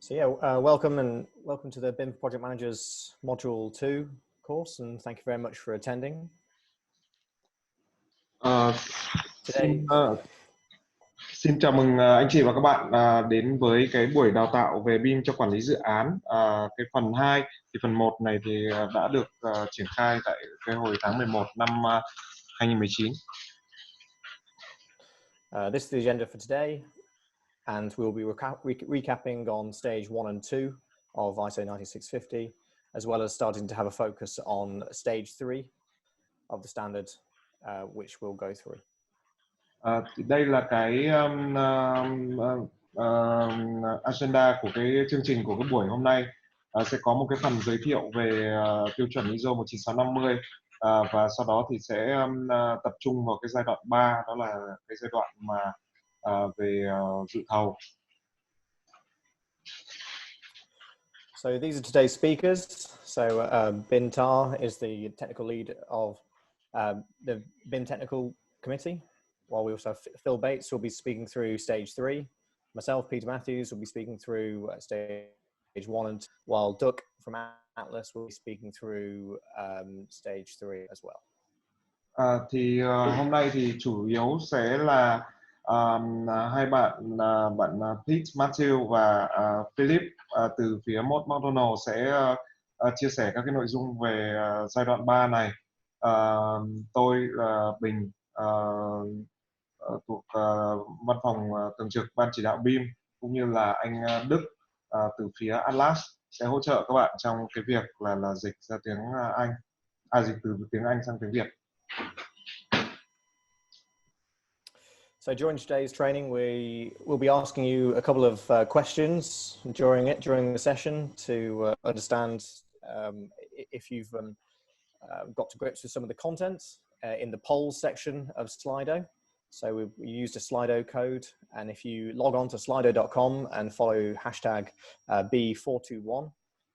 So yeah, welcome to the BIM Project Managers Module 2 course, and thank you very much for attending. Today, Xin chào mừng anh chị và các bạn đến với cái buổi đào tạo về BIM cho quản lý dự án. Cái phần 2 thì phần 1 này thì đã được triển khai tại cái hồi tháng 11 năm 2019. This is the agenda for today, and we'll be recapping on stage 1 and 2 of ISO 9650, as well as starting to have a focus on stage 3 of the standard, which we'll go through. Thì đây là cái agenda của cái chương trình của cái buổi hôm nay. Sẽ có một cái phần giới thiệu về tiêu chuẩn ISO 19650 và sau đó thì sẽ tập trung vào cái giai đoạn 3, đó là cái giai đoạn mà về dự thầu. So these are today's speakers. So Bin is the technical lead of the BIM Technical Committee, while we also have Phil Bates will be speaking through stage 3. Myself, Peter Matthews, will be speaking through stage 1, and while Duck from Atlas will be speaking through stage 3 as well. Thì hôm nay thì chủ yếu sẽ là hai bạn Pete Matthew và Philip từ phía McDonald sẽ chia sẻ các cái nội dung về giai đoạn 3 này. Tôi là Bình thuộc văn phòng thường trực ban chỉ đạo BIM, cũng như là anh Đức từ phía Atlas sẽ hỗ trợ các bạn trong cái việc là dịch ra tiếng Anh, dịch từ tiếng Anh sang tiếng Việt. So during today's training, we will be asking you a couple of questions during the session to understand if you've got to grips with some of the content in the polls section of Slido. So we used a Slido code, and if you log on to slido.com and follow hashtag B421,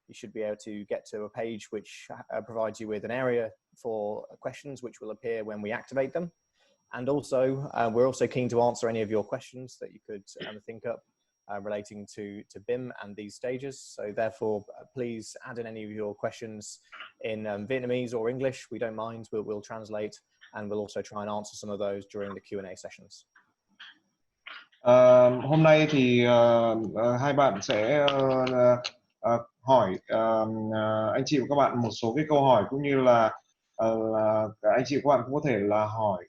you should be able to get to a page which provides you with an area for questions which will appear when we activate them. And also, we're also keen to answer any of your questions that you could think up relating to BIM and these stages. So therefore, please add in any of your questions in Vietnamese or English. We don't mind, we'll translate, and we'll also try and answer some of those during the Q&A sessions. Hôm nay thì hai bạn sẽ hỏi anh chị và các bạn một số cái câu hỏi, cũng như là anh chị và các bạn cũng có thể là hỏi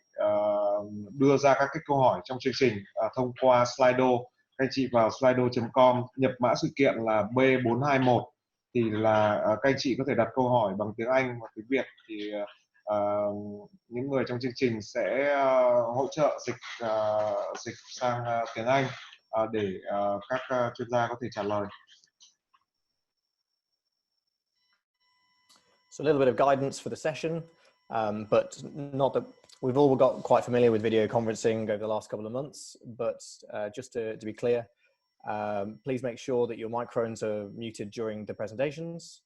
đưa ra các cái câu hỏi trong chương trình thông qua Slido. Các anh chị vào slido.com nhập mã sự kiện là B421 thì là các anh chị có thể đặt câu hỏi bằng tiếng Anh hoặc tiếng Việt, thì những người trong chương trình sẽ hỗ trợ dịch sang tiếng Anh để các chuyên gia có thể trả lời. So a little bit of guidance for the session, but not that we've all got quite familiar with video conferencing over the last couple of months, but just to be clear, please make sure that your microphones are muted during the presentations.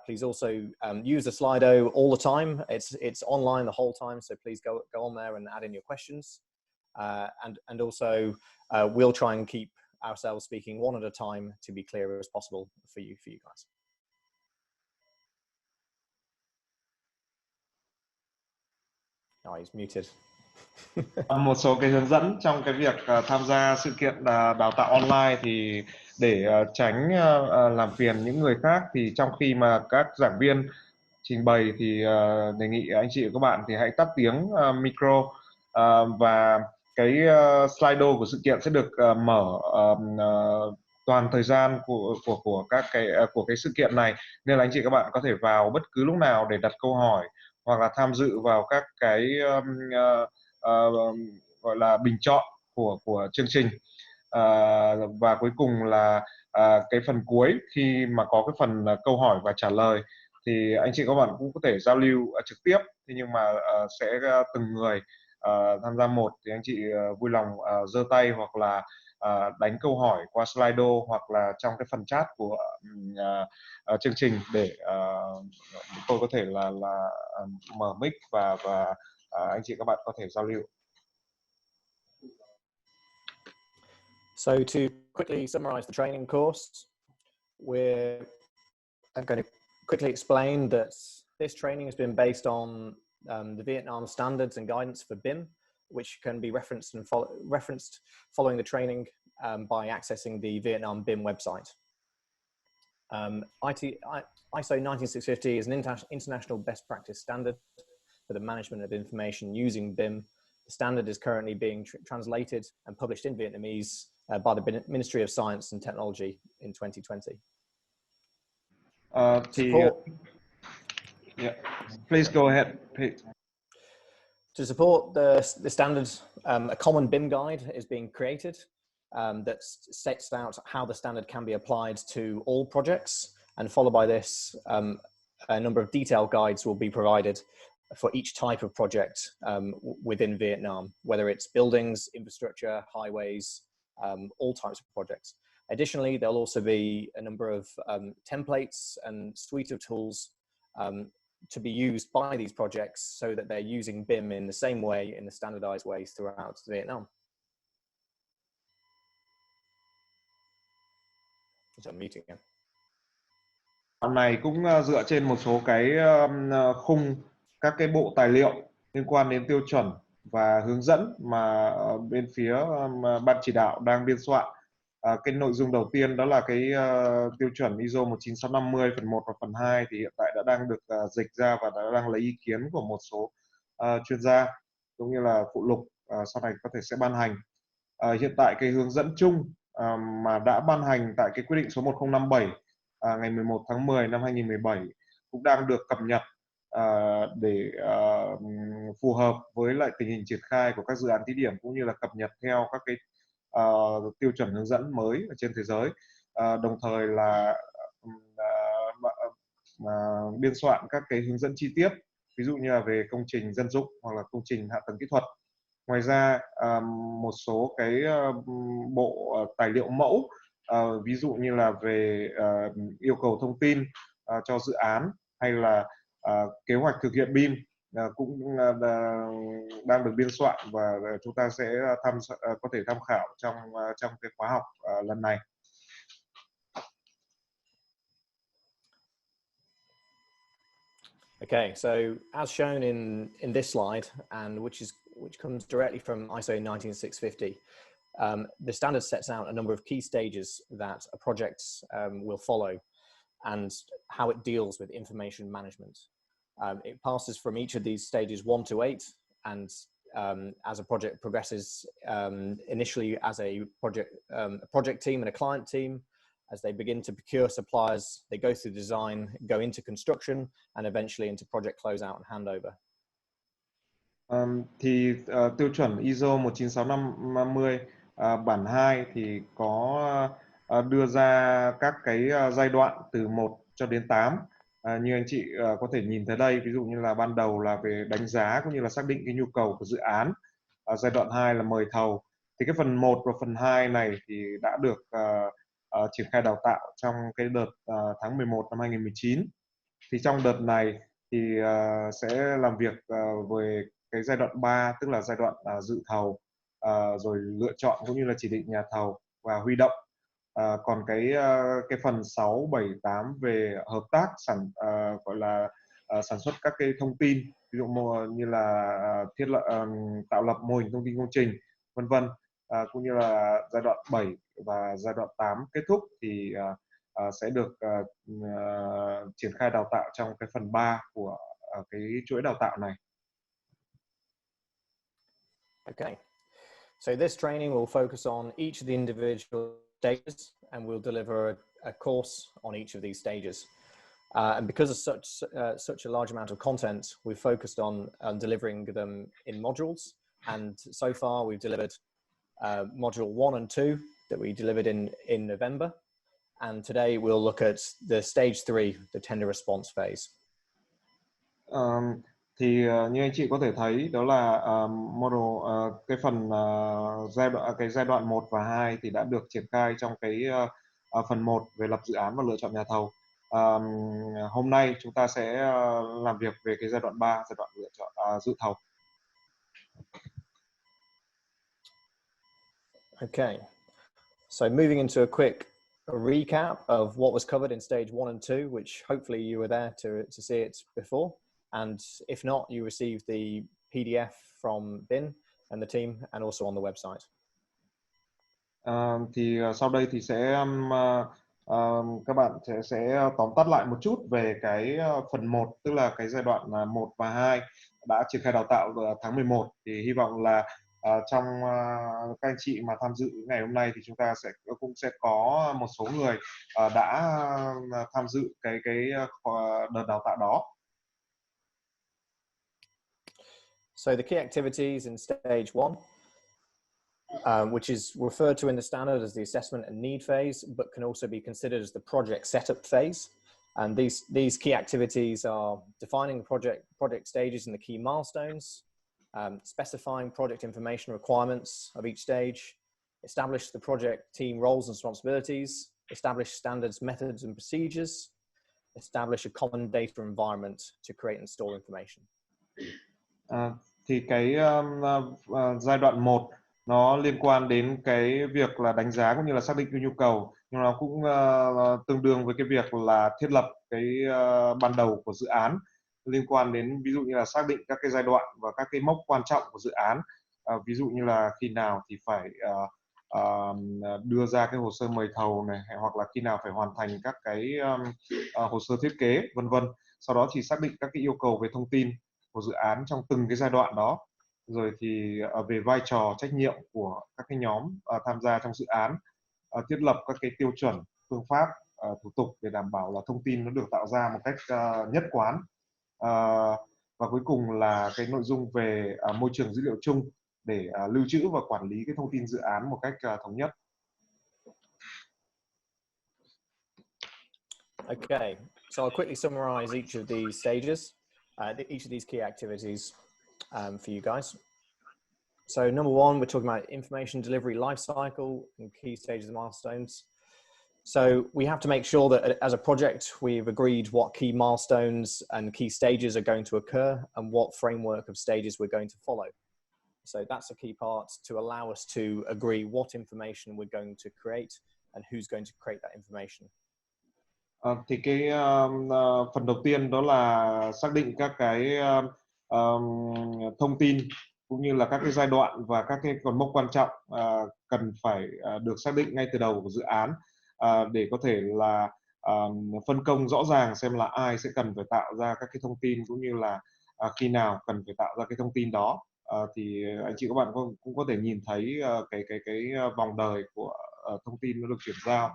Please also use the Slido all the time. It's online the whole time, so please go on there and add in your questions. And also, we'll try and keep ourselves speaking one at a time to be clear as possible for you guys. Oh, he's muted. Một số cái hướng dẫn trong cái việc tham gia sự kiện đào tạo online, thì để tránh làm phiền những người khác, thì trong khi mà các giảng viên trình bày thì đề nghị anh chị và các bạn thì hãy tắt tiếng micro, và cái Slido của sự kiện sẽ được mở toàn thời gian của cái sự kiện này, nên là anh chị các bạn có thể vào bất cứ lúc nào để đặt câu hỏi hoặc là tham dự vào các cái gọi là bình chọn của chương trình. Và cuối cùng là cái phần cuối, khi mà có cái phần câu hỏi và trả lời, thì anh chị các bạn cũng có thể giao lưu trực tiếp. Thế nhưng mà sẽ từng người tham gia một, thì anh chị vui lòng giơ tay hoặc là đánh câu hỏi qua Slido hoặc là trong cái phần chat của chương trình, để tôi có thể là mở mic và anh chị các bạn có thể giao lưu. So to quickly summarize the training course, I'm going to quickly explain that this training has been based on the Vietnam standards and guidance for BIM, which can be referenced and referenced following the training by accessing the Vietnam BIM website. ISO 19650 is an international best practice standard for the management of information using BIM. The standard is currently being translated and published in Vietnamese by the Ministry of Science and Technology in 2020. Yeah, please go ahead, Pete. To support the standards, a common BIM guide is being created that sets out how the standard can be applied to all projects, and followed by this, a number of detailed guides will be provided for each type of project within Vietnam, whether it's buildings, infrastructure, highways, all types of projects. Additionally, there'll also be a number of templates and suite of tools to be used by these projects so that they're using BIM in the same way, in the standardized ways throughout Vietnam. So meeting again. Đoạn này cũng dựa trên một số cái khung, các cái bộ tài liệu liên quan đến tiêu chuẩn và hướng dẫn mà bên phía ban chỉ đạo đang biên soạn. Cái nội dung đầu tiên đó là cái tiêu chuẩn ISO 19650 phần 1 và phần 2 thì hiện tại đã đang được dịch ra và đã đang lấy ý kiến của một số chuyên gia cũng như là phụ lục sau này có thể sẽ ban hành. Hiện tại cái hướng dẫn chung mà đã ban hành tại cái quyết định số 1057 ngày 11 tháng 10 năm 2017 cũng đang được cập nhật để phù hợp với lại tình hình triển khai của các dự án thí điểm cũng như là cập nhật theo các cái tiêu chuẩn hướng dẫn mới ở trên thế giới, đồng thời là biên soạn các cái hướng dẫn chi tiết, ví dụ như là về công trình dân dụng hoặc là công trình hạ tầng kỹ thuật. Ngoài ra một số cái bộ tài liệu mẫu, ví dụ như là về yêu cầu thông tin cho dự án hay là kế hoạch thực hiện BIM cũng đang được biên soạn và chúng ta sẽ có thể tham khảo trong cái khóa học lần này. Okay, so as shown in this slide, and which comes directly from ISO 19650, the standard sets out a number of key stages that a project will follow and how it deals with information management. It passes from each of these stages 1 to 8, and as a project progresses, initially as a project team and a client team, as they begin to procure suppliers, they go through design, go into construction, and eventually into project closeout and handover. Tiêu chuẩn ISO 19650 bản 2 thì có đưa ra các cái giai đoạn từ 1 cho đến 8. Như anh chị có thể nhìn thấy đây, ví dụ như là ban đầu là về đánh giá cũng như là xác định cái nhu cầu của dự án. Giai đoạn 2 là mời thầu. Thì cái phần 1 và phần 2 này thì đã được triển khai đào tạo trong cái đợt tháng 11 năm 2019. Thì trong đợt này thì sẽ làm việc về cái giai đoạn 3, tức là giai đoạn dự thầu, rồi lựa chọn cũng như là chỉ định nhà thầu và huy động. Còn cái phần 6, 7, 8 về hợp tác gọi là sản xuất các cái thông tin, ví dụ như là tạo lập mô hình thông tin công trình, vân vân, cũng như là giai đoạn 7 và giai đoạn 8 kết thúc thì sẽ được triển khai đào tạo trong cái phần 3 của cái chuỗi đào tạo này. Okay, so this training will focus on each of the individual stages, and we'll deliver a course on each of these stages. And because of such a large amount of content, we've focused on delivering them in modules. And so far, we've delivered module 1 and 2 that we delivered in November. And today we'll look at the stage 3, the tender response phase. Thì như anh chị có thể thấy đó là cái phần giai đoạn 1 và 2 thì đã được triển khai trong cái phần 1 về lập dự án và lựa chọn nhà thầu. Hôm nay chúng ta sẽ làm việc về cái giai đoạn 3, giai đoạn lựa chọn dự thầu. Okay, so moving into a quick a recap of what was covered in stage 1 and 2, which hopefully you were there to see it before. And if not, you received the PDF from BIM and the team and also on the website. Thì sau đây thì sẽ các bạn sẽ tóm tắt lại một chút về cái phần 1, tức là cái giai đoạn 1 và 2 đã triển khai đào tạo tháng 11. Thì hy vọng là trong các anh chị mà tham dự ngày hôm nay thì chúng ta cũng sẽ có một số người đã tham dự cái đợt đào tạo đó. So the key activities in stage 1, which is referred to in the standard as the assessment and need phase, but can also be considered as the project setup phase. And these key activities are defining project stages and the key milestones, specifying project information requirements of each stage, establish the project team roles and responsibilities, establish standards, methods and procedures, establish a common data environment to create and store information. Thì cái giai đoạn 1 nó liên quan đến cái việc là đánh giá cũng như là xác định cái nhu cầu, nhưng nó cũng tương đương với cái việc là thiết lập cái ban đầu của dự án, liên quan đến ví dụ như là xác định các cái giai đoạn và các cái mốc quan trọng của dự án, ví dụ như là khi nào thì phải đưa ra cái hồ sơ mời thầu này, hoặc là khi nào phải hoàn thành các cái hồ sơ thiết kế, vân vân. Sau đó thì xác định các cái yêu cầu về thông tin của dự án trong từng cái giai đoạn đó, rồi thì về vai trò trách nhiệm của các cái nhóm tham gia trong dự án, thiết lập các cái tiêu chuẩn, phương pháp, thủ tục để đảm bảo là thông tin nó được tạo ra một cách nhất quán, và cuối cùng là cái nội dung về môi trường dữ liệu chung để lưu trữ và quản lý cái thông tin dự án một cách thống nhất. Okay, so I'll quickly summarize each of these stages, each of these key activities for you guys. So number 1, we're talking about information delivery lifecycle and key stages and milestones. So we have to make sure that as a project, we've agreed what key milestones and key stages are going to occur and what framework of stages we're going to follow. So that's a key part to allow us to agree what information we're going to create and who's going to create that information. Thì cái phần đầu tiên đó là xác định các cái thông tin cũng như là các cái giai đoạn và các cái cột mốc quan trọng cần phải được xác định ngay từ đầu của dự án, để có thể là phân công rõ ràng xem là ai sẽ cần phải tạo ra các cái thông tin cũng như là khi nào cần phải tạo ra cái thông tin đó. Thì anh chị các bạn cũng có thể nhìn thấy cái vòng đời của thông tin nó được chuyển giao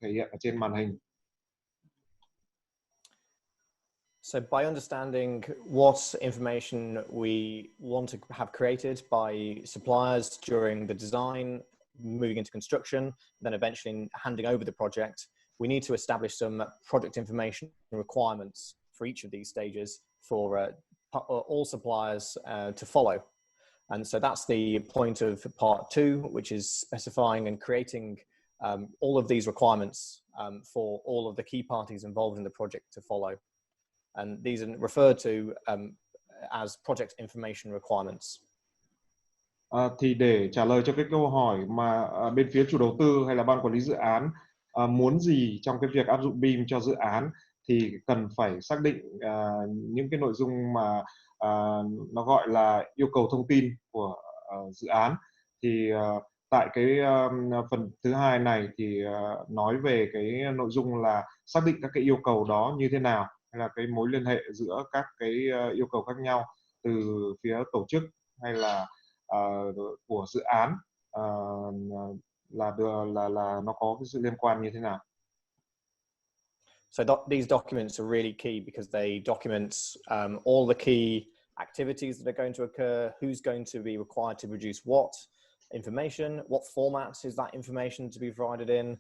thể hiện ở trên màn hình. So by understanding what information we want to have created by suppliers during the design, moving into construction, then eventually handing over the project, we need to establish some project information requirements for each of these stages for all suppliers to follow. And so that's the point of part 2, which is specifying and creating all of these requirements for all of the key parties involved in the project to follow. And these are referred to as project information requirements. Thì để trả lời cho cái câu hỏi mà bên phía chủ đầu tư hay là ban quản lý dự án muốn gì trong cái việc áp dụng BIM cho dự án, thì cần phải xác định những cái nội dung mà nó gọi là yêu cầu thông tin của dự án. Thì tại cái phần thứ 2 này thì nói về cái nội dung là xác định các cái yêu cầu đó như thế nào, hay là cái mối liên hệ giữa các cái yêu cầu khác nhau từ phía tổ chức hay là của dự án, là nó có cái sự liên quan như thế nào. So these documents are really key because they document all the key activities that are going to occur, who's going to be required to produce what information, what formats is that information to be provided in,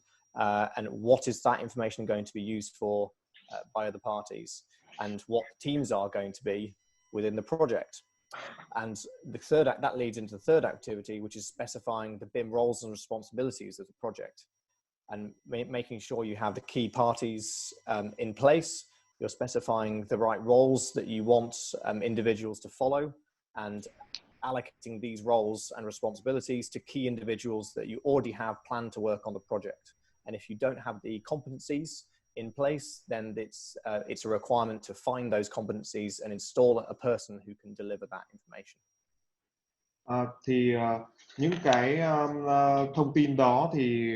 and what is that information going to be used for by other parties, and what teams are going to be within the project. And that leads into the third activity, which is specifying the BIM roles and responsibilities of the project, and making sure you have the key parties in place. You're specifying the right roles that you want individuals to follow, and allocating these roles and responsibilities to key individuals that you already have planned to work on the project. And if you don't have the competencies in place, then it's a requirement to find those competencies and install a person who can deliver that information. Những cái thông tin đó thì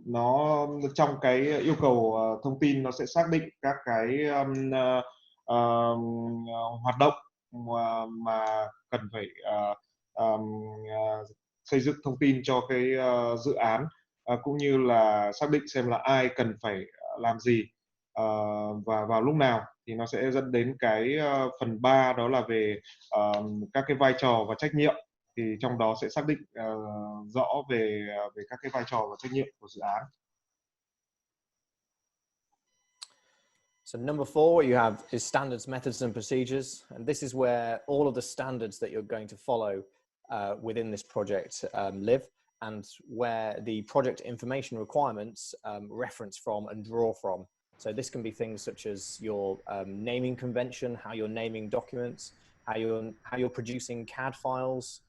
nó trong cái yêu cầu thông tin nó sẽ xác định các cái hoạt động mà cần phải xây dựng thông tin cho cái dự án, cũng như là xác định xem là ai cần phải làm gì và vào lúc nào, thì nó sẽ dẫn đến cái phần 3, đó là về các cái vai trò và trách nhiệm. Thì trong đó sẽ xác định rõ về các cái vai trò và trách nhiệm của dự án. So number 4, what you have is standards, methods, and procedures. And this is where all of the standards that you're going to follow within this project live, and where the project information requirements reference from and draw from. So this can be things such as your naming convention, how you're naming documents, how you're producing CAD files,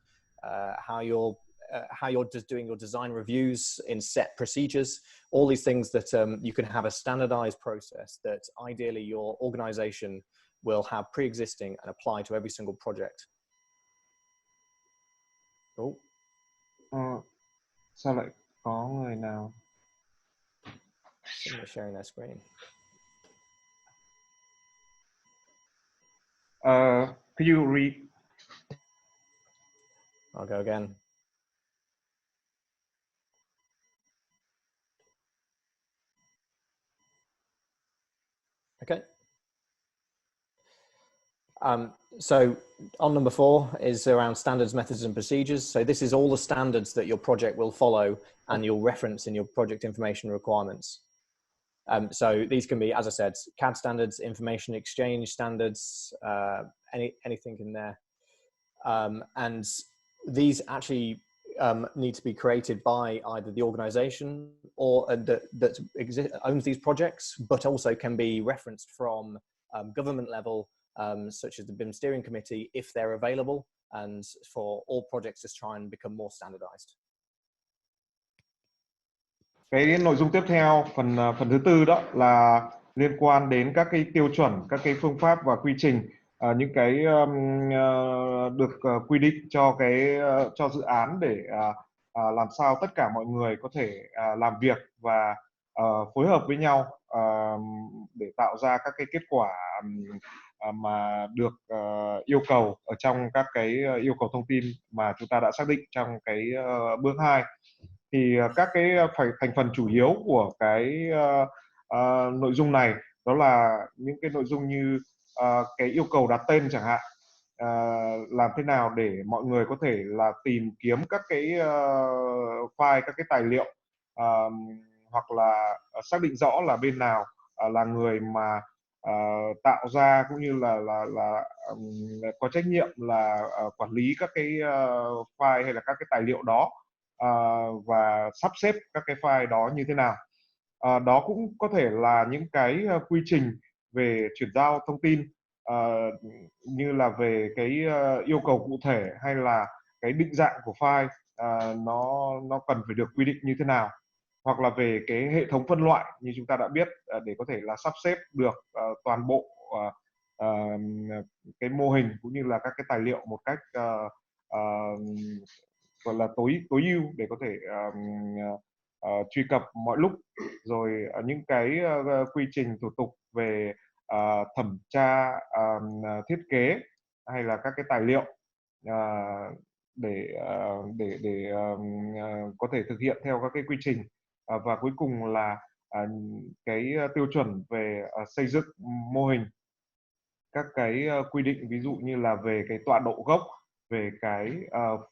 how you're just doing your design reviews in set procedures, all these things that you can have a standardized process that ideally your organization will have pre-existing and apply to every single project. Oh. Sao lại có người nào? Somebody's sharing their screen. Could you read? I'll go again. Okay. So on number 4 is around standards, methods, and procedures. So this is all the standards that your project will follow and you'll reference in your project information requirements. So these can be, as I said, CAD standards, information exchange standards, anything in there. And these actually need to be created by either the organization or that owns these projects, but also can be referenced from government level, such as the BIM steering committee, if they're available, and for all projects just try and become more standardized. Cái nội dung tiếp theo, phần thứ 4 đó là liên quan đến các cái tiêu chuẩn, các cái phương pháp và quy trình, những cái được quy định cho dự án để làm sao tất cả mọi người có thể làm việc và phối hợp với nhau để tạo ra các cái kết quả mà được yêu cầu ở trong các cái yêu cầu thông tin mà chúng ta đã xác định trong cái bước 2. Thì các cái thành phần chủ yếu của cái nội dung này đó là những cái nội dung như cái yêu cầu đặt tên chẳng hạn, làm thế nào để mọi người có thể là tìm kiếm các cái file, các cái tài liệu, hoặc là xác định rõ là bên nào là người mà tạo ra cũng như là có trách nhiệm là quản lý các cái file hay là các cái tài liệu đó, và sắp xếp các cái file đó như thế nào. Đó cũng có thể là những cái quy trình về chuyển giao thông tin, như là về cái yêu cầu cụ thể hay là cái định dạng của file, nó cần phải được quy định như thế nào, hoặc là về cái hệ thống phân loại như chúng ta đã biết, để có thể là sắp xếp được toàn bộ cái mô hình cũng như là các cái tài liệu một cách gọi là tối ưu để có thể truy cập mọi lúc. Rồi những cái quy trình thủ tục về thẩm tra thiết kế hay là các cái tài liệu để có thể thực hiện theo các cái quy trình, và cuối cùng là cái tiêu chuẩn về xây dựng mô hình, các cái quy định ví dụ như là về cái tọa độ gốc, về cái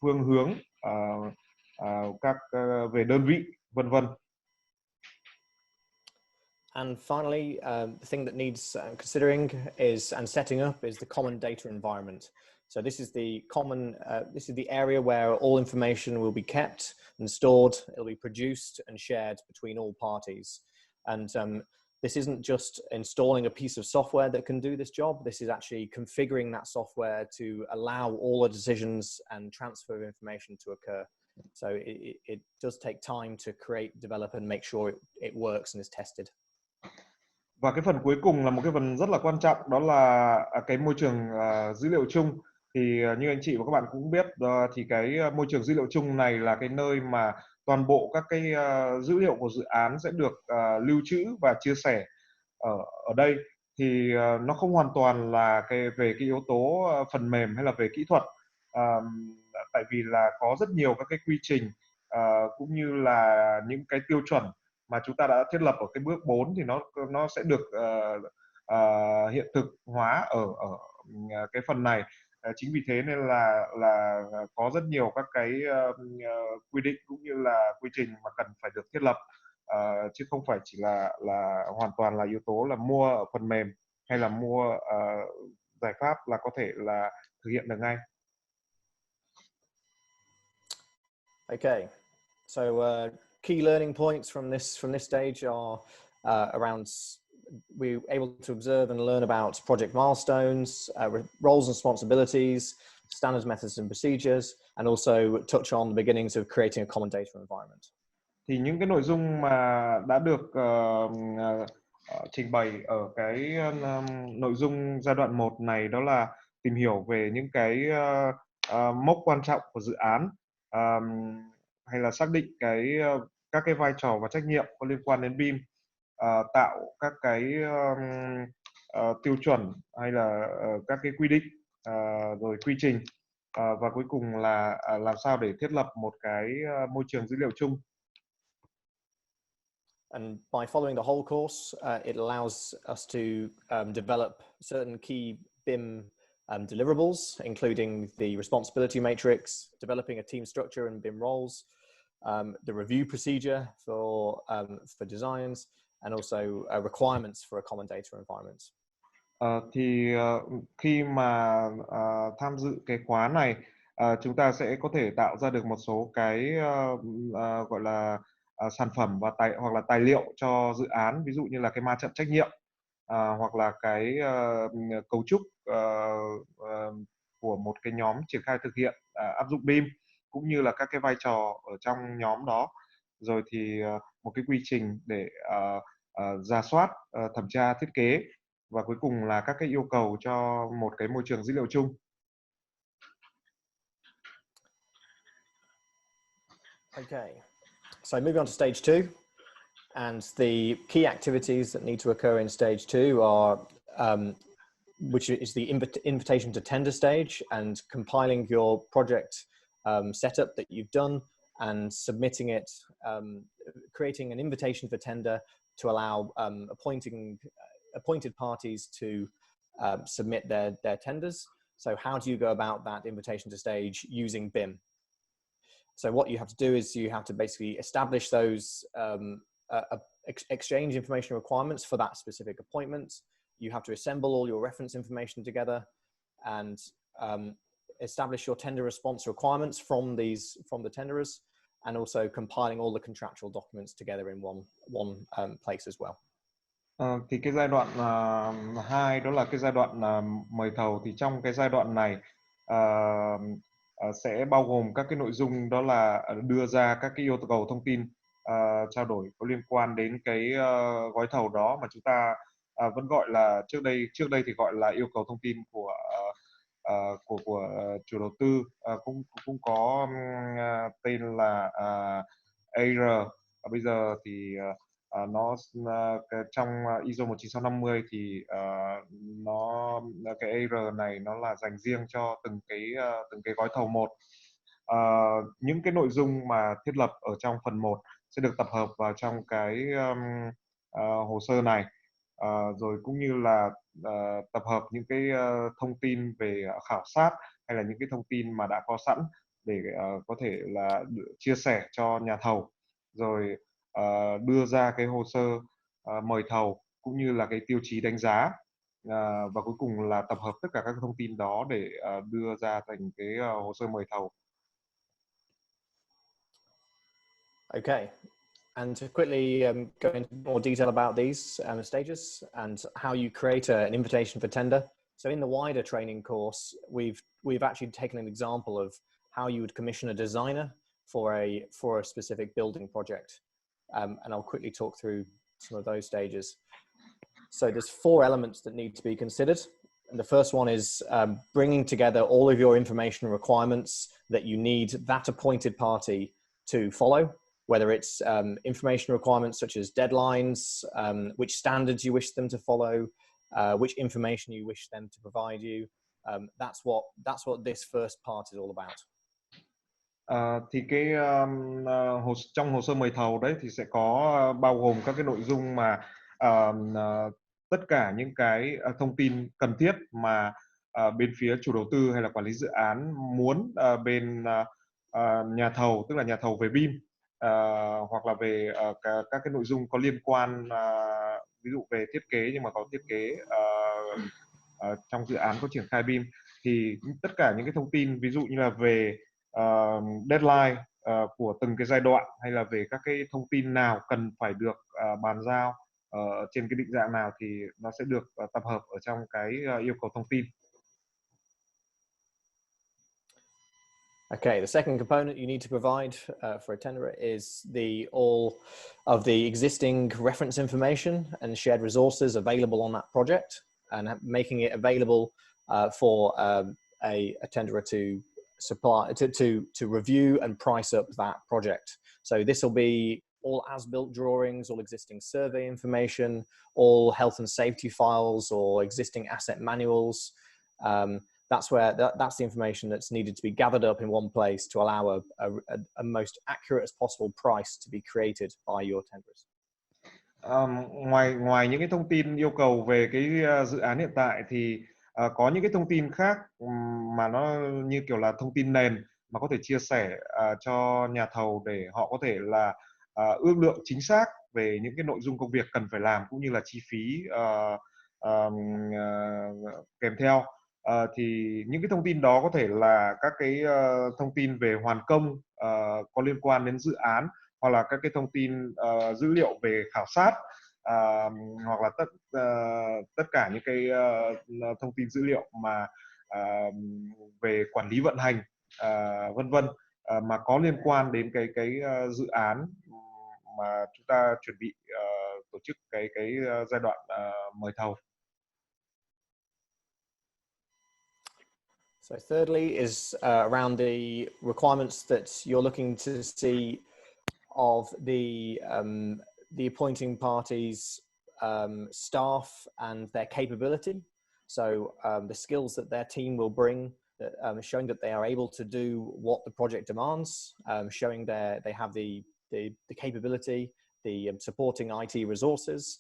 phương hướng, về đơn vị, vân vân. And finally, the thing that needs considering is and setting up is the common data environment. So this is the common, this is the area where all information will be kept and stored. It'll be produced and shared between all parties. And this isn't just installing a piece of software that can do this job. This is actually configuring that software to allow all the decisions and transfer of information to occur. So it does take time to create, develop, and make sure it works and is tested. Và cái phần cuối cùng là một cái phần rất là quan trọng, đó là cái môi trường dữ liệu chung. Thì như anh chị và các bạn cũng biết, thì cái môi trường dữ liệu chung này là cái nơi mà toàn bộ các cái dữ liệu của dự án sẽ được lưu trữ và chia sẻ ở đây. Thì nó không hoàn toàn là về cái yếu tố phần mềm hay là về kỹ thuật, tại vì là có rất nhiều các cái quy trình cũng như là những cái tiêu chuẩn mà chúng ta đã thiết lập ở cái bước 4 thì nó sẽ được hiện thực hóa ở cái phần này. Chính vì thế nên là có rất nhiều các cái quy định cũng như là quy trình mà cần phải được thiết lập, chứ không phải chỉ là hoàn toàn là yếu tố là mua ở phần mềm hay là mua giải pháp là có thể là thực hiện được ngay. Okay, so key learning points from this stage are around we're able to observe and learn about project milestones, roles and responsibilities, standards, methods and procedures, and also touch on the beginnings of creating a common data environment. Thì những cái nội dung mà đã được trình bày ở cái nội dung giai đoạn 1 này, đó là tìm hiểu về những cái mốc quan trọng của dự án, hay là xác định các cái vai trò và trách nhiệm có liên quan đến BIM, tạo các cái tiêu chuẩn hay là các cái quy định, rồi quy trình, và cuối cùng là làm sao để thiết lập một cái môi trường dữ liệu chung. And by following the whole course, it allows us to develop certain key BIM deliverables, including the responsibility matrix, developing a team structure and BIM roles, the review procedure for designs, and also requirements for a common data environment. Thì khi mà tham dự cái khóa này, chúng ta sẽ có thể tạo ra được một số cái gọi là sản phẩm và hoặc là tài liệu cho dự án, ví dụ như là cái ma trận trách nhiệm, hoặc là cái cấu trúc của một cái nhóm triển khai thực hiện áp dụng BIM, cũng như là các cái vai trò ở trong nhóm đó, rồi thì một cái quy trình để rà soát, thẩm tra thiết kế, và cuối cùng là các cái yêu cầu cho một cái môi trường dữ liệu chung. Okay, so moving on to stage 2, and the key activities that need to occur in stage 2 are which is the invitation to tender stage and compiling your project setup that you've done and submitting it, creating an invitation for tender to allow appointed parties to submit their tenders. So how do you go about that invitation to stage using BIM? So what you have to do is you have to basically establish those exchange information requirements for that specific appointment. You have to assemble all your reference information together and establish your tender response requirements from the tenderers, and also compiling all the contractual documents together in one place as well. Thì cái giai đoạn 2 đó là cái giai đoạn mời thầu. Thì trong cái giai đoạn này sẽ bao gồm các cái nội dung, đó là đưa ra các cái yêu cầu thông tin trao đổi có liên quan đến cái gói thầu đó, mà chúng ta vẫn gọi là trước đây thì gọi là yêu cầu thông tin của chủ đầu tư, cũng có tên là AR. Bây giờ thì nó trong ISO 19650 thì cái AR này nó là dành riêng cho từng cái gói thầu một. Những cái nội dung mà thiết lập ở trong phần 1 sẽ được tập hợp vào trong cái hồ sơ này, rồi cũng như là tập hợp những cái thông tin về khảo sát hay là những cái thông tin mà đã có sẵn để có thể là chia sẻ cho nhà thầu, rồi đưa ra cái hồ sơ mời thầu cũng như là cái tiêu chí đánh giá, và cuối cùng là tập hợp tất cả các thông tin đó để đưa ra thành cái hồ sơ mời thầu. Okay, And to quickly go into more detail about these stages and how you create an invitation for tender. So in the wider training course, we've actually taken an example of how you would commission a designer for a specific building project. And I'll quickly talk through some of those stages. So there's 4 elements that need to be considered. And the first one is bringing together all of your information requirements that you need that appointed party to follow, whether it's information requirements such as deadlines, which standards you wish them to follow, which information you wish them to provide you. That's what this first part is all about. Thì trong hồ sơ mời thầu đấy thì sẽ có bao gồm các cái nội dung mà tất cả những cái thông tin cần thiết mà bên phía chủ đầu tư hay là quản lý dự án muốn bên nhà thầu, tức là nhà thầu về BIM, hoặc là về các cái nội dung có liên quan, ví dụ về thiết kế nhưng mà có thiết kế trong dự án có triển khai BIM, thì tất cả những cái thông tin ví dụ như là về deadline của từng cái giai đoạn, hay là về các cái thông tin nào cần phải được bàn giao trên cái định dạng nào, thì nó sẽ được tập hợp ở trong cái yêu cầu thông tin. Okay, the second component you need to provide for a tenderer is all of the existing reference information and shared resources available on that project, and making it available for a tenderer to supply, to review and price up that project. So this will be all as-built drawings, all existing survey information, all health and safety files or existing asset manuals. That's the information that's needed to be gathered up in one place to allow a most accurate as possible price to be created by your tenderers. Ngoài những cái thông tin yêu cầu về cái dự án hiện tại thì có những cái thông tin khác mà nó như kiểu là thông tin nền mà có thể chia sẻ cho nhà thầu để họ có thể là ước lượng chính xác về những cái nội dung công việc cần phải làm, cũng như là chi phí kèm theo. Thì những cái thông tin đó có thể là các cái thông tin về hoàn công có liên quan đến dự án, hoặc là các cái thông tin dữ liệu về khảo sát, hoặc là tất cả những cái thông tin dữ liệu mà về quản lý vận hành, vân vân, mà có liên quan đến cái dự án mà chúng ta chuẩn bị tổ chức cái giai đoạn mời thầu. So thirdly is around the requirements that you're looking to see of the appointing parties' staff and their capability. So the skills that their team will bring, showing that they are able to do what the project demands, showing they have the capability, the supporting IT resources,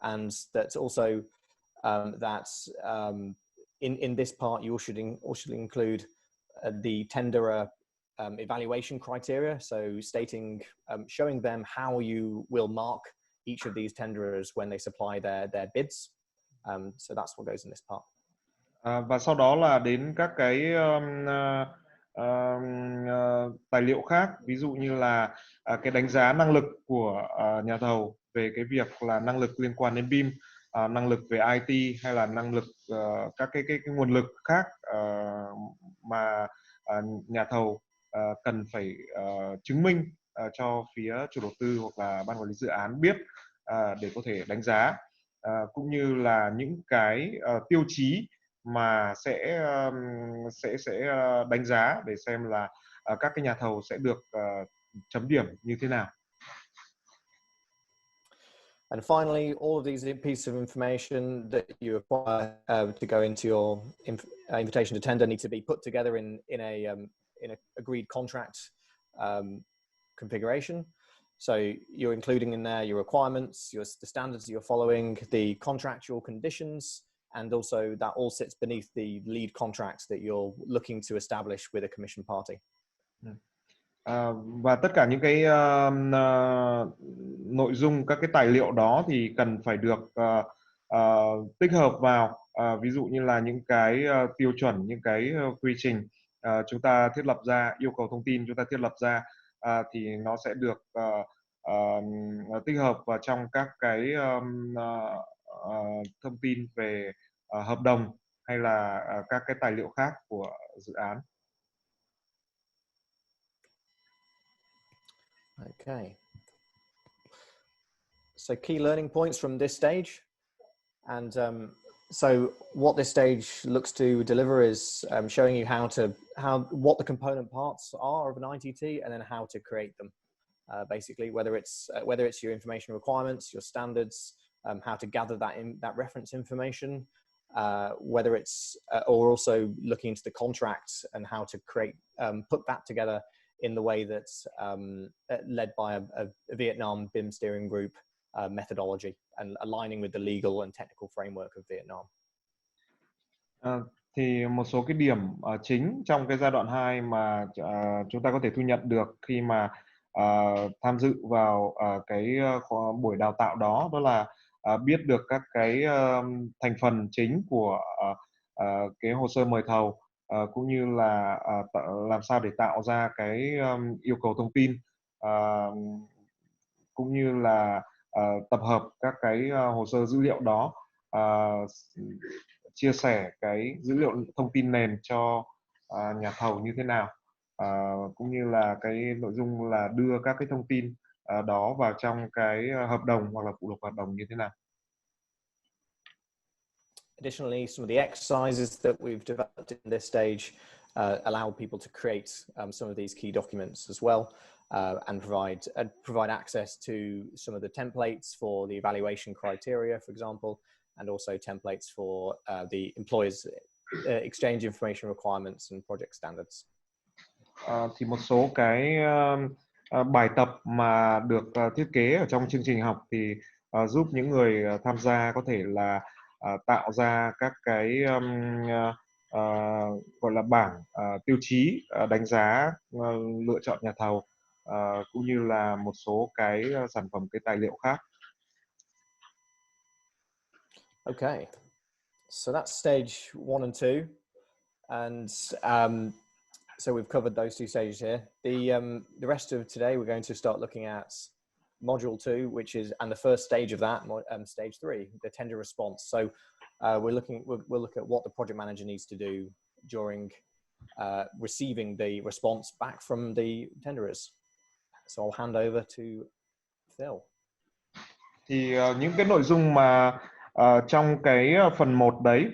and that's also in this part you should include the tenderer evaluation criteria, so showing them how you will mark each of these tenderers when they supply their bids. So that's what goes in this part. Và sau đó là đến các cái tài liệu khác, ví dụ như là cái đánh giá năng lực của nhà thầu về cái việc là năng lực liên quan đến BIM, năng lực về IT, hay là năng lực các cái nguồn lực khác mà nhà thầu cần phải chứng minh cho phía chủ đầu tư hoặc là ban quản lý dự án biết để có thể đánh giá, cũng như là những cái tiêu chí mà sẽ đánh giá để xem là các cái nhà thầu sẽ được chấm điểm như thế nào. And finally, all of these pieces of information that you require to go into your invitation to tender need to be put together in a agreed contract configuration. So you're including in there your requirements, the standards that you're following, the contractual conditions, and also that all sits beneath the lead contract that you're looking to establish with a commission party. Và tất cả những cái nội dung, các cái tài liệu đó thì cần phải được tích hợp vào, ví dụ như là những cái tiêu chuẩn, những cái quy trình chúng ta thiết lập ra, yêu cầu thông tin chúng ta thiết lập ra, thì nó sẽ được tích hợp vào trong các cái thông tin về hợp đồng hay là các cái tài liệu khác của dự án. Okay. So key learning points from this stage, and so what this stage looks to deliver is showing you what the component parts are of an ITT, and then how to create them. Basically, whether it's your information requirements, your standards, how to gather that reference information, whether it's or also looking into the contract and how to put that together in the way that's led by a Vietnam BIM steering group methodology and aligning with the legal and technical framework of Vietnam. Thì một số cái điểm chính trong cái giai đoạn 2 mà chúng ta có thể thu nhận được khi mà tham dự vào cái buổi đào tạo đó, đó là biết được các cái thành phần chính của cái hồ sơ mời thầu, cũng như là làm sao để tạo ra cái yêu cầu thông tin, cũng như là tập hợp các cái hồ sơ dữ liệu đó, chia sẻ cái dữ liệu thông tin nền cho nhà thầu như thế nào, cũng như là cái nội dung là đưa các cái thông tin đó vào trong cái hợp đồng hoặc là phụ lục hợp đồng như thế nào. Additionally, some of the exercises that we've developed in this stage allow people to create some of these key documents as well, and provide access to some of the templates for the evaluation criteria, for example, and also templates for the employer's exchange information requirements and project standards. Thì một số cái bài tập mà được thiết kế ở trong chương trình học thì giúp những người tham gia có thể là tạo ra các cái gọi là bảng tiêu chí đánh giá lựa chọn nhà thầu, cũng như là một số cái sản phẩm, cái tài liệu khác. Okay, so that's stage 1 and 2, and so we've covered those two stages here. The rest of today we're going to start looking at module 2, and the first stage of that, stage 3, the tender response. So we'll look at what the project manager needs to do during receiving the response back from the tenderers. So I'll hand over to Phil. Thì những cái nội dung mà trong cái phần 1 đấy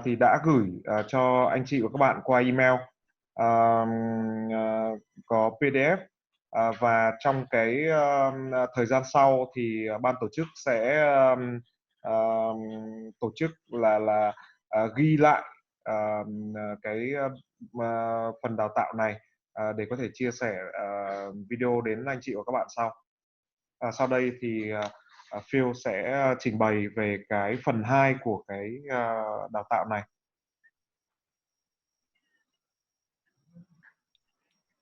thì đã gửi cho anh chị và các bạn qua email, có PDF, và trong cái thời gian sau thì ban tổ chức sẽ tổ chức là ghi lại cái phần đào tạo này để có thể chia sẻ video đến anh chị và các bạn sau. Sau đây thì Phil sẽ trình bày về cái phần 2 của cái đào tạo này.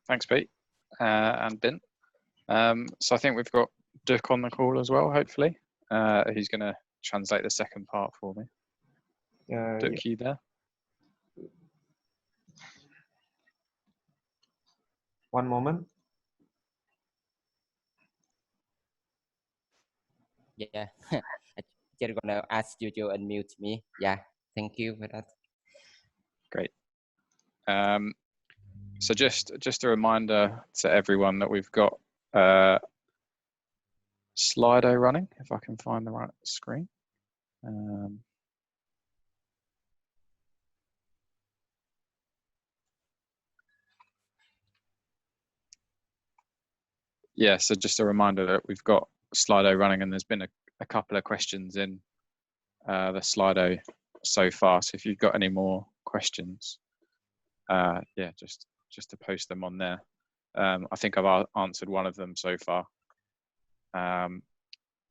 Thanks, Pete, and Bim. So I think we've got Duke on the call as well, hopefully. He's going to translate the second part for me. Duke, you there? One moment. Yeah, I'm just gonna ask you to unmute me. Yeah, thank you for that. Great. So just a reminder to everyone that we've got Slido running, if I can find the right screen. Yeah, so just a reminder that we've got Slido running, and there's been a couple of questions in the Slido so far. So if you've got any more questions, yeah, just to post them on there. I think I've answered one of them so far, on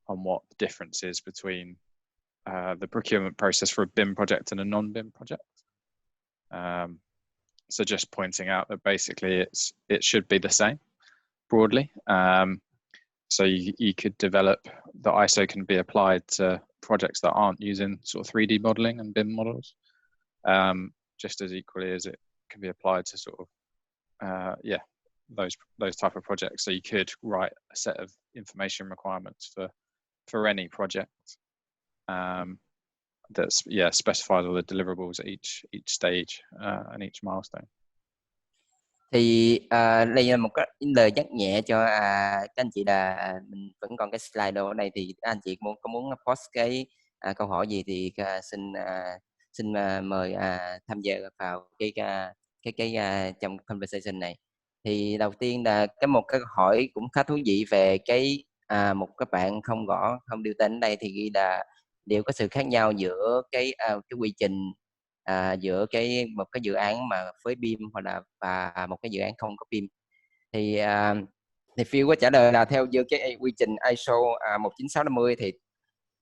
what the difference is between the procurement process for a BIM project and a non-BIM project. So just pointing out that basically it should be the same broadly. So you could develop, the ISO can be applied to projects that aren't using sort of 3D modeling and BIM models, just as equally as it can be applied to sort of, those type of projects. So you could write a set of information requirements for any project that's specified all the deliverables at each stage and each milestone. Thì đây là một cái lời nhắc nhẹ cho các anh chị là mình vẫn còn cái slide đồ ở đây, thì các anh chị có muốn post cái câu hỏi gì thì xin mời tham gia vào cái trong conversation này. Thì đầu tiên là một cái câu hỏi cũng khá thú vị về cái một các bạn không đưa tên ở đây, thì ghi là đều có sự khác nhau giữa cái quy trình giữa một cái dự án mà với BIM hoặc là và một cái dự án không có BIM. Thì Phil có trả lời là theo như cái quy trình ISO 19650 thì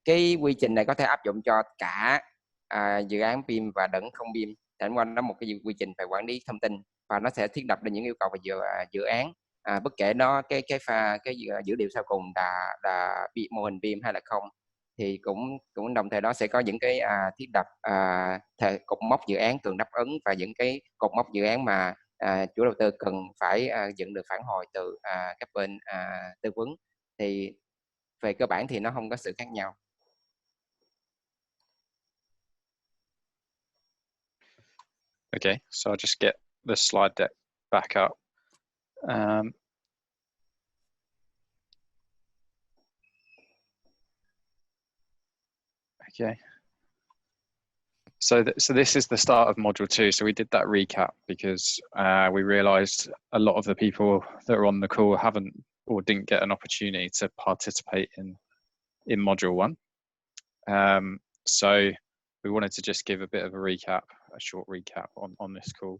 cái quy trình này có thể áp dụng cho cả dự án BIM và lẫn không BIM. Chẳng qua nó một cái quy trình về quản lý thông tin và nó sẽ thiết lập lên những yêu cầu về dự án, bất kể nó cái dữ liệu sau cùng là mô hình BIM hay là không. Thì cũng đồng thời đó sẽ có những cái thiết lập cột mốc dự án cần đáp ứng và những cái cột mốc dự án mà chủ đầu tư cần phải nhận được phản hồi từ các bên tư vấn. Thì về cơ bản thì nó không có sự khác nhau. Okay, so I'll just get the slide deck back up. Okay. So this is the start of module 2. So we did that recap because we realized a lot of the people that are on the call haven't or didn't get an opportunity to participate in module 1. So we wanted to just give a bit of a short recap on this call.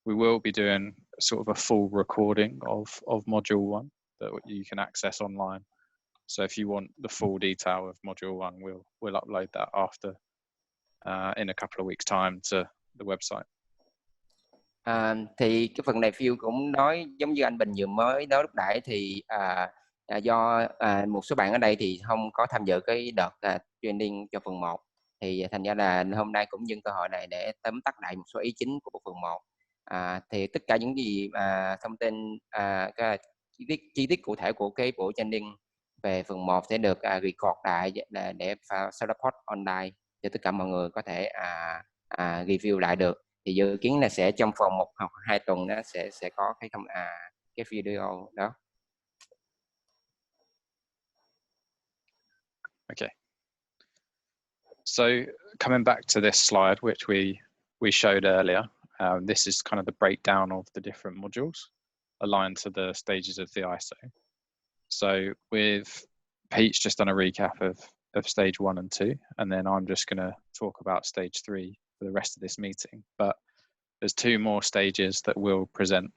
We will be doing sort of a full recording of module 1 that you can access online. So if you want the full detail of module 1, we'll upload that after in a couple of weeks' time to the website. Thì cái phần này Phil cũng nói giống như anh Bình vừa mới nói lúc nãy, thì do một số bạn ở đây thì không có tham dự cái đợt training cho phần 1, thì thành ra là hôm nay cũng nhân cơ hội này để tóm tắt lại một số ý chính của phần 1. Thì tất cả những gì thông tin cái chi tiết cụ thể của cái buổi training về phần 1 sẽ được record lại để sau đó post online cho tất cả mọi người có thể review lại được. Thì dự kiến là sẽ trong vòng 1 hoặc 2 tuần đó sẽ có cái video đó. Okay. So coming back to this slide, which we showed earlier, this is kind of the breakdown of the different modules aligned to the stages of the ISO. So with Pete's just done a recap of stage 1 and 2, and then I'm just going to talk about stage 3 for the rest of this meeting. But there's 2 more stages that we'll present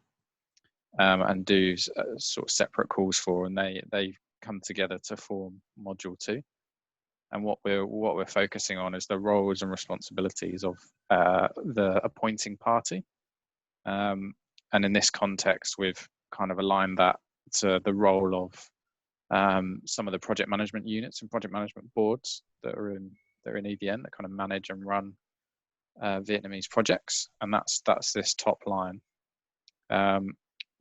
and do sort of separate calls for, and they come together to form module 2. And what we're focusing on is the roles and responsibilities of the appointing party. And in this context, we've kind of aligned that to the role of some of the project management units and project management boards that are in EVN that kind of manage and run Vietnamese projects, and that's this top line.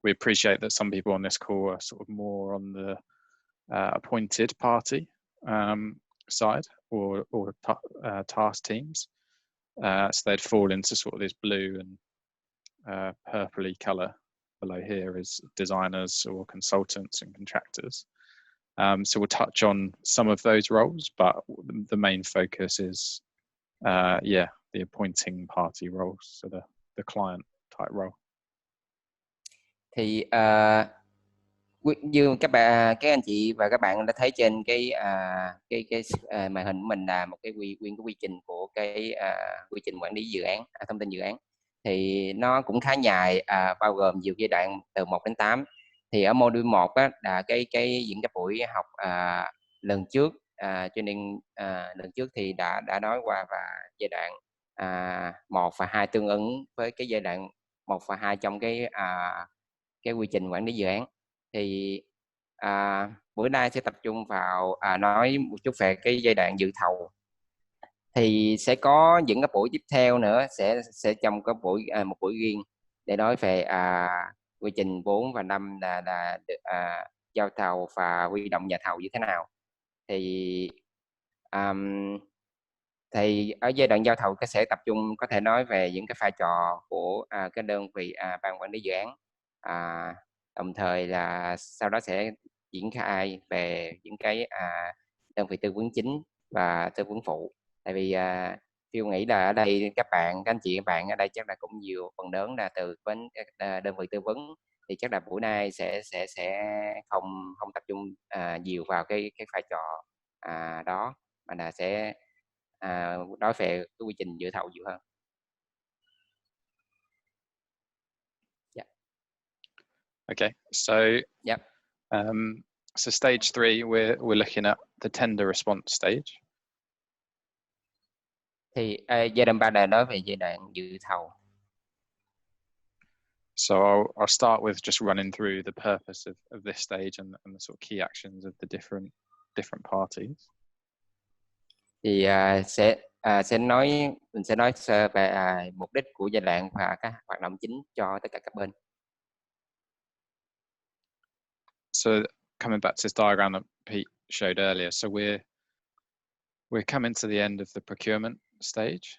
We appreciate that some people on this call are sort of more on the appointed party side or task teams, so they'd fall into sort of this blue and purpley color below here is designers or consultants and contractors. So we'll touch on some of those roles, but the main focus is the appointing party roles, so the client type role. Thì như các anh chị và các bạn đã thấy trên cái màn hình của mình là một cái nguyên cái quy trình của cái quy trình quản lý dự án, thông tin dự án. Thì nó cũng khá dài, bao gồm nhiều giai đoạn từ 1 đến 8. Thì ở module 1 á, là những cái buổi học lần trước training lần trước thì đã nói qua, và giai đoạn 1 và 2 tương ứng với cái giai đoạn 1 và 2 trong cái quy trình quản lý dự án. Thì bữa nay sẽ tập trung vào nói một chút về cái giai đoạn dự thầu. Thì sẽ có những cái buổi tiếp theo nữa sẽ trong cái một buổi riêng để nói về quy trình 4 và 5 là giao thầu và huy động nhà thầu như thế nào. Thì ở giai đoạn giao thầu sẽ tập trung có thể nói về những cái vai trò của cái đơn vị ban quản lý dự án, đồng thời là sau đó sẽ triển khai về những cái đơn vị tư vấn chính và tư vấn phụ. Tại vì Phiêu nghĩ là ở đây các anh chị các bạn ở đây chắc là cũng nhiều phần lớn là từ bên đơn vị tư vấn, thì chắc là buổi nay sẽ không tập trung nhiều vào cái vai trò đó, mà là sẽ nói về cái quy trình dự thầu nhiều hơn. Okay, so Yep. So stage 3, we're looking at the tender response stage. Thì giai đoạn 3 là nói về giai đoạn dự thầu. So I'll start with just running through the purpose of this stage and the sort of key actions of the different parties. Thì mình sẽ nói sơ về mục đích của giai đoạn và các hoạt động chính cho tất cả các bên. So coming back to this diagram that Pete showed earlier, so we're coming to the end of the procurement stage,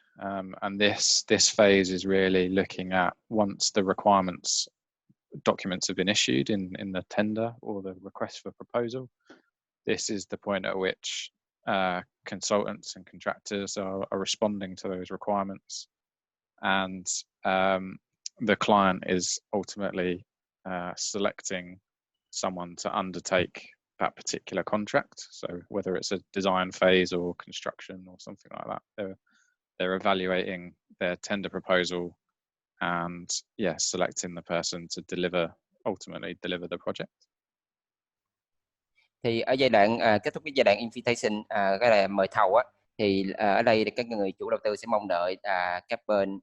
and this phase is really looking at once the requirements documents have been issued in the tender or the request for proposal. This is the point at which consultants and contractors are responding to those requirements, and the client is ultimately selecting someone to undertake that particular contract. So whether it's a design phase or construction or something like that, they're evaluating their tender proposal and selecting the person to ultimately deliver the project. Thì ở giai đoạn kết thúc cái giai đoạn invitation, cái là mời thầu á, thì ở đây thì các người chủ đầu tư sẽ mong đợi các bên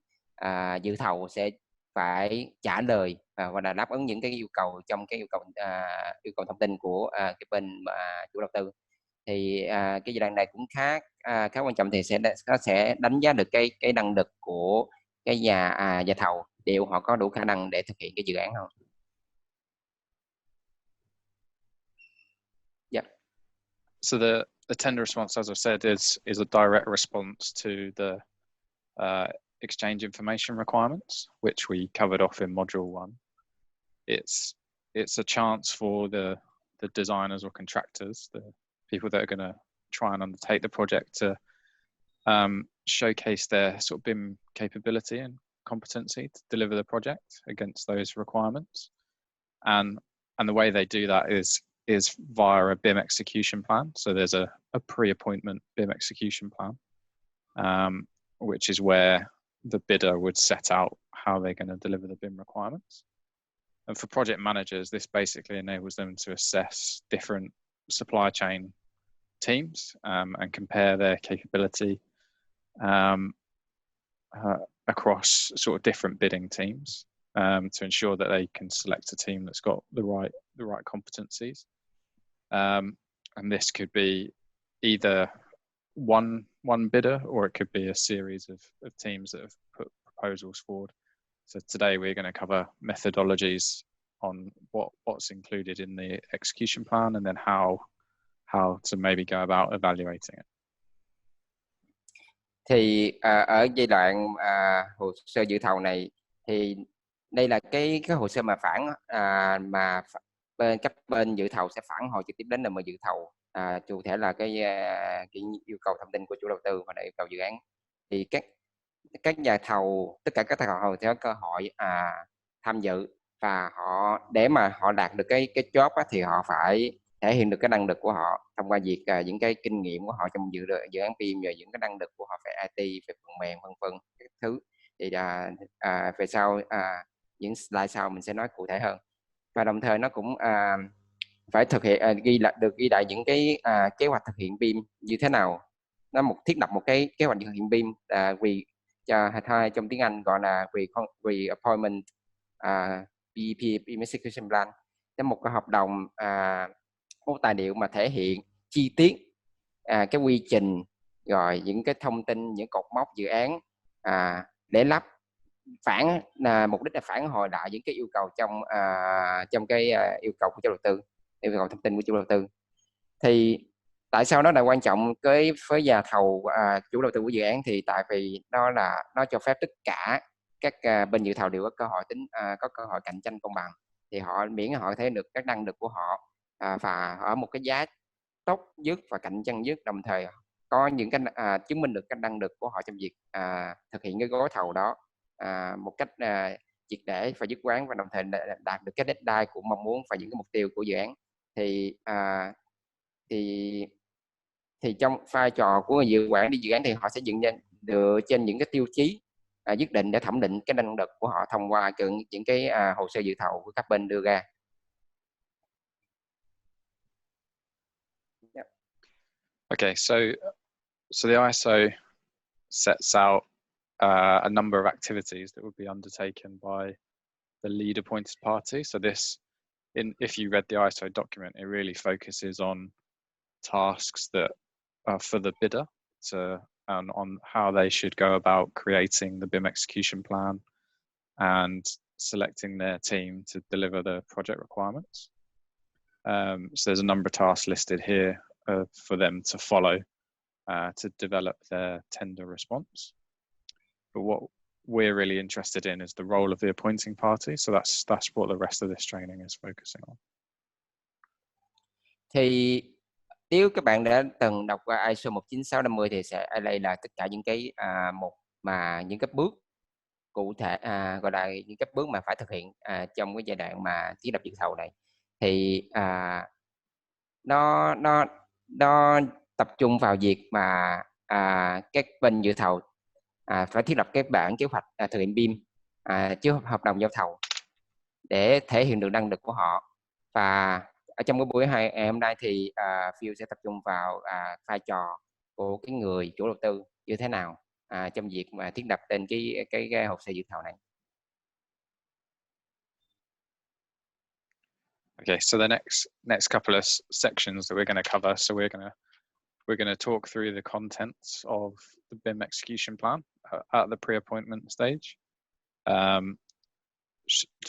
dự thầu sẽ phải trả lời và là đáp ứng những cái yêu cầu trong cái yêu cầu thông tin của cái bên chủ đầu tư. Thì cái giai đoạn này cũng khá quan trọng, thì nó sẽ đánh giá được cái năng lực của cái nhà thầu, liệu họ có đủ khả năng để thực hiện cái dự án không. Yeah. So the tender response, as I said, is a direct response to the exchange information requirements, which we covered off in module 1. It's a chance for the designers or contractors, the people that are going to try and undertake the project, to showcase their sort of BIM capability and competency to deliver the project against those requirements. And the way they do that is via a BIM execution plan. So there's a pre-appointment BIM execution plan, which is where the bidder would set out how they're going to deliver the BIM requirements. And for project managers, this basically enables them to assess different supply chain teams and compare their capability across sort of different bidding teams to ensure that they can select a team that's got the right competencies. And this could be either one bidder, or it could be a series of teams that have put proposals forward. So today we're going to cover methodologies on what's included in the execution plan, and then how to maybe go about evaluating it. Thì ở giai đoạn hồ sơ dự thầu này, thì đây là cái hồ sơ mà mà các bên dự thầu sẽ phản hồi trực tiếp đến đơn vị dự thầu, cụ thể là cái yêu cầu thông tin của chủ đầu tư và yêu cầu dự án. Thì các nhà thầu, tất cả các nhà thầu sẽ có cơ hội tham dự, và để mà họ đạt được cái job á, thì họ phải thể hiện được cái năng lực của họ thông qua việc những cái kinh nghiệm của họ trong dự án BIM, và những cái năng lực của họ về IT, về phần mềm, vân vân các thứ. Thì về sau những slide sau mình sẽ nói cụ thể hơn. Và đồng thời nó cũng phải thực hiện ghi lại những cái kế hoạch thực hiện BIM như thế nào. Nó thiết lập một cái kế hoạch thực hiện BIM trong tiếng Anh gọi là Appointing BIM Execution Plan. Nó một cái hợp đồng, một tài liệu mà thể hiện chi tiết cái quy trình, rồi những cái thông tin, những cột mốc dự án để lắp, mục đích là phản hồi lại những cái yêu cầu trong cái yêu cầu của chủ đầu tư, yêu cầu thông tin của chủ đầu tư. Thì tại sao nó là quan trọng với nhà thầu, chủ đầu tư của dự án? Thì tại vì nó cho phép tất cả các bên dự thầu đều có cơ hội có cơ hội cạnh tranh công bằng, thì miễn họ thấy được các năng lực của họ và ở một cái giá tốt nhất và cạnh tranh nhất, đồng thời có những cái chứng minh được cái năng lực của họ trong việc thực hiện cái gói thầu đó một cách triệt để và dứt khoát, và đồng thời đạt được cái deadline của mong muốn và những cái mục tiêu của dự án. Thì trong vai trò của người dự quản lý dự án thì họ sẽ dựa trên những cái tiêu chí nhất định để thẩm định cái năng lực của họ thông qua những cái hồ sơ dự thầu của các bên đưa ra. Okay, so the ISO sets out a number of activities that would be undertaken by the lead appointed party. So this, if you read the ISO document, it really focuses on tasks that are for the bidder and on how they should go about creating the BIM execution plan and selecting their team to deliver the project requirements. So there's a number of tasks listed here for them to follow to develop their tender response. But what we're really interested in is the role of the appointing party. So that's what the rest of this training is focusing on. Thì nếu các bạn đã từng đọc qua ISO 19650 thì đây là tất cả những cái những cái bước cụ thể, gọi là những cái bước mà phải thực hiện trong cái giai đoạn mà thiết lập dự thầu này. Thì nó tập trung vào việc mà các bên dự thầu phải thiết lập cái bản kế hoạch thực hiện BIM trước hợp đồng giao thầu để thể hiện được năng lực của họ. Và ở trong cái buổi hôm nay thì Phil sẽ tập trung vào vai trò của cái người chủ đầu tư như thế nào trong việc mà thiết lập trên cái hồ sơ dự thầu này. Okay, so the next couple of sections that we're going to cover. So we're going to talk through the contents of the BIM execution plan at the pre-appointment stage.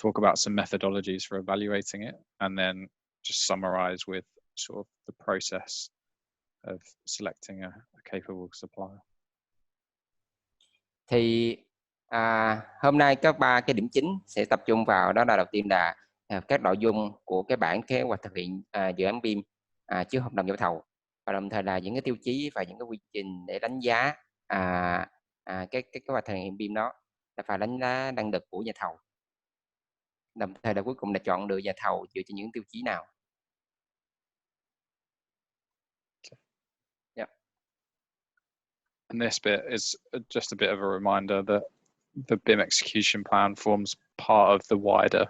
Talk about some methodologies for evaluating it, and then just summarize with sort of the process of selecting a capable supplier. Thì hôm nay có 3 cái điểm chính sẽ tập trung vào, đó là đầu tiên là các nội dung của cái bản kế hoạch thực hiện dự án BIM trước hợp đồng giao thầu, và đồng thời là những cái tiêu chí và những cái quy trình để đánh giá cái kế hoạch thực hiện BIM đó, là phải đánh giá năng lực của nhà thầu, đồng thời là cuối cùng là chọn lựa nhà thầu dựa trên những tiêu chí nào. Yeah. And this bit is just a bit of a reminder that the BIM execution plan forms part of the wider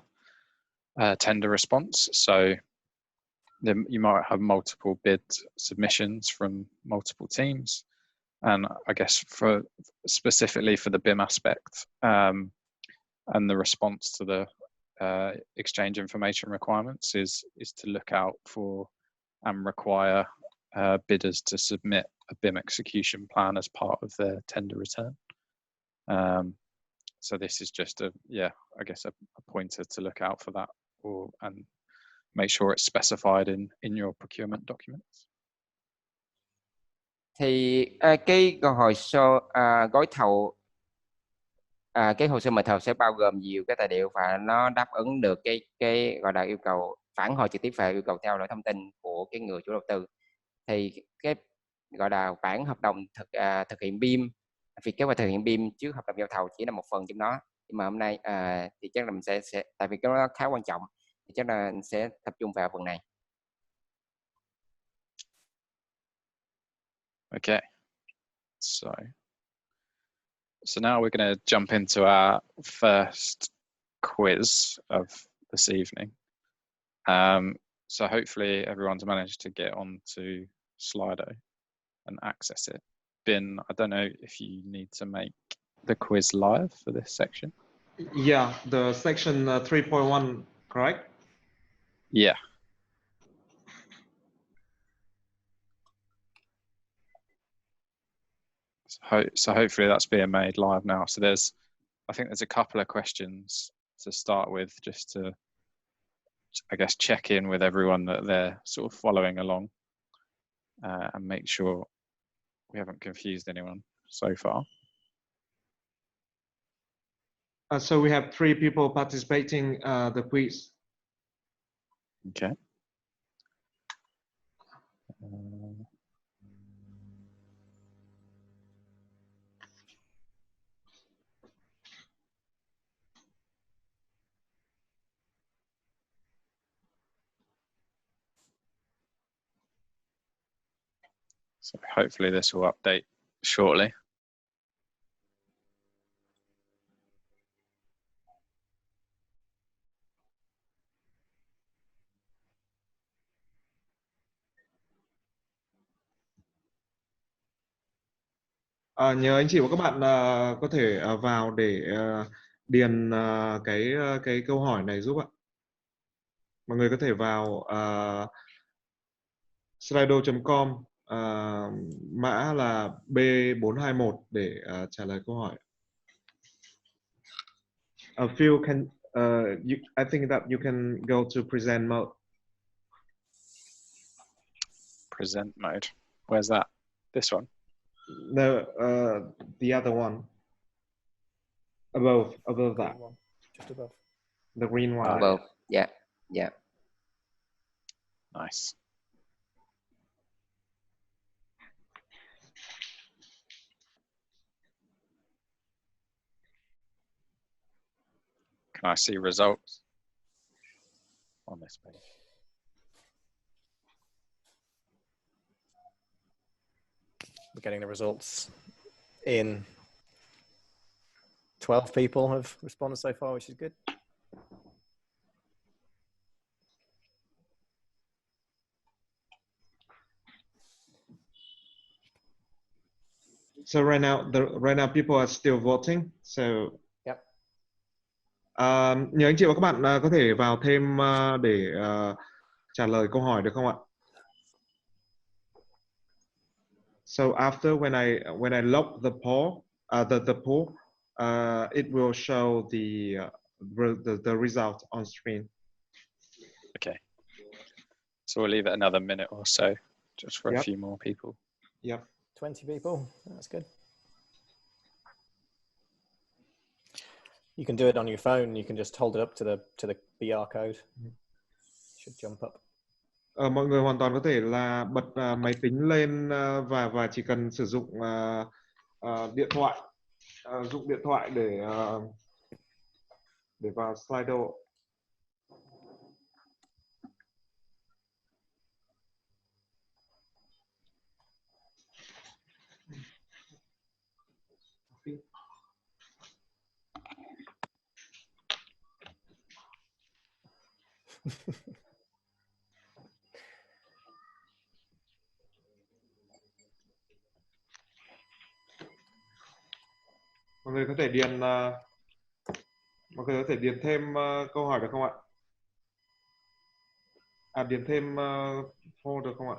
tender response. So you might have multiple bid submissions from multiple teams, and I guess specifically for the BIM aspect and the response to the exchange information requirements is to look out for and require bidders to submit a BIM execution plan as part of their tender return. So this is just a pointer to look out for that, and make sure it's specified in your procurement documents. Thì cái hồ sơ gói thầu, cái hồ sơ mời thầu sẽ bao gồm nhiều cái tài liệu và nó đáp ứng được cái gọi là yêu cầu phản hồi trực tiếp về yêu cầu trao đổi thông tin của cái người chủ đầu tư. Thì cái gọi là bản hợp đồng thực hiện BIM, việc kế hoạch thực hiện BIM trước hợp đồng giao thầu chỉ là một phần trong đó. Nhưng mà hôm nay thì chắc là mình sẽ tại vì cái nó khá quan trọng, thì chắc là mình sẽ tập trung vào phần này. Okay, so now we're going to jump into our first quiz of this evening. So hopefully everyone's managed to get onto Slido and access it. Bin, I don't know if you need to make the quiz live for this section. Yeah, the section 3.1, correct? Yeah. So hopefully that's being made live now. So there's I think there's a couple of questions to start with, just to, I guess, check in with everyone that they're sort of following along, and make sure we haven't confused anyone so far. So we have 3 people participating the quiz. Okay. So hopefully this will update shortly. Nhờ anh chị và các bạn có thể vào để điền cái câu hỏi này giúp ạ. Mọi người có thể vào slido.com, mã là B421 để trả lời câu hỏi. Phil, I think that you can go to present mode. Present mode. Where's that? This one? No, the other one. Above that. Just above. The green one. Above. Yeah, yeah. Nice. Can I see results on this page? We're getting the results in. 12 people have responded so far, which is good. So right now people are still voting. So yep. Nhờ anh chị và các bạn có thể vào thêm để trả lời câu hỏi được không ạ? So after when I lock the poll, the poll, it will show the result on screen. Okay. So we'll leave it another minute or so, just for a Yep. few more people. Yep. 20 people. That's good. You can do it on your phone. You can just hold it up to the BR code. Should jump up. Mọi người hoàn toàn có thể là bật máy tính lên và chỉ cần sử dụng điện thoại, dùng điện thoại để vào Slido. Mọi người có thể điền thêm câu hỏi được không ạ? Điền thêm form được không ạ?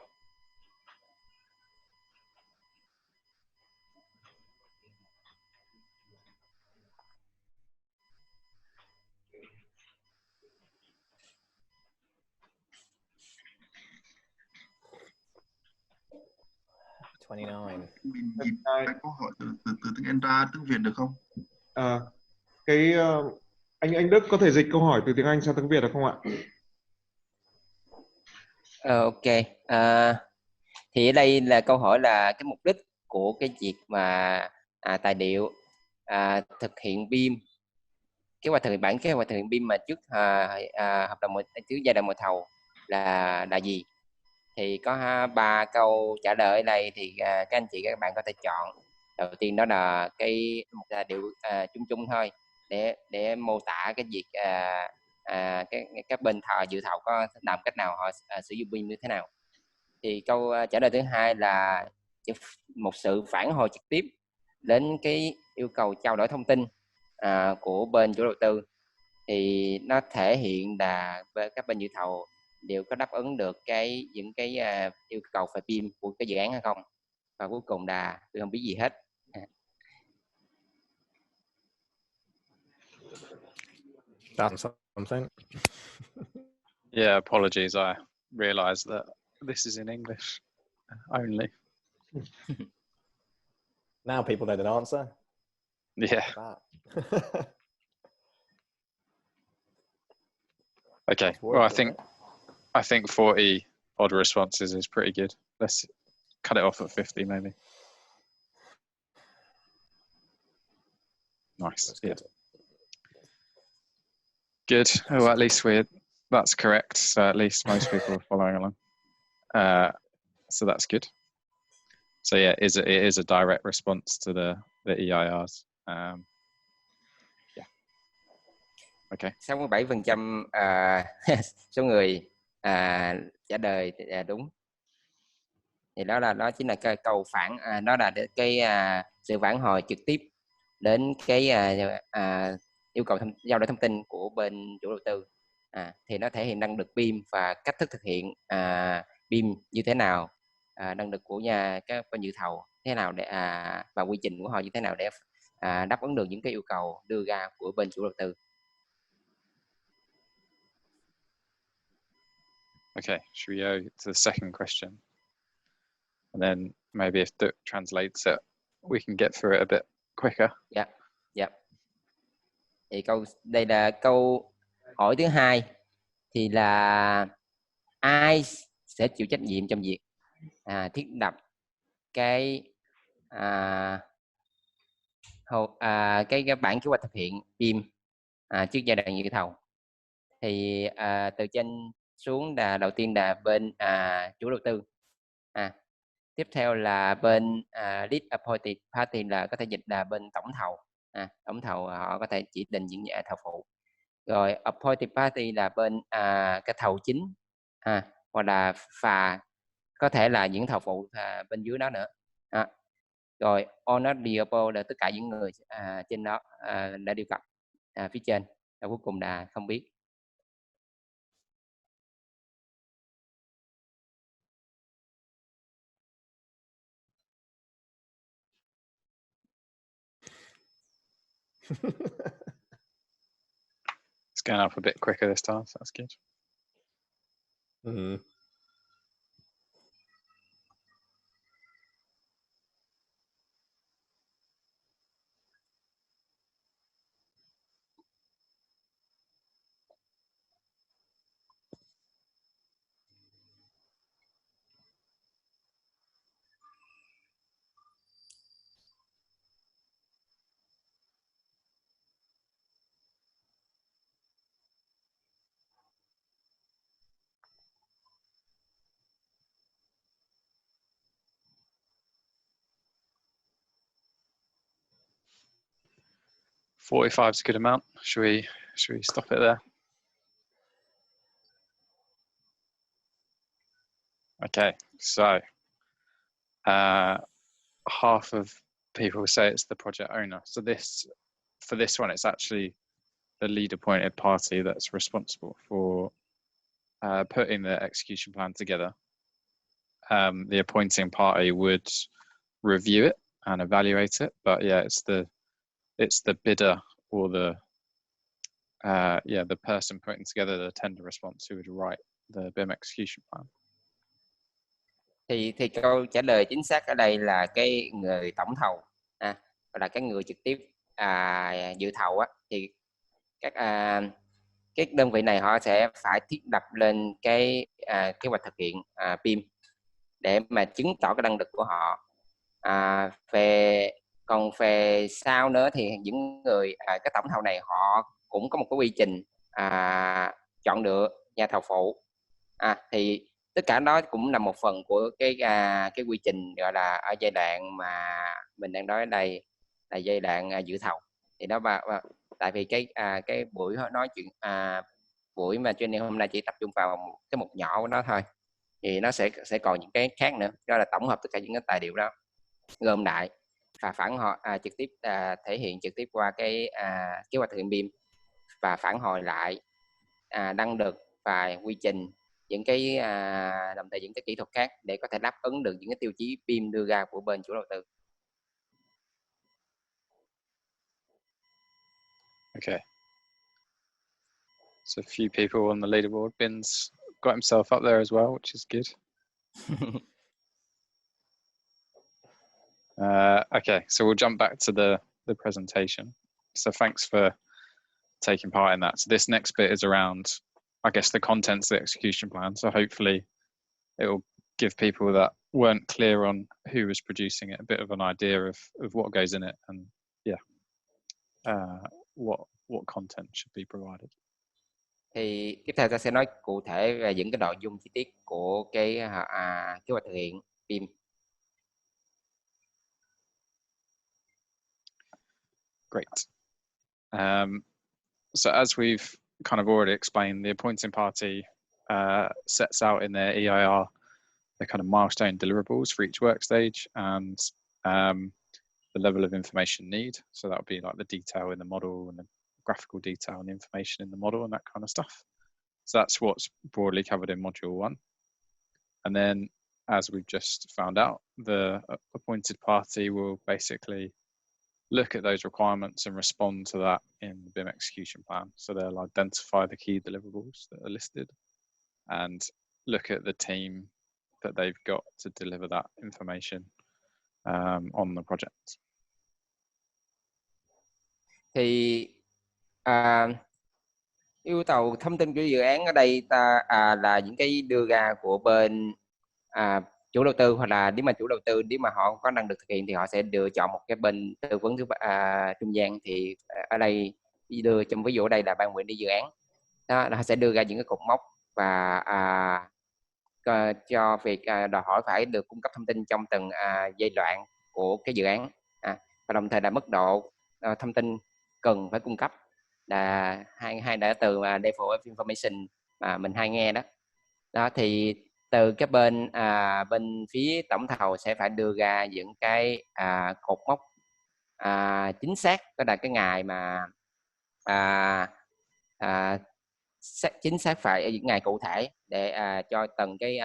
Mình nhìn cái câu hỏi từ tiếng Anh ra tiếng Việt được không? Anh Đức có thể dịch câu hỏi từ tiếng Anh sang tiếng Việt được không ạ? Ok. Thì ở đây là câu hỏi là cái mục đích của cái việc mà tài liệu thực hiện BIM, kế hoạch thực hiện bản kế hoạch thực hiện BIM mà trước hợp đồng trước giai đoạn mời thầu là gì? Thì có 3 câu trả lời ở đây, thì các anh chị các bạn có thể chọn. Đầu tiên đó là một tài liệu chung chung thôi, để mô tả cái việc các bên dự thầu có làm cách nào, họ sử dụng BIM như thế nào. Thì câu trả lời thứ hai là một sự phản hồi trực tiếp đến cái yêu cầu trao đổi thông tin của bên chủ đầu tư, thì nó thể hiện là các bên dự thầu đều có đáp ứng được những cái yêu cầu về BIM của cái dự án hay không. Và cuối cùng là tôi không biết gì hết. That's something. Yeah, apologies. I realised that this is in English only. Now people know the answer. Yeah. Okay. Well, I think 40 odd responses is pretty good. Let's cut it off at 50 maybe. Nice. That's good. Good. Oh, at least that's correct. So at least most people are following along. So that's good. So yeah, it is a direct response to the EIRs. Yeah. Okay. 67% số người trả lời đúng. Thì đó chính là cái câu phản, đó là cái sự phản hồi trực tiếp đến cái yêu cầu giao đổi thông tin của bên chủ đầu tư. Thì nó thể hiện năng lực BIM và cách thức thực hiện BIM như thế nào, năng lực của các bên dự thầu thế nào để và quy trình của họ như thế nào để đáp ứng được những cái yêu cầu đưa ra của bên chủ đầu tư. Okay, should we go to the second question? And then maybe if Duke translates it, we can get through it a bit quicker. Dạ. Thì đây là câu hỏi thứ hai, thì là ai sẽ chịu trách nhiệm trong việc thiết lập cái bản kế hoạch thực hiện BIM trước giai đoạn dự thầu. Thì từ trên xuống là đầu tiên là bên chủ đầu tư, tiếp theo là bên lead appointed party, là có thể dịch là bên tổng thầu. Tổng thầu họ có thể chỉ định những thầu phụ. Rồi appointed party là bên cái thầu chính, hoặc là có thể là những thầu phụ bên dưới đó nữa. Rồi honorable là tất cả những người trên đó đã điều cập phía trên. Và cuối cùng là không biết. It's going up a bit quicker this time, so that's good. Mm-hmm. $45 is a good amount. Should we stop it there? Okay, so half of people say it's the project owner. So for this one, it's actually the lead appointed party that's responsible for putting the execution plan together. The appointing party would review it and evaluate it, but yeah, it's the bidder or the person putting together the tender response who would write the BIM execution plan. Thì câu trả lời chính xác ở đây là cái người tổng thầu, là cái người trực tiếp dự thầu á, thì các đơn vị này họ sẽ phải thiết lập lên cái kế hoạch thực hiện BIM để mà chứng tỏ cái năng lực của họ. Còn về sau nữa thì những người cái tổng thầu này họ cũng có một cái quy trình chọn lựa nhà thầu phụ, thì tất cả đó cũng là một phần của cái quy trình gọi là ở giai đoạn mà mình đang nói ở đây là giai đoạn dự thầu. Thì đó tại vì cái buổi nói chuyện buổi mà training hôm nay chỉ tập trung vào cái mục nhỏ của nó thôi, thì nó sẽ còn những cái khác nữa. Đó là tổng hợp tất cả những cái tài liệu đó gom lại và phản hồi trực tiếp thể hiện trực tiếp qua cái kế hoạch thực hiện BIM, và phản hồi lại năng lực và quy trình, những cái đồng thời những cái kỹ thuật khác để có thể đáp ứng được những cái tiêu chí BIM đưa ra của bên chủ đầu tư. Okay. So a few people on the leaderboard. Bin's got himself up there as well, which is good. Okay, so we'll jump back to the presentation. So thanks for taking part in that. So this next bit is around, I guess, the contents of the execution plan. So hopefully it will give people that weren't clear on who was producing it a bit of an idea of what goes in it, and what content should be provided. Thì tiếp theo ta sẽ nói cụ thể về những cái nội dung chi tiết của cái kế hoạch thực hiện BIM. Great. So as we've kind of already explained, the appointing party sets out in their EIR the kind of milestone deliverables for each work stage and the level of information need. So that would be like the detail in the model and the graphical detail and the information in the model and that kind of stuff. So that's what's broadly covered in module 1. And then, as we've just found out, the appointed party will basically look at those requirements and respond to that in the BIM execution plan. So they'll identify the key deliverables that are listed and look at the team that they've got to deliver that information on the project. Thì yêu cầu thông tin của dự án ở đây là những cái đưa ra của bên chủ đầu tư, hoặc là nếu mà chủ đầu tư nếu mà họ có năng lực thực hiện thì họ sẽ chọn một cái bên tư vấn trung gian. Thì ở đây đưa trong ví dụ ở đây là ban quản lý dự án đó, họ sẽ đưa ra những cái cột mốc và cho việc đòi hỏi phải được cung cấp thông tin trong từng giai đoạn của cái dự án, và đồng thời là mức độ thông tin cần phải cung cấp là hai đã từ level of information mà mình hay nghe đó. Thì từ cái bên phía tổng thầu sẽ phải đưa ra những cái cột mốc chính xác, đó là cái ngày mà chính xác phải ở những ngày cụ thể để cho từng cái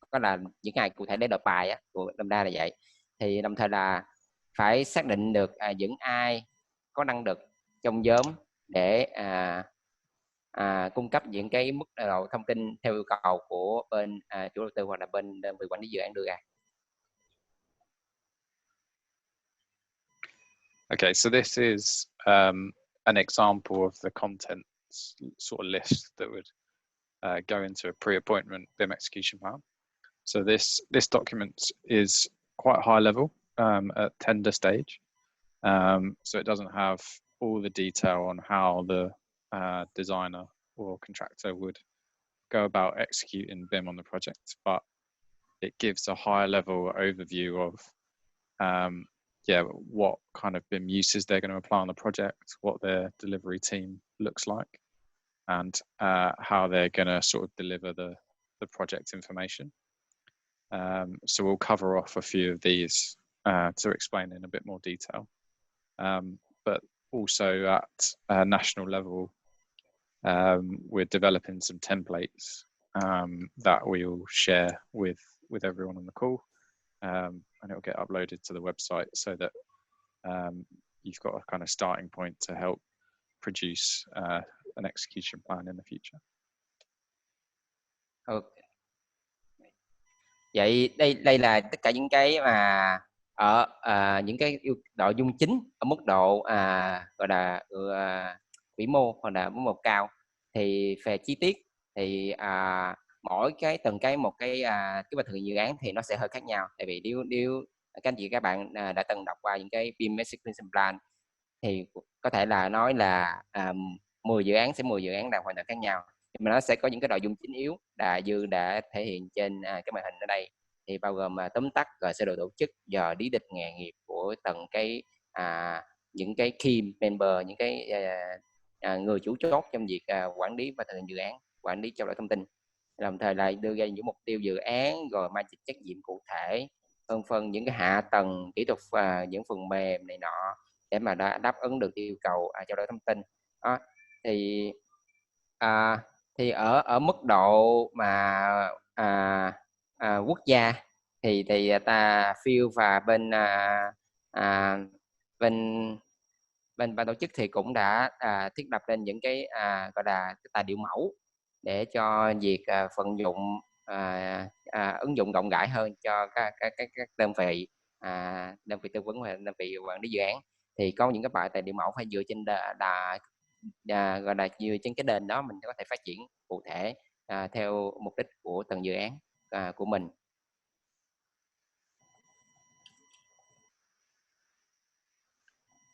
có là những ngày cụ thể để nộp bài của đâm ra là vậy. Thì đồng thời là phải xác định được những ai có năng lực trong nhóm để cung cấp những cái mức độ thông tin theo yêu cầu của bên chủ đầu tư hoặc là bên đơn vị quản lý dự án đưa ra. Okay, so this is an example of the contents sort of list that would go into a pre-appointment BIM execution plan. So this document is quite high level at tender stage. So it doesn't have all the detail on how the designer or contractor would go about executing BIM on the project, but it gives a high level overview of what kind of BIM uses they're going to apply on the project, what their delivery team looks like, and how they're going to sort of deliver the project information. So we'll cover off a few of these to explain in a bit more detail. But also at a national level, we're developing some templates that we'll share with everyone on the call, and it'll get uploaded to the website so that you've got a kind of starting point to help produce an execution plan in the future. Okay. Vậy đây là tất cả những cái mà ở những cái nội dung chính ở mức độ gọi là vĩ mô hoặc là mức độ cao. Thì về chi tiết thì mỗi cái từng cái một cái kế hoạch thực hiện dự án thì nó sẽ hơi khác nhau. Tại vì nếu các anh chị các bạn đã từng đọc qua những cái BIM Execution Plan thì có thể là nói là 10 dự án sẽ 10 dự án là hoàn toàn khác nhau. Nhưng mà nó sẽ có những cái nội dung chính yếu Dư đã thể hiện trên cái màn hình ở đây, thì bao gồm tóm tắt rồi sơ đồ tổ chức, giờ lý lịch nghề nghiệp của từng cái những cái key member, những cái người chủ chốt trong việc quản lý và thực hiện dự án, quản lý trao đổi thông tin, đồng thời là đưa ra những mục tiêu dự án, rồi mang trách nhiệm cụ thể, phân những cái hạ tầng kỹ thuật và những phần mềm này nọ để mà đáp ứng được yêu cầu trao đổi thông tin. Thì ở mức độ mà quốc gia thì ta Phil và bên ban tổ chức thì cũng đã thiết lập lên những cái gọi là cái tài liệu mẫu để cho việc vận dụng ứng dụng rộng rãi hơn cho các đơn vị tư vấn và đơn vị quản lý dự án. Thì có những cái bài tài liệu mẫu phải dựa trên gọi là dựa trên cái nền đó mình có thể phát triển cụ thể theo mục đích của từng dự án của mình.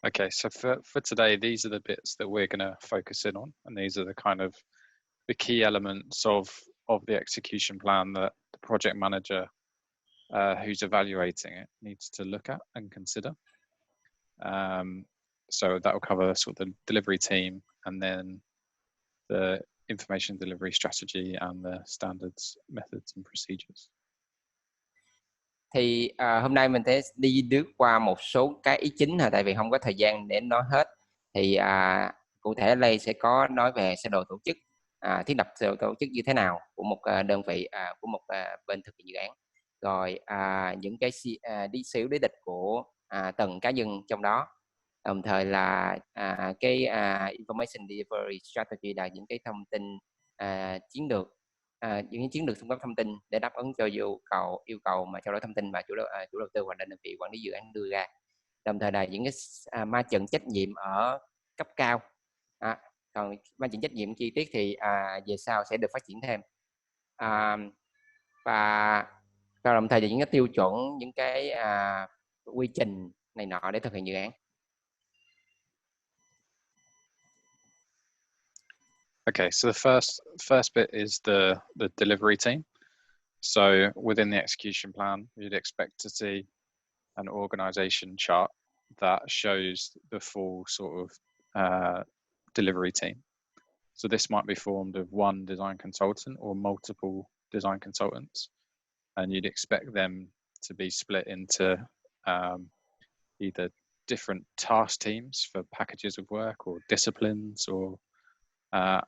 Okay, so for today, these are the bits that we're going to focus in on, and these are the kind of the key elements of the execution plan that the project manager who's evaluating it needs to look at and consider. So that will cover sort of the delivery team, and then the information delivery strategy and the standards, methods and procedures. Thì hôm nay mình sẽ đi lướt qua một số cái ý chính tại vì không có thời gian để nói hết. Thì cụ thể ở đây sẽ có nói về sơ đồ tổ chức, thiết lập sơ đồ tổ chức như thế nào của một đơn vị, của một bên thực hiện dự án, rồi những cái xíu lý lịch của từng cá nhân trong đó, đồng thời là cái information delivery strategy là những cái thông tin chiến lược, những chiến lược cung cấp thông tin để đáp ứng cho yêu cầu mà trao đổi thông tin mà chủ đầu tư hoặc là đơn vị quản lý dự án đưa ra, đồng thời là những cái ma trận trách nhiệm ở cấp cao. Còn ma trận trách nhiệm chi tiết thì về sau sẽ được phát triển thêm, và đồng thời là những cái tiêu chuẩn, những cái quy trình này nọ để thực hiện dự án. Okay, so the first bit is the delivery team. So within the execution plan, you'd expect to see an organization chart that shows the full sort of delivery team. So this might be formed of one design consultant or multiple design consultants, and you'd expect them to be split into either different task teams for packages of work or disciplines, or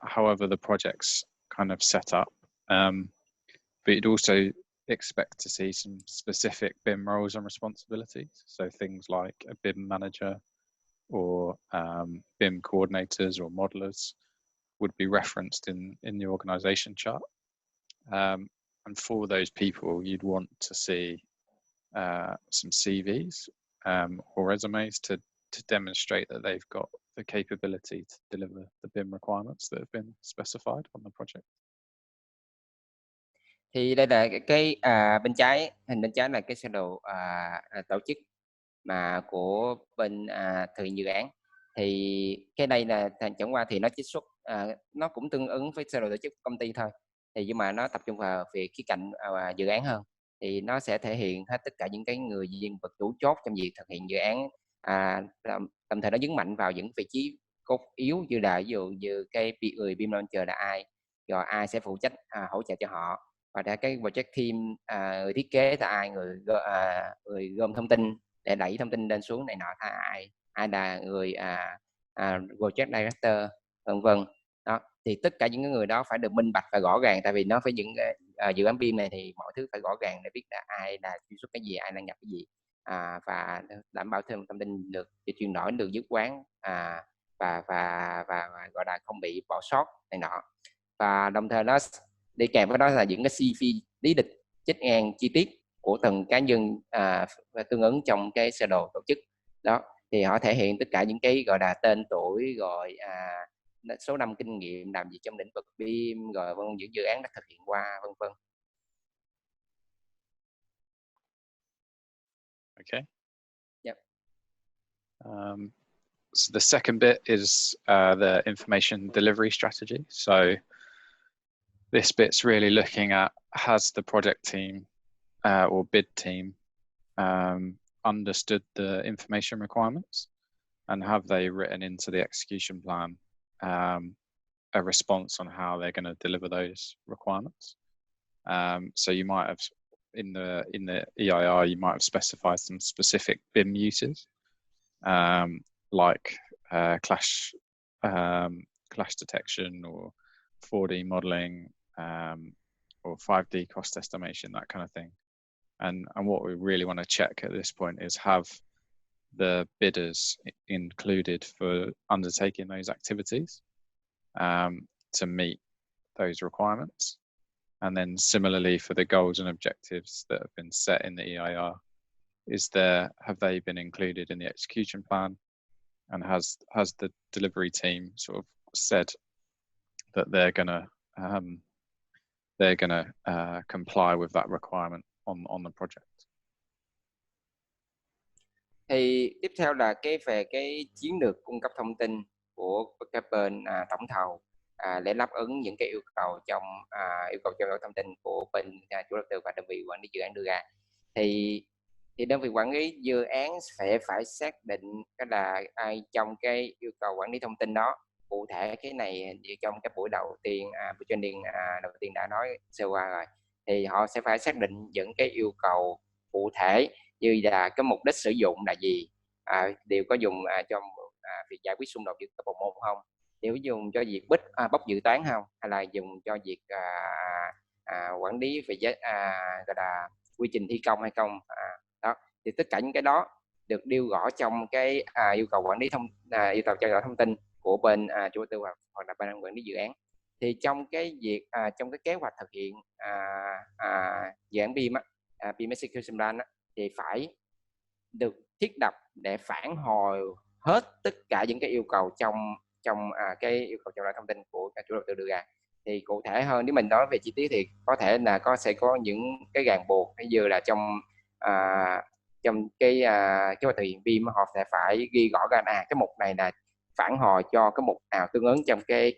however the project's kind of set up. But you'd also expect to see some specific BIM roles and responsibilities. So things like a BIM manager or BIM coordinators or modelers would be referenced in the organization chart. And for those people, you'd want to see some CVs or resumes to demonstrate that they've got the capability to deliver the BIM requirements that have been specified on the project. Thì đây là cái bên trái, hình bên trái là cái sơ đồ tổ chức mà của bên thực hiện dự án. Thì cái đây là chẳng qua thì nó trích xuất, nó cũng tương ứng với sơ đồ tổ chức công ty thôi, thì nhưng mà nó tập trung vào về khía cạnh dự án hơn. Thì nó sẽ thể hiện hết tất cả những cái người nhân vật chủ chốt trong việc thực hiện dự án, đồng thời nó nhấn mạnh vào những vị trí cốt yếu như là ví dụ như cái người BIM manager là ai, rồi ai sẽ phụ trách hỗ trợ cho họ, và cái project team, người thiết kế là ai, người gom thông tin để đẩy thông tin lên xuống này nọ là ai là người project director, vân vân. Đó thì tất cả những người đó phải được minh bạch và rõ ràng, tại vì nó phải những dự án BIM này thì mọi thứ phải rõ ràng để biết là ai là truy xuất cái gì, ai đang nhập cái gì, và đảm bảo thêm thông tin được truyền đổi được dứt quán, và gọi là không bị bỏ sót này nọ. Và đồng thời nó đi kèm với đó là những cái CV lý lịch trích ngang chi tiết của từng cá nhân tương ứng trong cái sơ đồ tổ chức đó. Thì họ thể hiện tất cả những cái gọi là tên tuổi, rồi số năm kinh nghiệm làm gì trong lĩnh vực BIM, rồi những dự án đã thực hiện qua, vân vân. Okay. Yep. So the second bit is the information delivery strategy. So this bit's really looking at, has the project team or bid team understood the information requirements, and have they written into the execution plan a response on how they're going to deliver those requirements. So you might have in the EIR, you might have specified some specific BIM uses, like clash detection or 4D modeling, or 5D cost estimation, that kind of thing. And what we really want to check at this point is, have the bidders included for undertaking those activities to meet those requirements. And then similarly for the goals and objectives that have been set in the EIR, have they been included in the execution plan? And has the delivery team sort of said that they're gonna comply with that requirement on the project? Thì tiếp theo là về cái chiến lược cung cấp thông tin của các bên tổng thầu để đáp ứng những cái yêu cầu trong yêu cầu trao đổi thông tin của bên chủ đầu tư và đơn vị quản lý dự án đưa ra. Thì đơn vị quản lý dự án phải xác định cái là trong cái yêu cầu quản lý thông tin đó. Cụ thể cái này trong cái buổi đầu tiên buổi training đầu tiên đã nói sơ qua rồi, thì họ sẽ phải xác định những cái yêu cầu cụ thể như là cái mục đích sử dụng là gì, đều có dùng cho việc giải quyết xung đột giữa các bộ môn không, nếu dùng cho việc bốc dự toán không, hay là dùng cho việc quản lý về gọi là quy trình thi công hay không. Đó thì tất cả những cái đó được nêu rõ trong cái yêu cầu quản lý yêu cầu trao đổi thông tin của bên chủ đầu tư hoặc là ban quản lý dự án. Thì trong cái việc trong cái kế hoạch thực hiện dự án BIM BIM Execution Plan thì phải được thiết lập để phản hồi hết tất cả những cái yêu cầu trong cái yêu cầu trao đổi thông tin của các chủ đầu tư đưa ra. Thì cụ thể hơn nếu mình nói về chi tiết thì có thể là sẽ có những cái ràng buộc, như là trong cái hoạch thực hiện BIM họ sẽ phải ghi rõ ra cái mục này là phản hồi cho cái mục nào tương ứng trong cái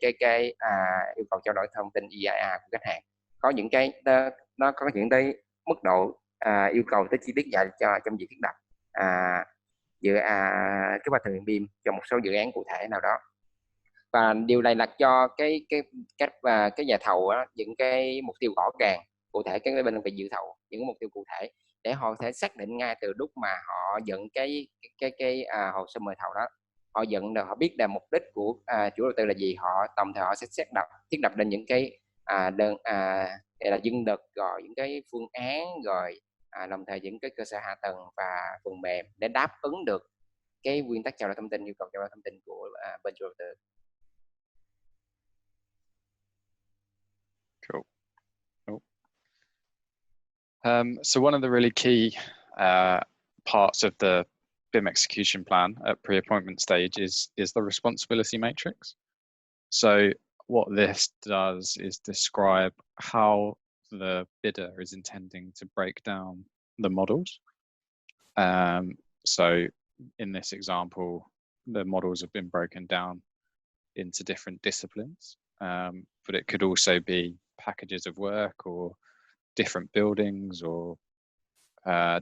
yêu cầu trao đổi thông tin EIR của khách hàng. Có những cái nó có những cái mức độ yêu cầu tới chi tiết dạy trong việc thiết lập cái hoạch thực hiện BIM cho một số dự án cụ thể nào đó. Và điều này là cho cái nhà thầu những cái mục tiêu rõ ràng cụ thể, cái bên đơn vị dự thầu những mục tiêu cụ thể để họ thể xác định ngay từ lúc mà họ dựng cái hồ sơ mời thầu đó. Họ dựng rồi họ biết là mục đích của chủ đầu tư là gì, họ đồng thời họ sẽ thiết lập lên những cái là dân lực, rồi những cái phương án, rồi đồng thời những cái cơ sở hạ tầng và phần mềm để đáp ứng được cái nguyên tắc trao đổi thông tin, yêu cầu trao đổi thông tin của bên chủ đầu tư. Cool. So one of the really key parts of the BIM execution plan at pre-appointment stage is the responsibility matrix. So what this does is describe how the bidder is intending to break down the models. So in this example, the models have been broken down into different disciplines, but it could also be packages of work or different buildings or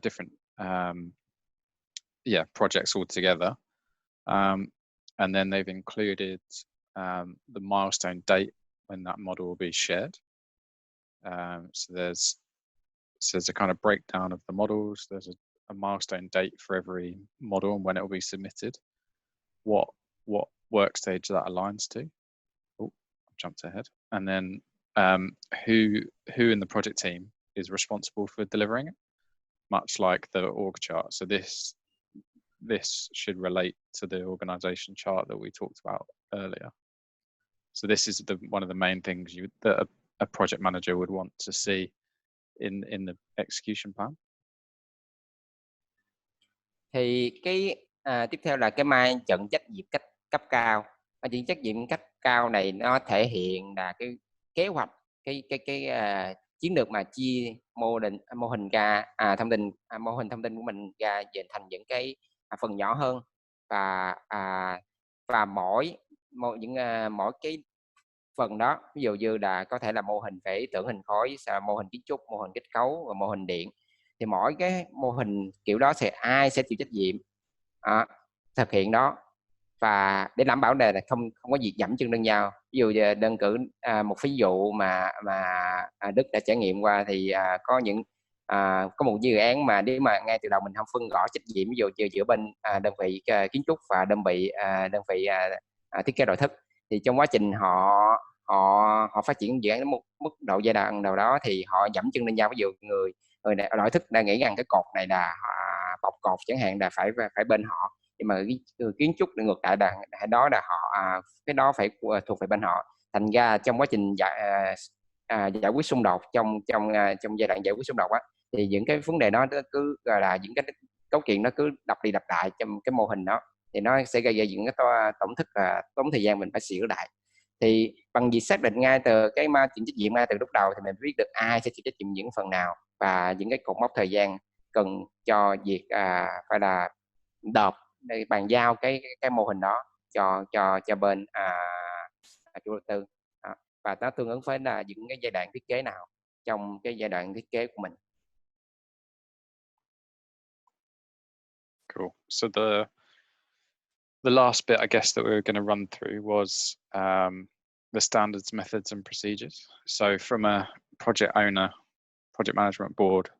different projects altogether. And then they've included the milestone date when that model will be shared. So there's a kind of breakdown of the models. There's a milestone date for every model and when it will be submitted, what work stage that aligns to. Oh, I jumped ahead. And then who in the project team is responsible for delivering it, much like the org chart. So this should relate to the organization chart that we talked about earlier. So this is one of the main things that a project manager would want to see in the execution plan. Thì cái tiếp theo là cái mang trận trách nhiệm cấp cao. Trận trách nhiệm cấp cao này nó thể hiện là cái kế hoạch, cái chiến lược mà chia mô hình ra thông tin của mình ra về thành những cái phần nhỏ hơn, và mỗi cái phần đó, ví dụ như là có thể là mô hình về ý tưởng hình khối, mô hình kiến trúc, mô hình kết cấu và mô hình điện, thì mỗi cái mô hình kiểu đó ai sẽ chịu trách nhiệm thực hiện đó, và để đảm bảo đề là không có việc dẫm chân lên nhau. Ví dụ đơn cử một ví dụ mà Đức đã trải nghiệm qua thì có một dự án mà nếu mà ngay từ đầu mình không phân rõ trách nhiệm, ví dụ giữa bên đơn vị kiến trúc và đơn vị thiết kế nội thất, thì trong quá trình họ phát triển dự án đến một mức độ giai đoạn nào đó thì họ dẫm chân lên nhau. Ví dụ người nội thất đang nghĩ rằng cái cột này là bọc cột chẳng hạn là phải bên họ, nhưng mà cái kiến trúc ngược lại là đó là họ cái đó phải thuộc về bên họ. Thành ra trong quá trình giải quyết xung đột trong giai đoạn giải quyết xung đột á, thì những cái vấn đề đó nó cứ gọi là những cái cấu kiện nó cứ lặp đi lặp lại trong cái mô hình đó, thì nó sẽ gây ra những cái tổn thất và tốn thời gian mình phải sửa lại. Thì bằng việc xác định ngay từ cái chịu trách nhiệm ngay từ lúc đầu thì mình biết được ai sẽ chịu trách nhiệm những phần nào và những cái cột mốc thời gian cần cho việc phải là đợt để bàn giao cái mô hình đó cho bên chủ đầu tư đó. Và nó tương ứng với là những cái giai đoạn thiết kế nào trong cái giai đoạn thiết kế của mình. Cool. So the last bit, I guess, that we were going to run through was the standards, methods, and procedures. So from a project owner, project management board,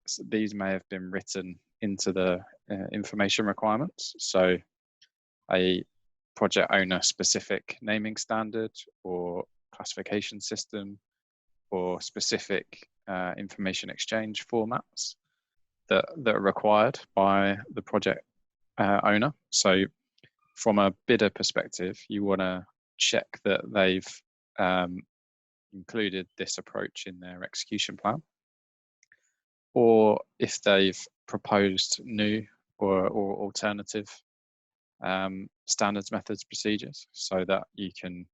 so these may have been written into the information requirements. So a project owner specific naming standard or classification system or specific information exchange formats that are required by the project owner. So from a bidder perspective, you want to check that they've included this approach in their execution plan, or if they've proposed new or alternative standards, methods, procedures, so that you can,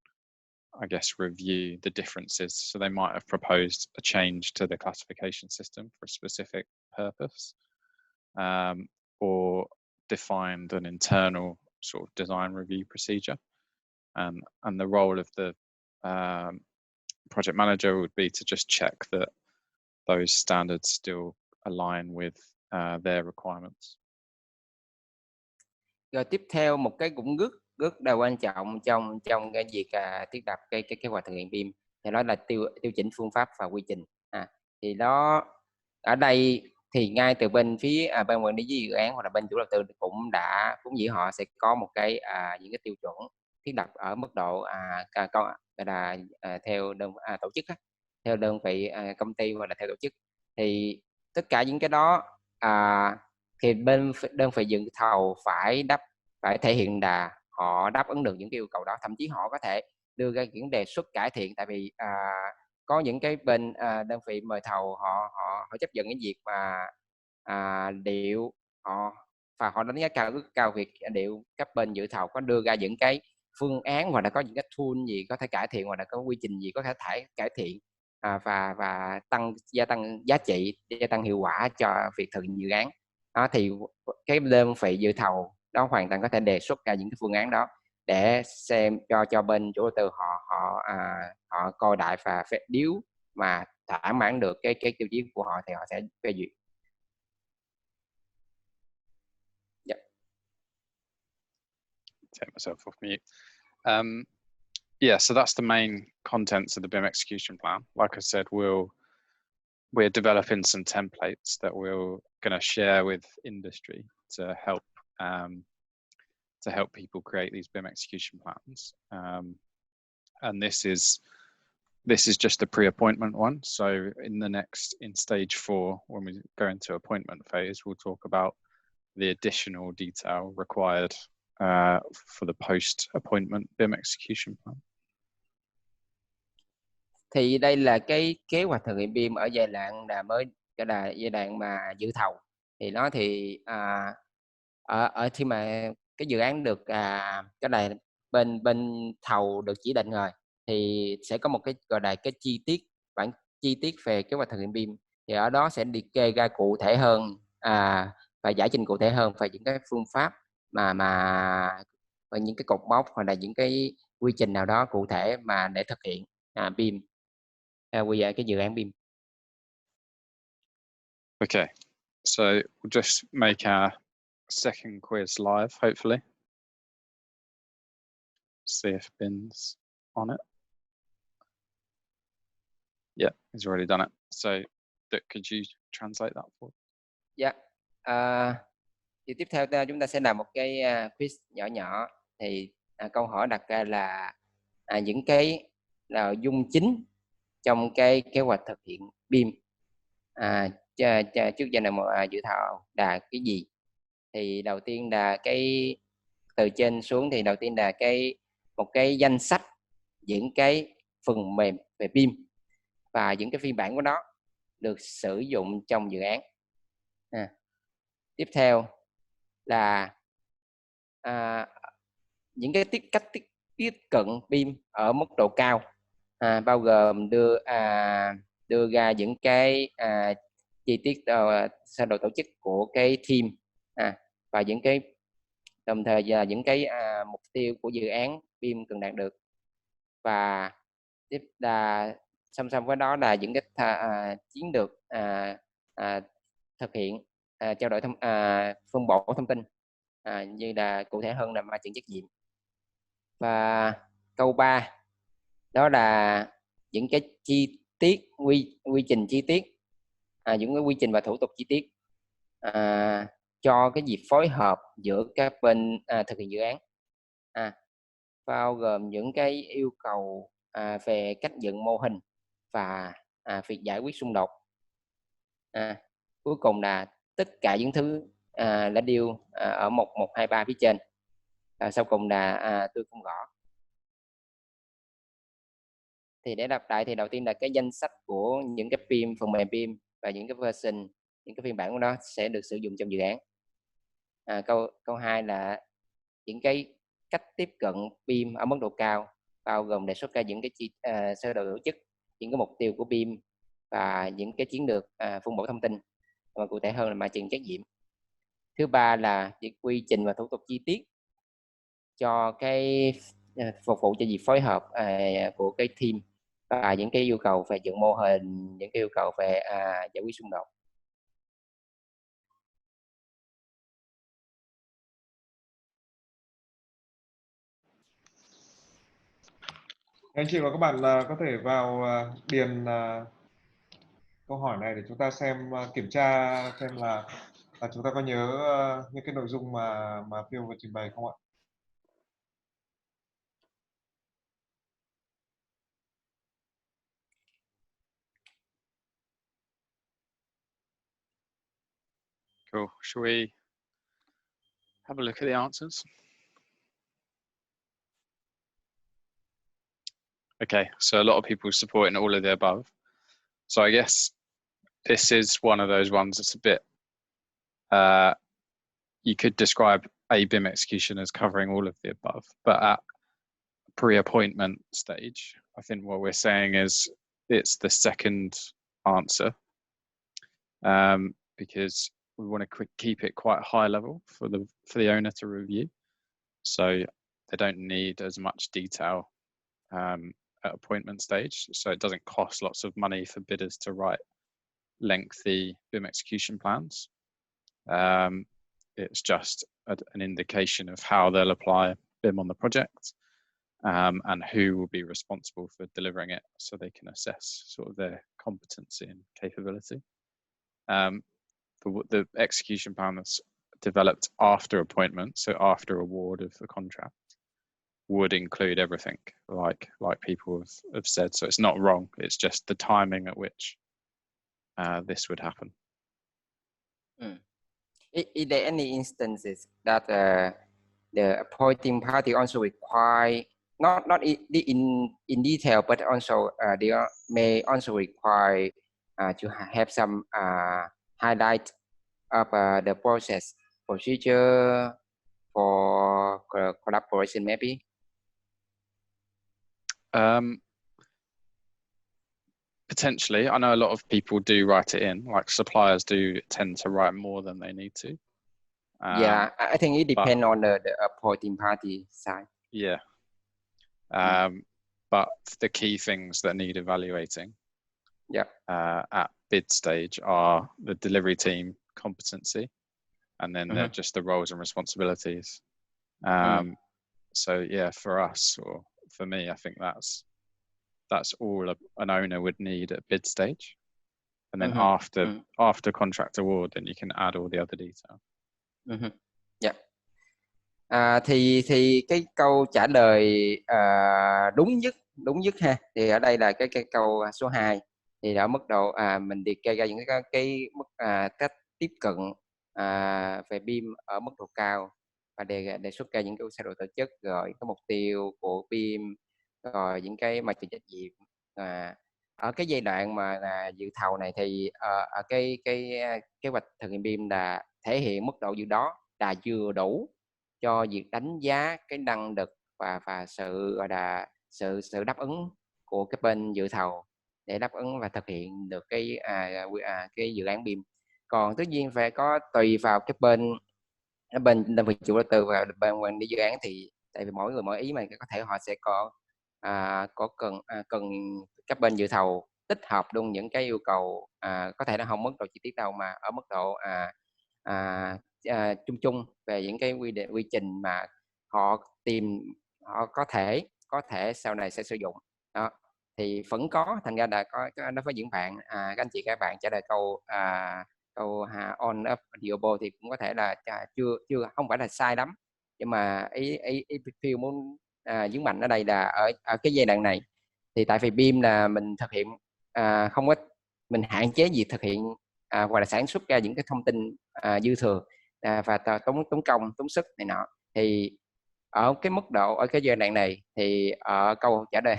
I guess, review the differences. So they might have proposed a change to the classification system for a specific purpose, or defined an internal sort of design review procedure. And the role of the project manager would be to just check that those standards still align with their requirements. Rồi tiếp theo một cái cũng rất là quan trọng trong cái việc thiết lập cái kế hoạch thực hiện BIM thì đó là tiêu chỉnh phương pháp và quy trình. Thì đó ở đây thì ngay từ bên phía ban quản lý dự án hoặc là bên chủ đầu tư cũng dĩ họ sẽ có một cái những cái tiêu chuẩn thiết lập ở mức độ theo tổ chức theo đơn vị công ty hoặc là theo tổ chức. Thì tất cả những cái đó thì bên đơn vị dự thầu phải thể hiện là họ đáp ứng được những cái yêu cầu đó, thậm chí họ có thể đưa ra những đề xuất cải thiện, tại vì có những cái bên đơn vị mời thầu họ chấp nhận cái việc mà liệu họ đánh giá cao việc liệu các bên dự thầu có đưa ra những cái phương án hoặc là có những cái tool gì có thể cải thiện hoặc là có quy trình gì có thể cải thiện và gia tăng giá trị, gia tăng hiệu quả cho việc thực hiện dự án đó. Thì cái đơn vị dự thầu đó hoàn toàn có thể đề xuất ra những cái phương án đó để xem cho bên chủ đầu tư họ coi đại và nếu mà thỏa mãn được cái tiêu chí của họ thì họ sẽ phê duyệt. Take myself off mute. Yeah, so that's the main contents of the BIM execution plan. Like I said, we're developing some templates that we're going to share with industry to help people create these BIM execution plans. And this is just a pre-appointment one. So in stage 4, when we go into appointment phase, we'll talk about the additional detail required for the post-appointment BIM execution plan. Thì đây là cái kế hoạch thực hiện BIM ở giai đoạn giai đoạn mà dự thầu. Thì nó thì ở khi mà cái dự án được cái này bên thầu được chỉ định rồi thì sẽ có một cái gọi là cái bản chi tiết về kế hoạch thực hiện BIM. Thì ở đó sẽ liệt kê ra cụ thể hơn và giải trình cụ thể hơn về những cái phương pháp và những cái cột mốc hoặc là những cái quy trình nào đó cụ thể mà để thực hiện BIM cái dự án BIM. Okay, so we'll just make our second quiz live, hopefully. See if Bin's on it. Yeah, he's already done it. So, could you translate that for? Yeah. Thì tiếp theo chúng ta sẽ làm một cái quiz nhỏ. Thì câu hỏi đặt ra là những cái nội dung chính trong cái kế hoạch thực hiện BIM trước danh mục dự thảo là cái gì. Thì đầu tiên là cái từ trên xuống thì đầu tiên là một cái danh sách những cái phần mềm về BIM và những cái phiên bản của nó được sử dụng trong dự án. Tiếp theo là những cái cách tiếp cận BIM ở mức độ cao, bao gồm đưa ra những cái chi tiết sơ đồ tổ chức của cái team, và những cái đồng thời là những cái mục tiêu của dự án BIM cần đạt được. Và tiếp là song song với đó là những cái chiến lược thực hiện trao đổi phân bổ thông tin, như là cụ thể hơn là ma trận trách nhiệm. Và câu 3 đó là những cái chi tiết quy trình chi tiết, những cái quy trình và thủ tục chi tiết cho cái việc phối hợp giữa các bên thực hiện dự án, bao gồm những cái yêu cầu về cách dựng mô hình và việc giải quyết xung đột. Cuối cùng là tất cả những thứ đã điêu ở 1123 phía trên. Sau cùng là tôi không gõ. Thì để lặp lại thì đầu tiên là cái danh sách của những cái BIM, phần mềm BIM và những cái version, những cái phiên bản của nó sẽ được sử dụng trong dự án. Câu 2 là những cái cách tiếp cận BIM ở mức độ cao, bao gồm đề xuất ra những cái sơ đồ tổ chức, những cái mục tiêu của BIM và những cái chiến lược phân bổ thông tin, và cụ thể hơn là ma trận trách nhiệm. Thứ ba là những quy trình và thủ tục chi tiết cho cái phục vụ cho việc phối hợp của cái team, và những cái yêu cầu về dựng mô hình, những cái yêu cầu về giải quyết xung đột. Anh chị và các bạn có thể vào điền câu hỏi này để chúng ta xem, kiểm tra xem là chúng ta có nhớ những cái nội dung mà Phiêu vừa trình bày không ạ? Cool. Shall we have a look at the answers? Okay, so a lot of people supporting all of the above. So I guess this is one of those ones that's a bit, you could describe a BIM execution as covering all of the above, but at pre-appointment stage, I think what we're saying is it's the second answer, because we want to keep it quite high level for the owner to review, so they don't need as much detail at appointment stage, so it doesn't cost lots of money for bidders to write lengthy BIM execution plans. It's just an indication of how they'll apply BIM on the project, and who will be responsible for delivering it, so they can assess sort of their competency and capability. The execution plan that's developed after appointment, so after award of the contract, would include everything, like people have said. So it's not wrong, it's just the timing at which this would happen. Is there any instances that the appointing party also require, not in detail, but also they may also require to have some highlight of the process, procedure for collaboration maybe? Potentially. I know a lot of people do write it in, like suppliers do tend to write more than they need to. Yeah, I think it depends on the appointing party side. Yeah. But the key things that need evaluating at bid stage are the delivery team competency, and then they're just the roles and responsibilities. So yeah, for us, or for me, I think that's all an owner would need at bid stage, and then after contract award, then you can add all the other detail. Thì cái câu trả lời đúng nhất ha, thì ở đây là cái câu số 2, thì ở mức độ mình liệt kê ra những cái mức cách tiếp cận về BIM ở mức độ cao, và đề xuất ra những cái sơ đồ tổ chức, rồi cái mục tiêu của BIM, rồi những cái mà chịu trách nhiệm. Ở cái giai đoạn mà dự thầu này thì ở cái kế hoạch thực hiện BIM là thể hiện mức độ dự đó là vừa đủ cho việc đánh giá cái năng lực và sự gọi là sự đáp ứng của cái bên dự thầu để đáp ứng và thực hiện được cái dự án BIM. Còn tất nhiên phải có tùy vào cái bên đơn vị chủ đầu tư và bên quản lý dự án, thì tại vì mỗi người mỗi ý, mà có thể họ sẽ có cần các bên dự thầu tích hợp luôn những cái yêu cầu có thể là không mức độ chi tiết đâu, mà ở mức độ chung chung về những cái quy trình mà họ có thể sau này sẽ sử dụng đó, thì vẫn có. Thành ra là có nó với những bạn các anh chị các bạn trả lời câu on up doable thì cũng có thể là chưa không phải là sai lắm, nhưng mà ý Phil muốn nhấn mạnh ở đây là ở cái giai đoạn này thì tại vì BIM là mình thực hiện không có, mình hạn chế việc thực hiện hoặc là sản xuất ra những cái thông tin dư thừa và tốn công tốn sức này nọ, thì ở cái mức độ ở cái giai đoạn này thì ở câu trả lời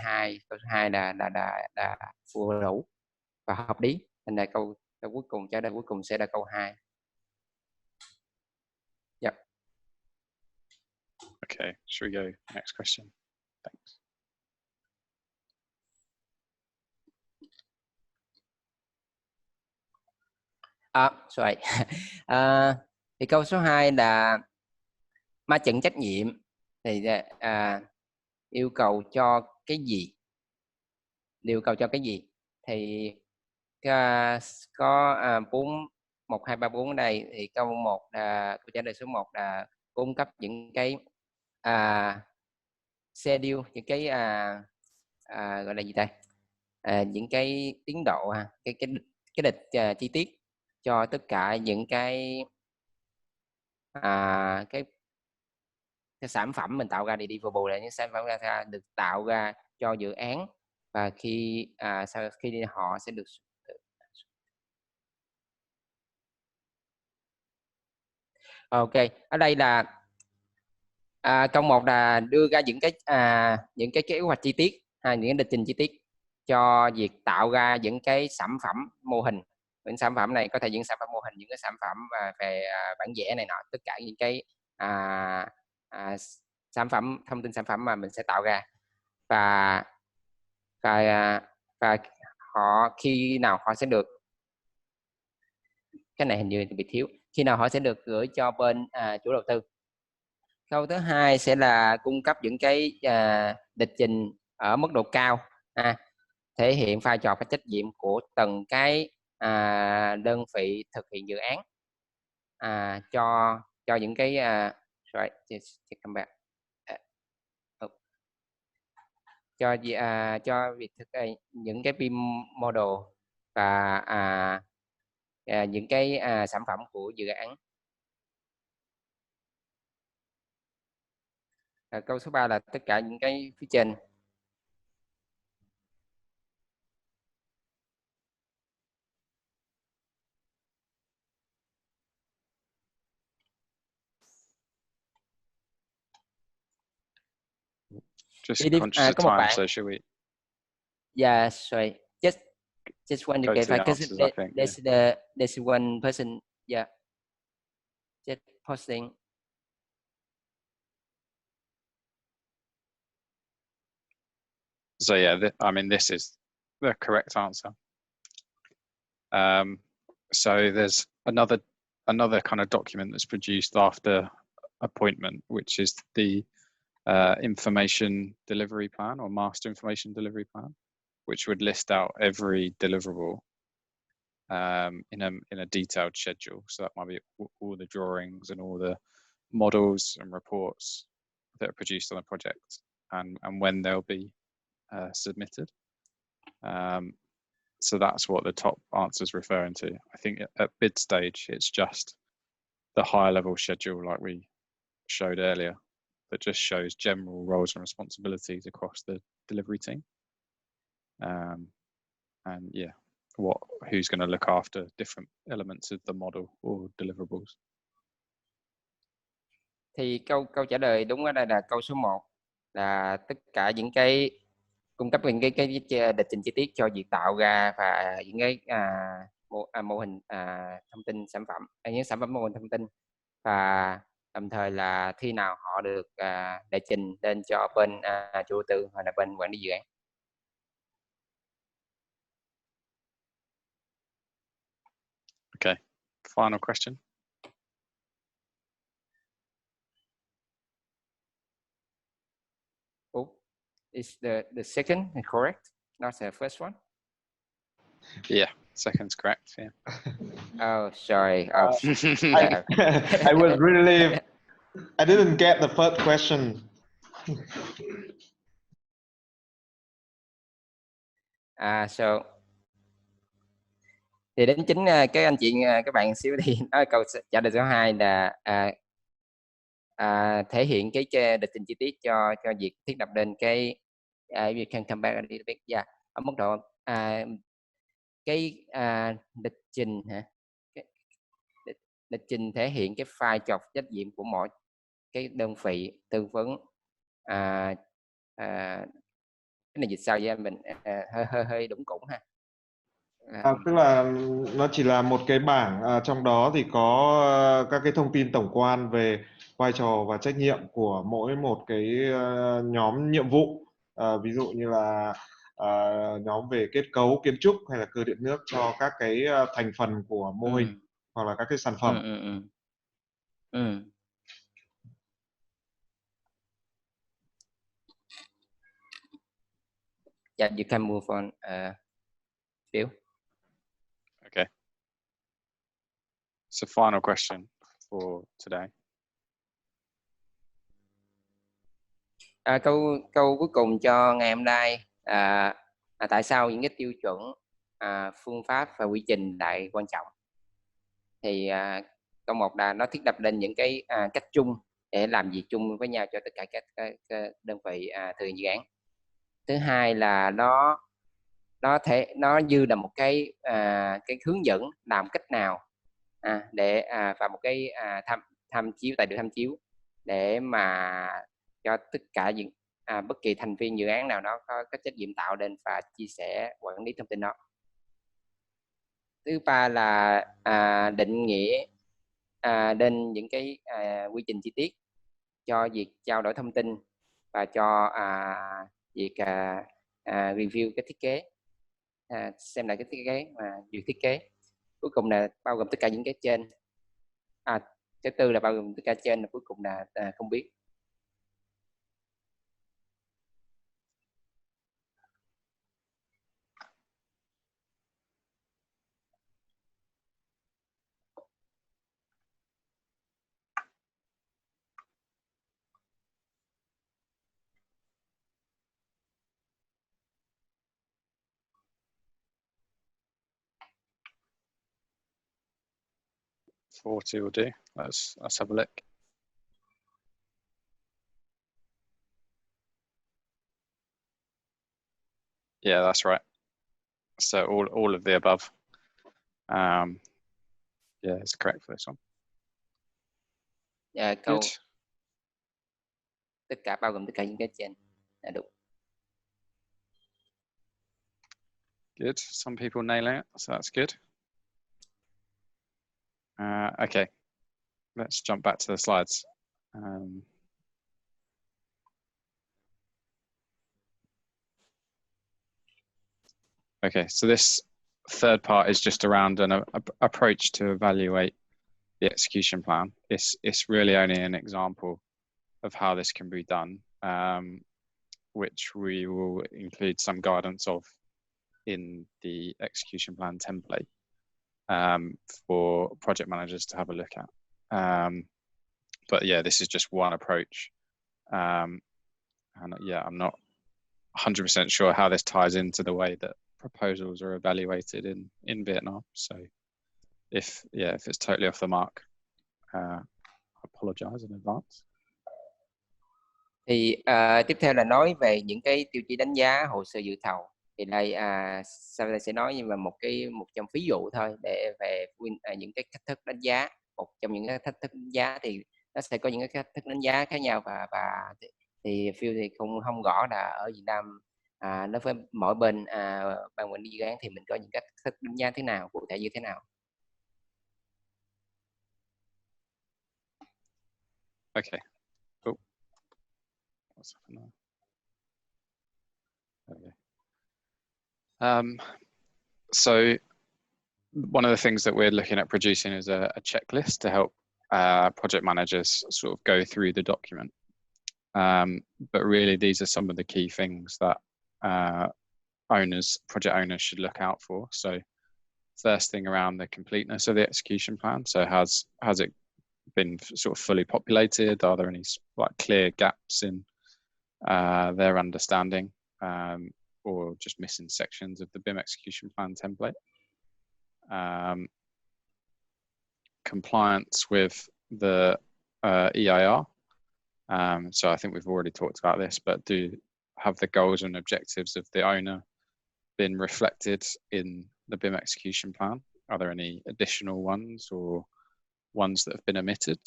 câu 2 là vừa đủ và hợp lý, nên là câu cuối cùng trả lời cuối cùng sẽ là câu 2. Yep. Okay, should we go next question? Thanks. Sorry. Thì câu số 2 là ma trận trách nhiệm thì yêu cầu cho cái gì? Yêu cầu cho cái gì? Thì có 1, 2, 3, 4 ở đây. Thì câu 1 là câu trả lời số 1 là cung cấp những cái schedule, những cái gọi là gì ta? Những cái tiến độ cái lịch chi tiết cho tất cả những cái sản phẩm mình tạo ra, deliverable là những sản phẩm ra được tạo ra cho dự án, và khi sau khi họ sẽ được ok. Ở đây là câu 1 là đưa ra những cái kế hoạch chi tiết hay những lịch trình chi tiết cho việc tạo ra những cái sản phẩm mô hình. Những sản phẩm này có thể những sản phẩm mô hình, những cái sản phẩm về bản vẽ này nọ, tất cả những cái sản phẩm, thông tin sản phẩm mà mình sẽ tạo ra, và họ khi nào họ sẽ được, cái này hình như bị thiếu, khi nào họ sẽ được gửi cho bên chủ đầu tư. Câu thứ 2 sẽ là cung cấp những cái lịch trình ở mức độ cao, thể hiện vai trò và trách nhiệm của từng cái đơn vị thực hiện dự án cho những cái come back. Cho việc thực hiện những cái BIM model và những cái sản phẩm của dự án. Câu số 3 là tất cả những cái phía trên. Just conscious of time, so should we? Yeah, sorry. Just want to get back because there's one person, yeah, just posting. So yeah, I mean, this is the correct answer. So there's another kind of document that's produced after appointment, which is the information delivery plan, or master information delivery plan, which would list out every deliverable in a detailed schedule. So that might be all the drawings and all the models and reports that are produced on a project, and when they'll be submitted. So that's what the top answer is referring to. I think at bid stage, it's just the higher level schedule like we showed earlier, that just shows general roles and responsibilities across the delivery team. And yeah, who's going to look after different elements of the model or deliverables. Thì câu trả lời đúng ở đây là câu số 1 là tất cả những cái cung cấp những cái lịch trình chi tiết cho việc tạo ra và những cái mô hình thông tin sản phẩm, những sản phẩm mô hình thông tin, và đồng thời là khi nào họ được đệ trình lên cho bên chủ đầu tư hoặc là bên quản lý dự án. Okay, final question. Oh, is the second correct? Not the first one? Yeah, second's correct. Yeah. Oh, sorry. Oh, I was really, I didn't get the first question. So thì đến chính cái anh chị các bạn xíu thì nói câu trả lời số 2 là thể hiện cái lịch trình chi tiết cho việc thiết lập lên cái we can come back a little bit. Yeah, ở mức độ cái lịch trình hả? Lịch trình thể hiện cái vai trò trách nhiệm của mỗi cái đơn vị tư vấn. Cái này dịch sao vậy mình hơi đúng củng ha. Tức là nó chỉ là một cái bảng, trong đó thì có các cái thông tin tổng quan về vai trò và trách nhiệm của mỗi một cái nhóm nhiệm vụ, ví dụ như là nhóm về kết cấu kiến trúc hay là cơ điện nước cho các cái thành phần của mô hình hoặc là các cái sản phẩm. Yeah, you can move on, Bill. Okay. So final question for today. Câu cuối cùng cho ngày hôm nay tại sao những cái tiêu chuẩn, phương pháp và quy trình lại quan trọng? Thì câu 1 là nó thiết lập lên những cái cách chung để làm việc chung với nhau cho tất cả các đơn vị thực hiện dự án. Thứ hai là nó như là một cái hướng dẫn làm cách nào để và một cái tham chiếu, tài liệu tham chiếu để mà cho tất cả những bất kỳ thành viên dự án nào đó có cái trách nhiệm tạo lên và chia sẻ quản lý thông tin đó. Thứ ba là định nghĩa lên những cái quy trình chi tiết cho việc trao đổi thông tin và cho việc review cái thiết kế, xem lại cái thiết kế và duyệt thiết kế. Cuối cùng là bao gồm tất cả những cái trên. Thứ tư là bao gồm tất cả trên, cuối cùng là không biết. Forty will do. Let's have a look. Yeah, that's right. So all of the above. Yeah, it's correct for this one. Câu tất cả bao gồm tất cả những cái trên là đúng. Good. Some people nail it, so that's good. Okay, let's jump back to the slides. Okay, so this third part is just around an approach to evaluate the execution plan. It's really only an example of how this can be done, which we will include some guidance of in the execution plan template for project managers to have a look at. But yeah, this is just one approach. And yeah, I'm not 100% sure how this ties into the way that proposals are evaluated in Vietnam. So if it's totally off the mark, I apologize in advance. Thì tiếp theo là nói về những cái tiêu chí đánh giá hồ sơ dự thầu Thì đây sau đây sẽ nói về một trong ví dụ thôi để về những cái cách thức đánh giá. Một trong những cái cách thức đánh giá thì nó sẽ có những cái cách thức đánh giá khác nhau, và thì Phil thì không rõ là ở Việt Nam nó với mỗi bên ban quản lý dự án thì mình có những cách thức đánh giá thế nào, cụ thể như thế nào. Okay. Cool. What's happening there? Okay. So one of the things that we're looking at producing is a checklist to help project managers sort of go through the document. But really, these are some of the key things that project owners should look out for. So first thing around the completeness of the execution plan. So has it been sort of fully populated? Are there any like clear gaps in their understanding, or just missing sections of the BIM execution plan template? Compliance with the EIR. So I think we've already talked about this, but have the goals and objectives of the owner been reflected in the BIM execution plan? Are there any additional ones or ones that have been omitted?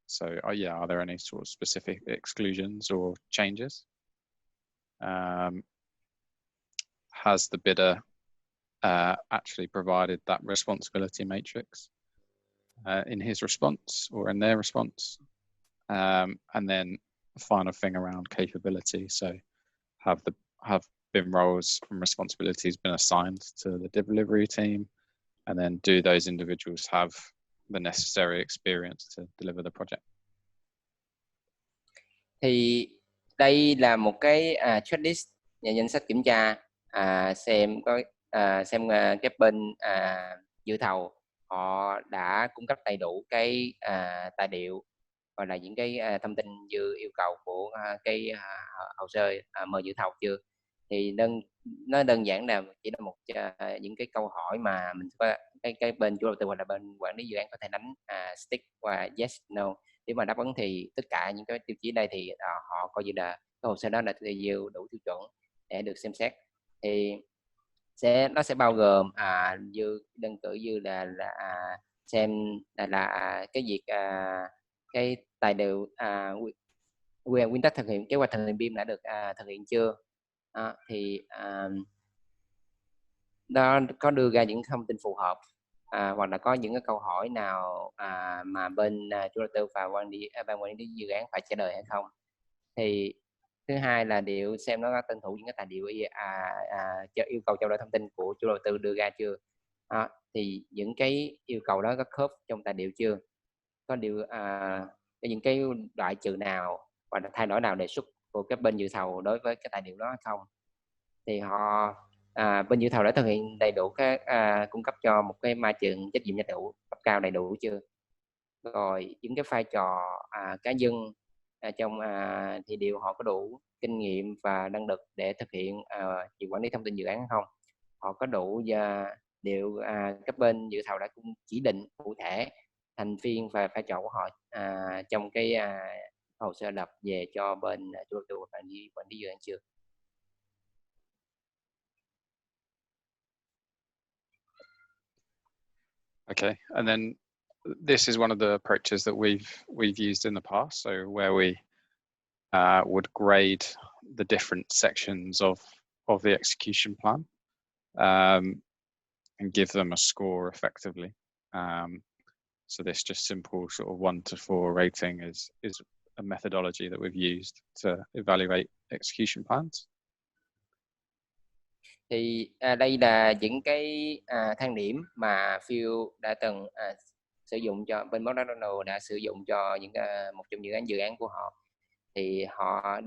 So are there any sort of specific exclusions or changes? Has the bidder actually provided that responsibility matrix in his response or in their response? And then the final thing around capability. So have BIM roles and responsibilities been assigned to the delivery team? And then do those individuals have the necessary experience to deliver the project? Thì đây là một cái checklist, danh sách kiểm tra, xem các bên dự thầu họ đã cung cấp đầy đủ cái tài liệu hoặc là những cái thông tin như yêu cầu của cái hồ sơ mời dự thầu chưa. Thì nó đơn giản là chỉ là một những cái câu hỏi mà mình có cái bên chủ đầu tư hoặc là bên quản lý dự án có thể đánh stick và yes no. Nếu mà đáp ứng thì tất cả những cái tiêu chí đây thì họ coi như là cái hồ sơ đó là đủ tiêu chuẩn để được xem xét. Thì nó sẽ bao gồm như đơn cử như là xem là cái việc cái tài liệu nguyên tắc thực hiện kế hoạch thực hiện BIM đã được thực hiện chưa, thì nó có đưa ra những thông tin phù hợp, hoặc là có những cái câu hỏi nào mà bên chủ đầu tư và ban quản lý dự án phải trả lời hay không. Thì thứ hai là xem nó có tuân thủ những cái tài liệu yêu cầu trao đổi thông tin của chủ đầu tư đưa ra chưa. Thì những cái yêu cầu đó có khớp trong tài liệu chưa, có những cái loại trừ nào và thay đổi nào đề xuất của các bên dự thầu đối với cái tài liệu đó hay không. Thì bên dự thầu đã thực hiện đầy đủ các cung cấp cho một cái ma trường trách nhiệm gia đủ cấp cao đầy đủ chưa. Rồi những cái vai trò cá nhân trong thì họ có đủ kinh nghiệm và năng lực để thực hiện việc quản lý thông tin dự án không. Họ có đủ các bên dự thầu đã chỉ định cụ thể thành viên và vai trò của họ trong cái hồ sơ lập về cho bên chủ đầu tư và quản lý dự án chưa. Okay, and then this is one of the approaches that we've used in the past. So where we would grade the different sections of the execution plan and give them a score effectively. So this just simple sort of 1 to 4 rating is a methodology that we've used to evaluate execution plans. Thì đây là những cái thang điểm mà Phil đã từng sử dụng cho bên McDonald's đã sử dụng cho những một trong những dự án của họ. Thì họ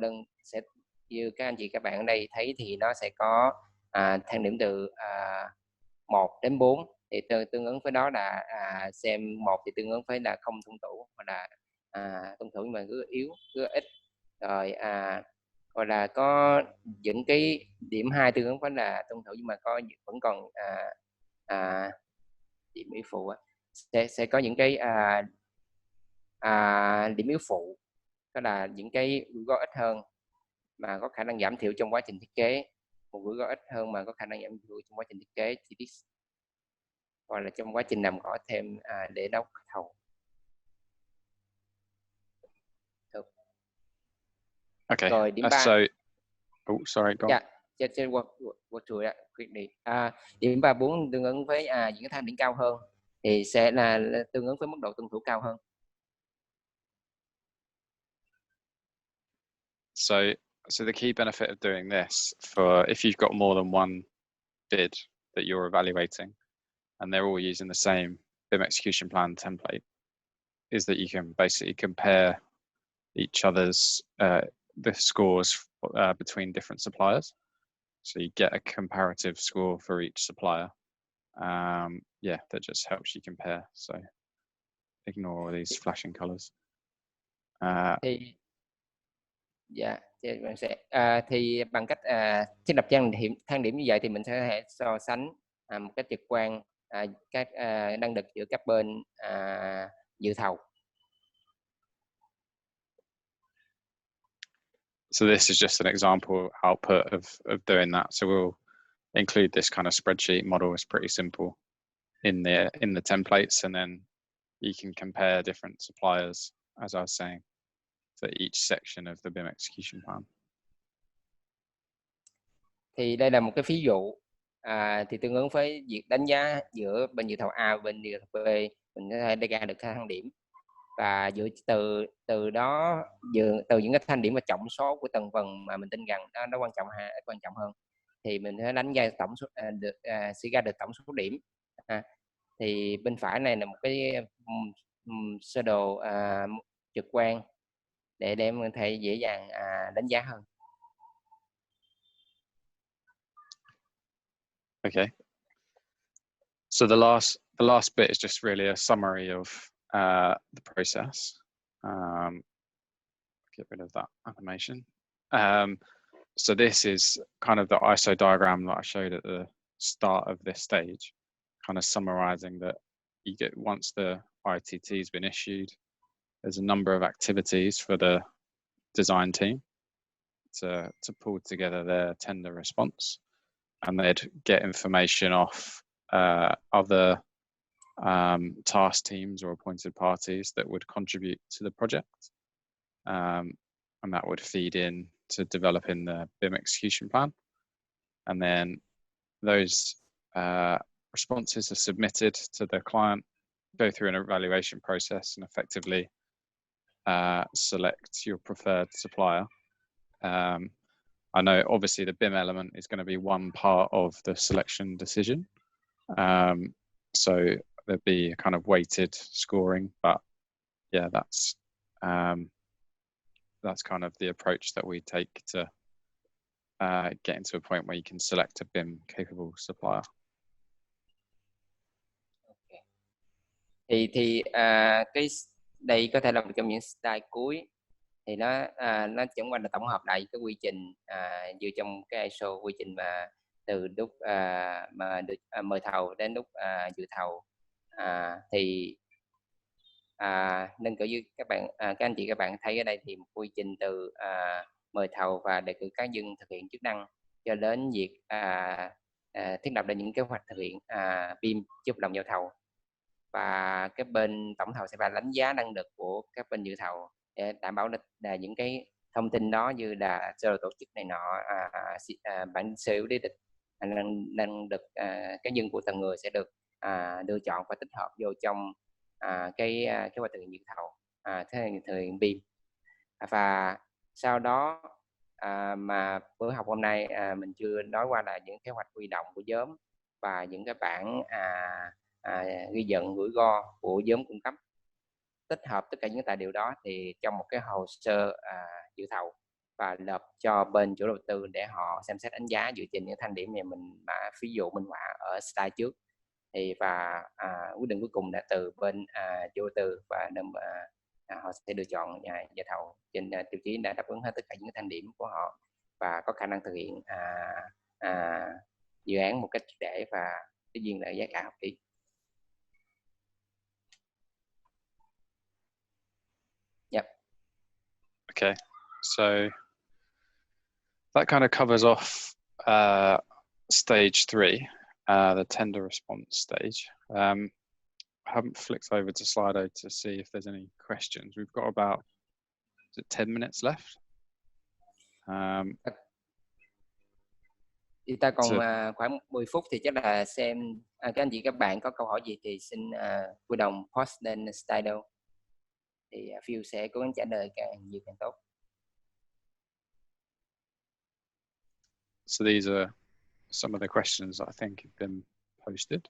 sẽ như các anh chị các bạn ở đây thấy thì nó sẽ có thang điểm từ 1 đến 4. Thì tương ứng với đó là xem 1 thì tương ứng với là không tuân thủ, hoặc là tuân thủ nhưng mà cứ yếu, cứ ít. Rồi hoặc là có những cái điểm 2 tương ứng với là tuân thủ nhưng mà vẫn còn điểm yếu phụ. Sẽ có những cái điểm yếu phụ, đó là những cái rủi ro ít hơn. mà có khả năng giảm thiểu trong quá trình thiết kế, một rủi ro ít hơn mà có khả năng giảm thiểu trong quá trình thiết kế chi tiết, hoặc là trong quá trình làm rõ thêm để đấu thầu. Okay. Rồi điểm 3. So, oh, sorry, go on. Yeah, just walk through that quickly. Điểm 3, 4 tương ứng với những cái thang điểm cao hơn thì sẽ là tương ứng với mức độ tuân thủ cao hơn. So the key benefit of doing this, for if you've got more than one bid that you're evaluating, and they're all using the same BIM execution plan template, is that you can basically compare each other's the scores between different suppliers. So you get a comparative score for each supplier. Yeah, that just helps you compare. So ignore all these flashing colors. Thì bằng cách thiết lập thang điểm như vậy thì mình sẽ so sánh một cách trực quan các năng lực giữa các bên dự thầu. So this is just an example output of doing that. So we'll include this kind of spreadsheet model. It's pretty simple in the templates, and then you can compare different suppliers, as I was saying, for each section of the BIM execution plan. Thì đây là một cái ví dụ thì tương ứng với việc đánh giá giữa bên dự thầu A và bên dự thầu B, mình có thể ra được thang điểm, và dựa từ đó từ những cái thang điểm và trọng số của từng phần mà mình tin rằng nó quan trọng hơn, thì mình sẽ đánh giá tổng số sẽ ra được tổng số điểm. Thì bên phải này là một cái sơ đồ trực quan để mình có thể dễ dàng đánh giá hơn. Okay. So the last bit is just really a summary of the process. Get rid of that animation. So this is kind of the ISO diagram that I showed at the start of this stage, kind of summarizing that you get, once the ITT has been issued, there's a number of activities for the design team to pull together their tender response, and they'd get information off other task teams or appointed parties that would contribute to the project, and that would feed in to developing the BIM execution plan. And then those responses are submitted to the client, go through an evaluation process, and effectively select your preferred supplier. I know obviously the BIM element is going to be one part of the selection decision. So there'd be a kind of weighted scoring, but yeah, that's kind of the approach that we take to getting to a point where you can select a BIM capable supplier. Okay. Thì cái đây có thể là một trong những slide cuối, thì nó chẳng qua là tổng hợp lại cái quy trình dựa trong cái ISO, quy trình mà từ lúc mà được mời thầu đến lúc dự thầu, thì nên cử như các anh chị các bạn thấy ở đây thì một quy trình từ mời thầu và đề cử cá nhân thực hiện chức năng cho đến việc thiết lập ra những kế hoạch thực hiện BIM trước lòng giao thầu, và cái bên tổng thầu sẽ phải đánh giá năng lực của các bên dự thầu để đảm bảo là những cái thông tin đó như là sơ đồ tổ chức này nọ, bản xử lý lịch, năng lực cá nhân của từng người sẽ được lựa chọn và tích hợp vô trong cái kế hoạch thực hiện dự thầu, thực hiện BIM. Và sau đó mà bữa học hôm nay mình chưa nói qua là những kế hoạch huy động của nhóm và những cái bản ghi nhận rủi ro của nhóm cung cấp. Tích hợp tất cả những tài liệu đó thì trong một cái hồ sơ dự thầu và nộp cho bên chủ đầu tư để họ xem xét đánh giá dựa trên những thang điểm này mình đã ví dụ minh họa ở slide trước. Thì và quyết định cuối cùng đã từ bên chủ đầu tư, và họ sẽ lựa chọn nhà thầu trên tiêu chí đã đáp ứng hết tất cả những thang điểm của họ và có khả năng thực hiện dự án một cách triệt để và tất nhiên là giá cả hợp lý. Yep. Okay, so that kind of covers off stage 3, the tender response stage. I haven't flicked over to Slido to see if there's any questions. We've got about 10 minutes left. Thì ta còn khoảng 10 phút thì chắc là xem các anh chị các bạn có câu hỏi gì thì xin vui lòng post lên Slido. Thì Phil sẽ cố gắng trả lời càng nhiều càng tốt. So these are some of the questions that I think have been posted.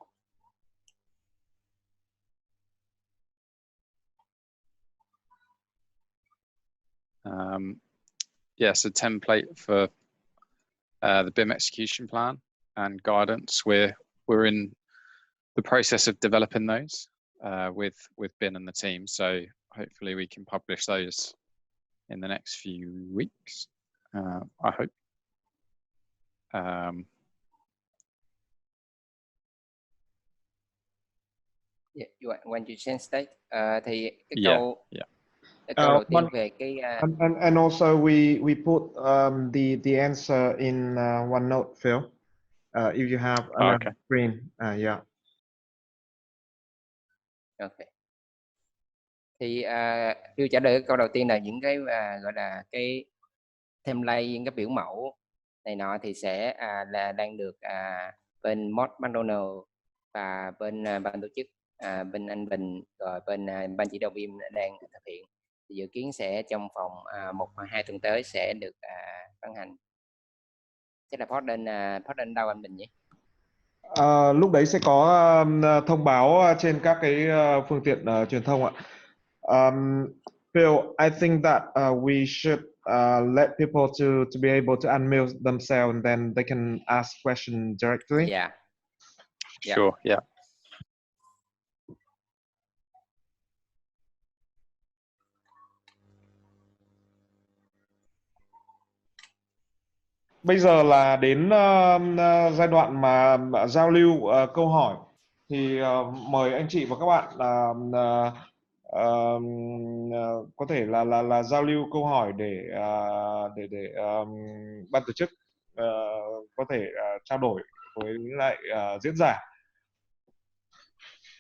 So template for the BIM execution plan and guidance. We're in the process of developing those with Ben and the team. So hopefully we can publish those in the next few weeks. I hope. You want to change state? Thì cái câu cái câu đầu tiên về cái and also we put the answer in OneNote, Phil. If you have another screen, yeah. Okay. Thì Phil trả lời cái câu đầu tiên là những cái gọi là cái template, những cái biểu mẫu này nọ thì sẽ là đang được bên Mod McDonald và bên ban tổ chức, bên anh Bình rồi bên ban chỉ đạo BIM đang thực hiện. Thì dự kiến sẽ trong vòng 1 hoặc 2 tuần tới sẽ được ban hành. Chắc là post lên đâu anh Bình nhỉ? Lúc đấy sẽ có thông báo trên các cái phương tiện truyền thông ạ. Phil, I think that we should let people to be able to unmute themselves and then they can ask questions directly. Yeah. Sure. Yeah. Bây giờ là đến giai đoạn mà giao lưu câu hỏi thì mời anh chị và các bạn có thể là giao lưu câu hỏi để ban tổ chức có thể trao đổi với lại diễn giả.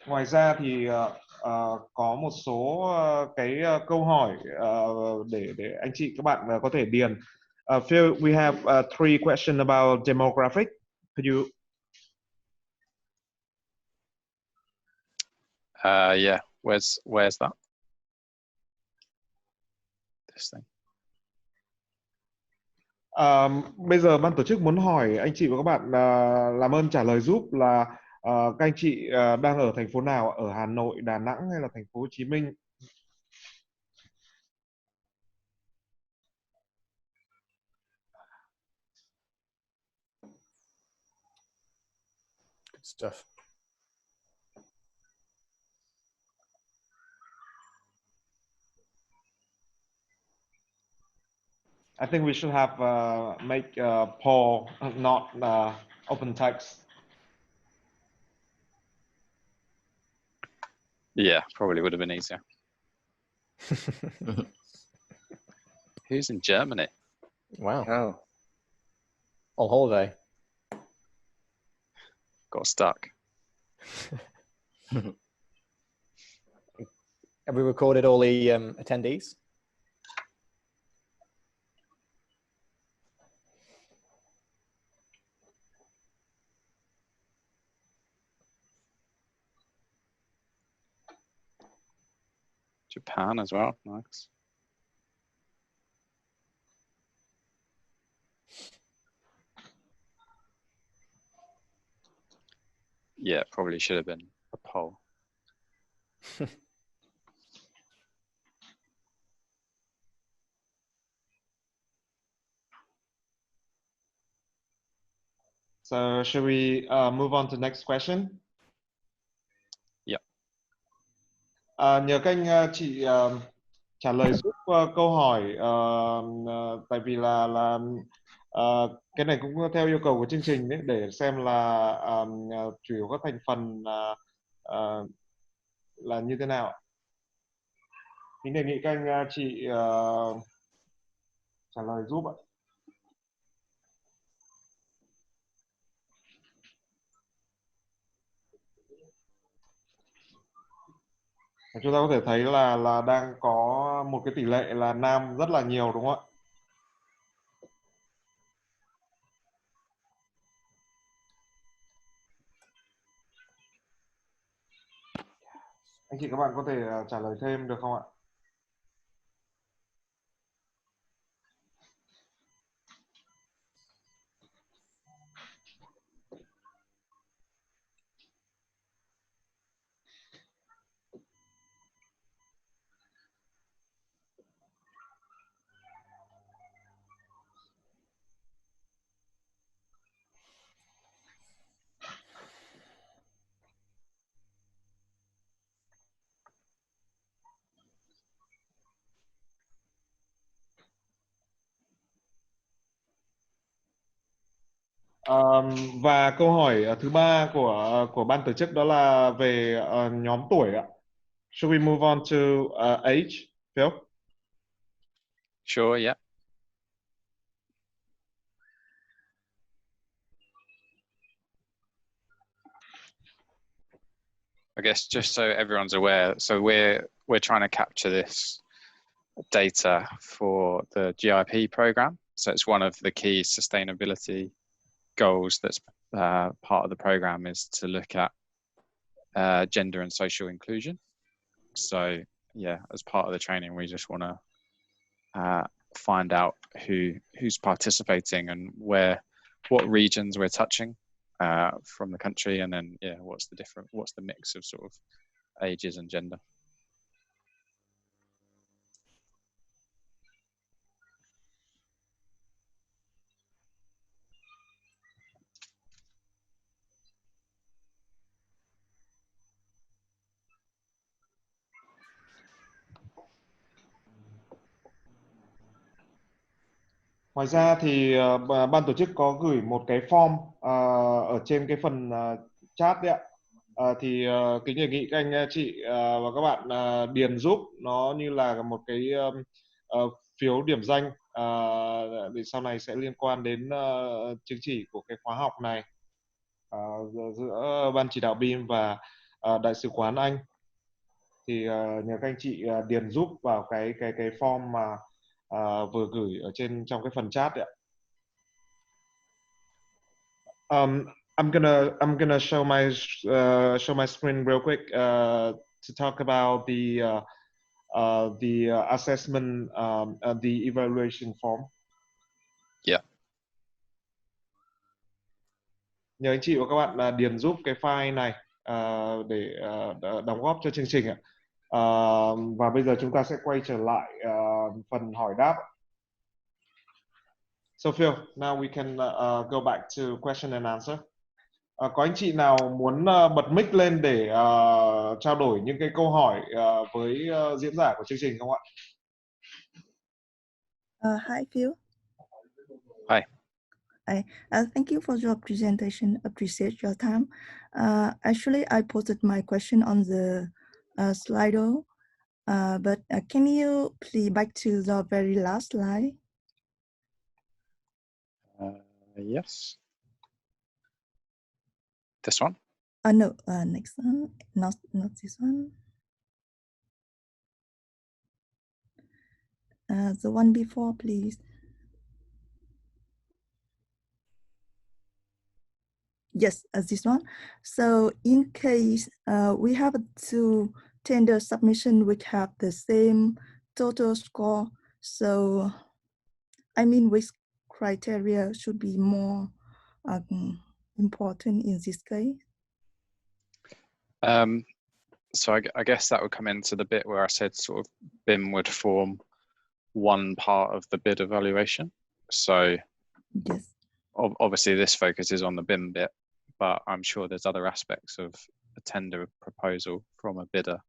Ngoài ra thì có một số cái câu hỏi để anh chị các bạn có thể điền. Phil, we have 3 questions about demographic. Could you? Yeah. Where's that? This thing. Bây giờ ban tổ chức muốn hỏi anh chị và các bạn làm ơn trả lời giúp là các anh chị đang ở thành phố nào, ở Hà Nội, Đà Nẵng hay là thành phố Hồ Chí Minh? Good stuff. I think we should have make poll, not open text. Yeah, probably would have been easier. Who's in Germany? Wow. Oh. On holiday. Got stuck. Have we recorded all the attendees? Japan as well. Nice. Yeah, probably should have been a poll. So should we move on to next question? Yeah. Nhờ các anh chị trả lời giúp câu hỏi, tại vì là cái này cũng theo yêu cầu của chương trình đấy, để xem là chủ yếu các thành phần là như thế nào. Thì đề nghị các anh chị trả lời giúp ạ. Chúng ta có thể thấy là đang có một cái tỷ lệ là nam rất là nhiều, đúng không ạ? Anh chị các bạn có thể trả lời thêm được không ạ? Và câu hỏi thứ ba của ban tổ chức đó là về nhóm tuổi ạ. Should we move on to age, Phil? Sure, yeah. I guess just so everyone's aware, so we're trying to capture this data for the GIP program. So it's one of the key sustainability goals that's part of the program, is to look at gender and social inclusion. So yeah, as part of the training, we just want to find out who's participating and what regions we're touching from the country, and then yeah, what's the mix of sort of ages and gender. Ngoài ra thì ban tổ chức có gửi một cái form ở trên cái phần chat đấy ạ. Thì kính đề nghị các anh chị và các bạn điền giúp nó như là một cái phiếu điểm danh để sau này sẽ liên quan đến chứng chỉ của cái khóa học này giữa ban chỉ đạo BIM và Đại sứ quán Anh. Thì nhờ các anh chị điền giúp vào cái form mà vừa gửi ở trong cái phần chat đấy ạ. I'm gonna show my screen real quick to talk about the assessment, the evaluation form. Yeah. Nhờ anh chị và các bạn điền giúp cái file này để đóng góp cho chương trình ạ. Và bây giờ chúng ta sẽ quay trở lại phần hỏi đáp. So Phil, now we can go back to question and answer. Có anh chị nào muốn bật mic lên để trao đổi những cái câu hỏi với diễn giả của chương trình không ạ? Hi Phil. Hi. Thank you for your presentation. Appreciate your time. Actually, I posted my question on the Slido, but can you please back to the very last slide? Yes. This one? No, next one. Not this one. The one before, please. Yes, this one. So in case we have two tender submission which have the same total score, so I mean which criteria should be more important in this case? So I guess that would come into the bit where I said sort of BIM would form one part of the bid evaluation. So yes, obviously this focus is on the BIM bit, but I'm sure there's other aspects of a tender proposal from a bidder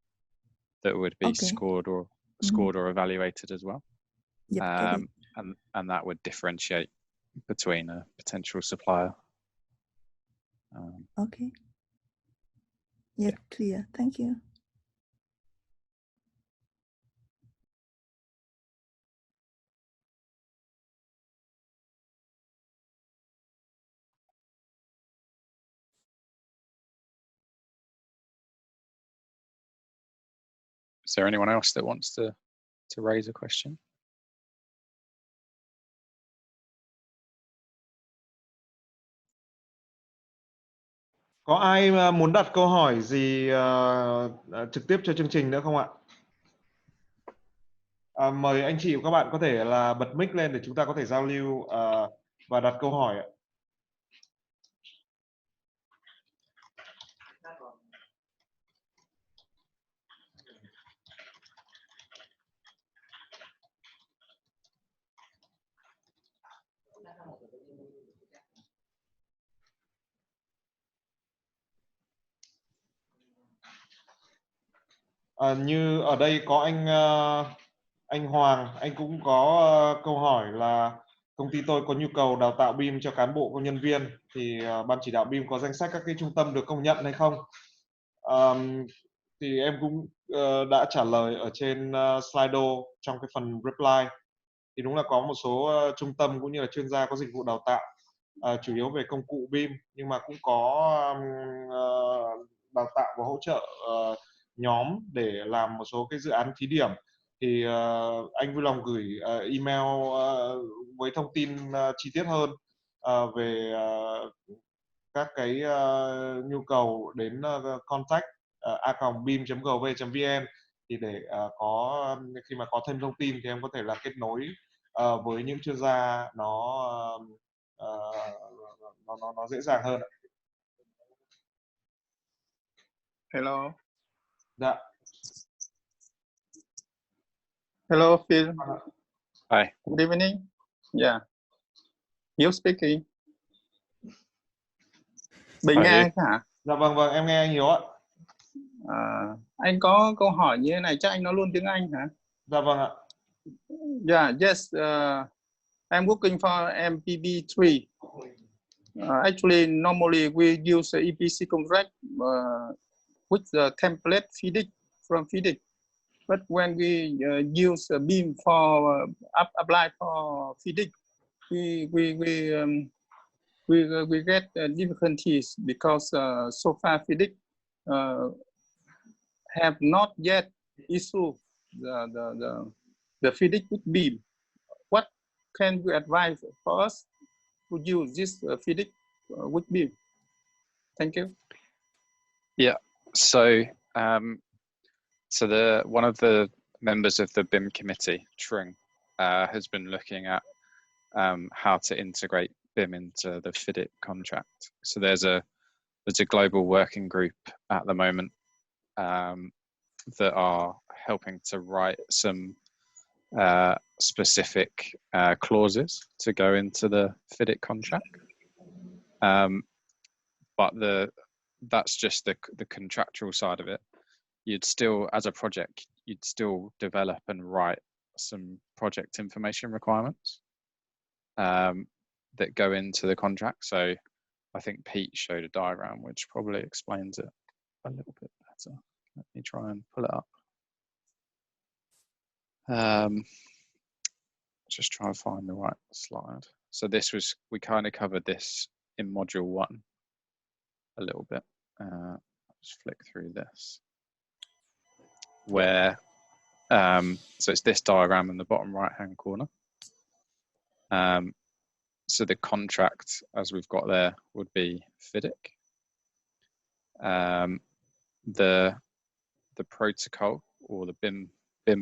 that would be scored or evaluated as well. Yep, and that would differentiate between a potential supplier. Okay. Yeah, clear. Thank you. Is there anyone else that wants to raise a question? Có ai muốn đặt câu hỏi gì trực tiếp cho chương trình nữa không ạ? Mời anh chị và các bạn có thể là bật mic lên để chúng ta có thể giao lưu và đặt câu hỏi ạ. Như ở đây có anh Hoàng, anh cũng có câu hỏi là công ty tôi có nhu cầu đào tạo BIM cho cán bộ công nhân viên, thì ban chỉ đạo BIM có danh sách các cái trung tâm được công nhận hay không? Thì em cũng đã trả lời ở trên Slido trong cái phần reply. Thì đúng là có một số trung tâm cũng như là chuyên gia có dịch vụ đào tạo chủ yếu về công cụ BIM, nhưng mà cũng có đào tạo và hỗ trợ nhóm để làm một số cái dự án thí điểm. Thì anh vui lòng gửi email với thông tin chi tiết hơn về các cái nhu cầu đến contact a.bim.gov.vn, thì để có khi mà có thêm thông tin thì em có thể là kết nối với những chuyên gia nó dễ dàng hơn. Hello. Dạ. Hello, Phil. Hi. Good evening. Yeah. You speaking. Bình nghe anh hả? Dạ vâng, em nghe anh Hiếu ạ. Anh có câu hỏi như thế này, chắc anh nói luôn tiếng Anh hả? Dạ vâng ạ. Yeah, yes. I'm working for MPB3. Actually, normally we use the EPC contract with the template FIDIC from FIDIC. But when we use BIM for apply for FIDIC, we get difficulties because so far FIDIC have not yet issued the FIDIC with BIM. What can you advise for us to use this FIDIC with BIM? Thank you. Yeah. So one of the members of the BIM committee, Trung, has been looking at how to integrate BIM into the FIDIC contract. So there's a global working group at the moment that are helping to write some specific clauses to go into the FIDIC contract. But that's just the contractual side of it. You'd still, as a project, you'd still develop and write some project information requirements that go into the contract. So I think Pete showed a diagram which probably explains it a little bit better. Let me try and pull it up. Just try and find the right slide. So we kind of covered this in module 1 a little bit. Just flick through this. Where so it's this diagram in the bottom right hand corner. So the contract, as we've got there, would be FIDIC. The protocol, or the BIM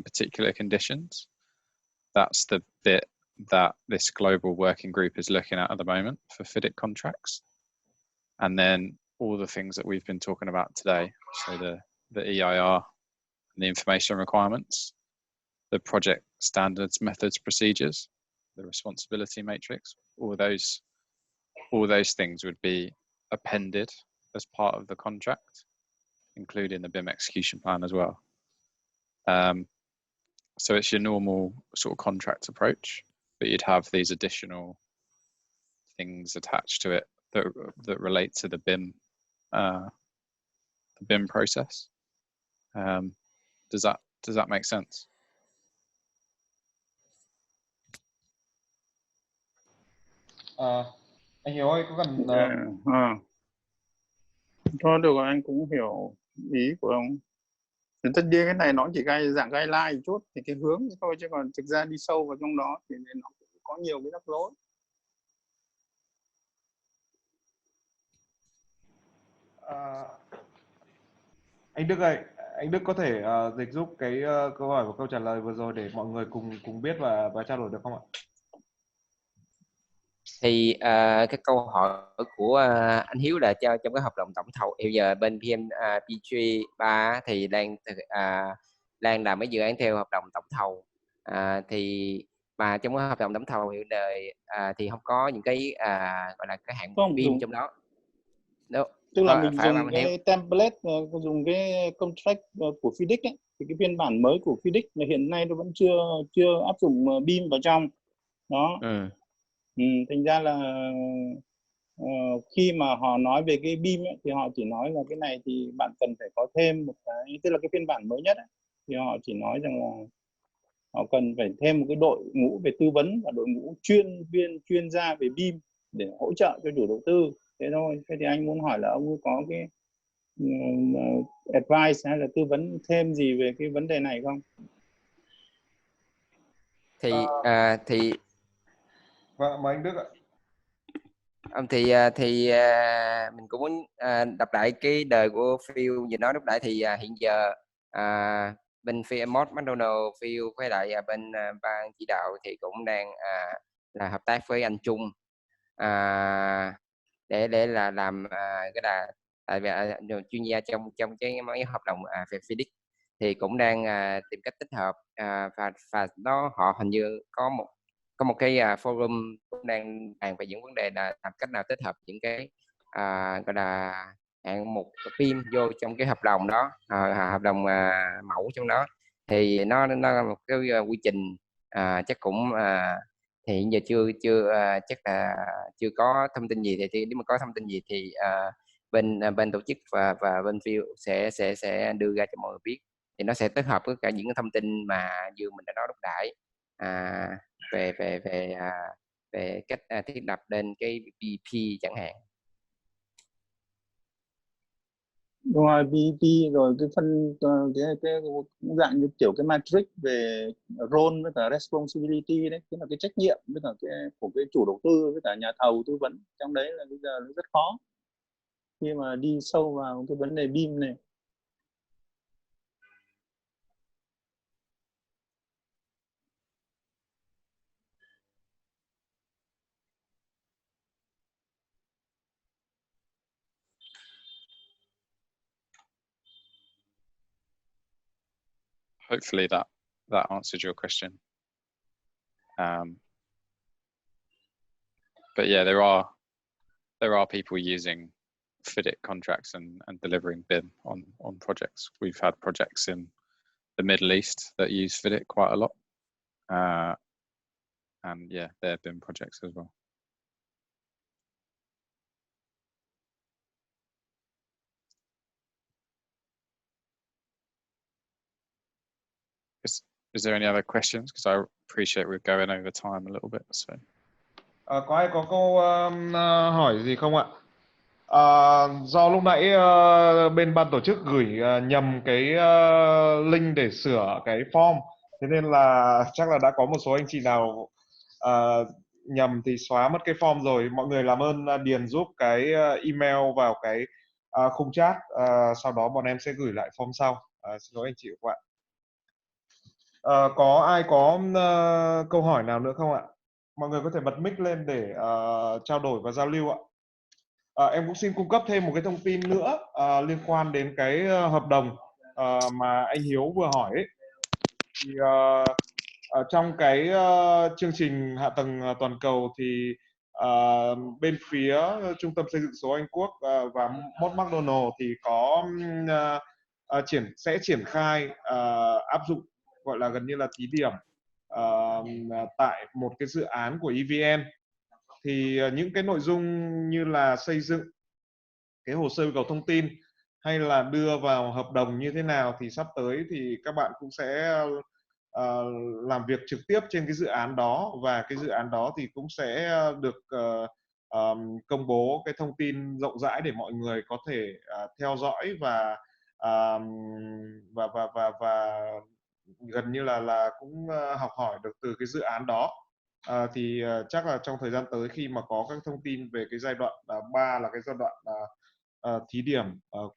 particular conditions, that's the bit that this global working group is looking at the moment for FIDIC contracts. And then all the things that we've been talking about today, so the EIR, the information requirements, the project standards, methods, procedures, the responsibility matrix, all those things would be appended as part of the contract, including the BIM execution plan as well. So it's your normal sort of contract approach, but you'd have these additional things attached to it that relate to the BIM process. Does that make sense? Anh Hiếu ơi, có cần Thôi được rồi, anh cũng hiểu ý của ông. Tất nhiên cái này nó chỉ dạng guideline chút thì cái hướng thôi, chứ còn thực ra đi sâu vào trong đó thì nó cũng có nhiều cái rắc rối. Anh Đức ơi, anh Đức có thể dịch giúp cái câu hỏi và câu trả lời vừa rồi để mọi người cùng biết và trao đổi được không ạ? Thì cái câu hỏi của anh Hiếu là trong cái hợp đồng tổng thầu hiện giờ bên PM3 thì đang làm mấy dự án theo hợp đồng tổng thầu, thì mà trong cái hợp đồng tổng thầu hiện đời thì không có những cái gọi là cái hạng Không BIM dùng trong đó. Đúng. Tức là mình Phải dùng cái template, dùng cái contract của FIDIC ấy, thì cái phiên bản mới của FIDIC là hiện nay nó vẫn chưa áp dụng BIM vào trong đó. Thành ra là khi mà họ nói về cái BIM ấy, thì họ chỉ nói là cái này thì bạn cần phải có thêm một cái, tức là cái phiên bản mới nhất ấy, thì họ chỉ nói rằng là họ cần phải thêm một cái đội ngũ về tư vấn và đội ngũ chuyên gia về BIM để hỗ trợ cho chủ đầu tư, thế thôi. Thế thì anh muốn hỏi là ông có cái advice hay là tư vấn thêm gì về cái vấn đề này không? Vâng, mời anh Đức ạ. Thì mình cũng muốn đọc lại cái đời của Phil vừa nói lúc nãy. Thì hiện giờ bên phía McDonald, Phil với lại bên ban chỉ đạo thì cũng đang là hợp tác với anh Trung để là làm cái là tại vì chuyên gia trong cái mấy hợp đồng về FIDIC thì cũng đang tìm cách tích hợp và họ hình như có một cái forum cũng đang bàn về những vấn đề là làm cách nào tích hợp những cái gọi là hạng mục BIM vô trong cái hợp đồng đó, hợp đồng mẫu trong đó. Thì nó là một cái quy trình chắc cũng thì hiện giờ chưa chắc là chưa có thông tin gì. Thì nếu mà có thông tin gì thì bên tổ chức và bên field sẽ đưa ra cho mọi người biết. Thì nó sẽ tích hợp với cả những cái thông tin mà như mình đã nói lúc nãy về cách thiết lập lên cái BP chẳng hạn. Đúng rồi, BP rồi cái phân cái dạng như kiểu cái matrix về role với cả responsibility đấy, tức là cái trách nhiệm với cả cái của cái chủ đầu tư với cả nhà thầu tư vấn. Trong đấy là bây giờ nó rất khó khi mà đi sâu vào cái vấn đề BIM này. Hopefully that answered your question. But yeah, there are people using FIDIC contracts and delivering BIM on projects. We've had projects in the Middle East that use FIDIC quite a lot, and yeah, they're BIM projects as well. Is there any other questions? Because I appreciate we're going over time a little bit. So. Có ai có câu hỏi gì không ạ? Do lúc nãy bên ban tổ chức gửi nhầm cái link để sửa cái form, thế nên là chắc là đã có một số anh chị nào nhầm thì xóa mất cái form rồi. Mọi người làm ơn điền giúp cái email vào cái khung chat, sau đó bọn em sẽ gửi lại form sau. Xin lỗi anh chị các bạn. Có ai có câu hỏi nào nữa không ạ? Mọi người có thể bật mic lên để trao đổi và giao lưu ạ. Em cũng xin cung cấp thêm một cái thông tin nữa liên quan đến cái hợp đồng mà anh Hiếu vừa hỏi ấy. Thì trong cái chương trình hạ tầng toàn cầu thì bên phía Trung tâm Xây dựng số Anh Quốc và McDonald thì có sẽ triển khai áp dụng, gọi là gần như là thí điểm tại một cái dự án của BIM-VN. Thì những cái nội dung như là xây dựng cái hồ sơ yêu cầu thông tin hay là đưa vào hợp đồng như thế nào thì sắp tới thì các bạn cũng sẽ làm việc trực tiếp trên cái dự án đó, và cái dự án đó thì cũng sẽ được công bố cái thông tin rộng rãi để mọi người có thể theo dõi và và gần như là cũng học hỏi được từ cái dự án đó. Thì chắc là trong thời gian tới khi mà có các thông tin về cái giai đoạn 3 là cái giai đoạn thí điểm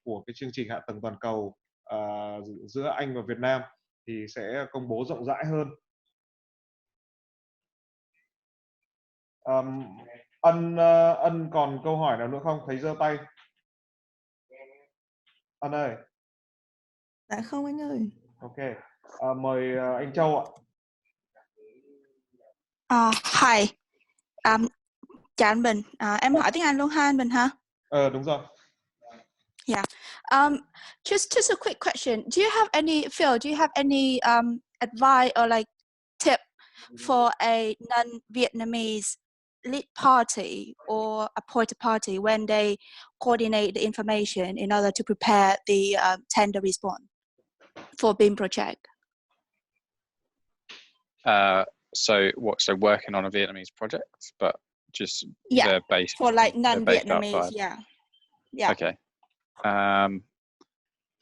của cái chương trình hạ tầng toàn cầu giữa Anh và Việt Nam thì sẽ công bố rộng rãi hơn. Ân còn câu hỏi nào nữa không? Thấy giơ tay. Ân ơi. Dạ không anh ơi. Ok. Mời anh Châu ạ. Hi. Chào anh Bình. Em hỏi tiếng Anh luôn ha anh Bình hả? Đúng rồi. Yeah. Just a quick question. Do you have any advice or like tip for a non-Vietnamese lead party or appointed party when they coordinate the information in order to prepare the tender response for BIM project? So working on a Vietnamese project, but just they're based for like non-Vietnamese. non-Vietnamese. Yeah. Okay.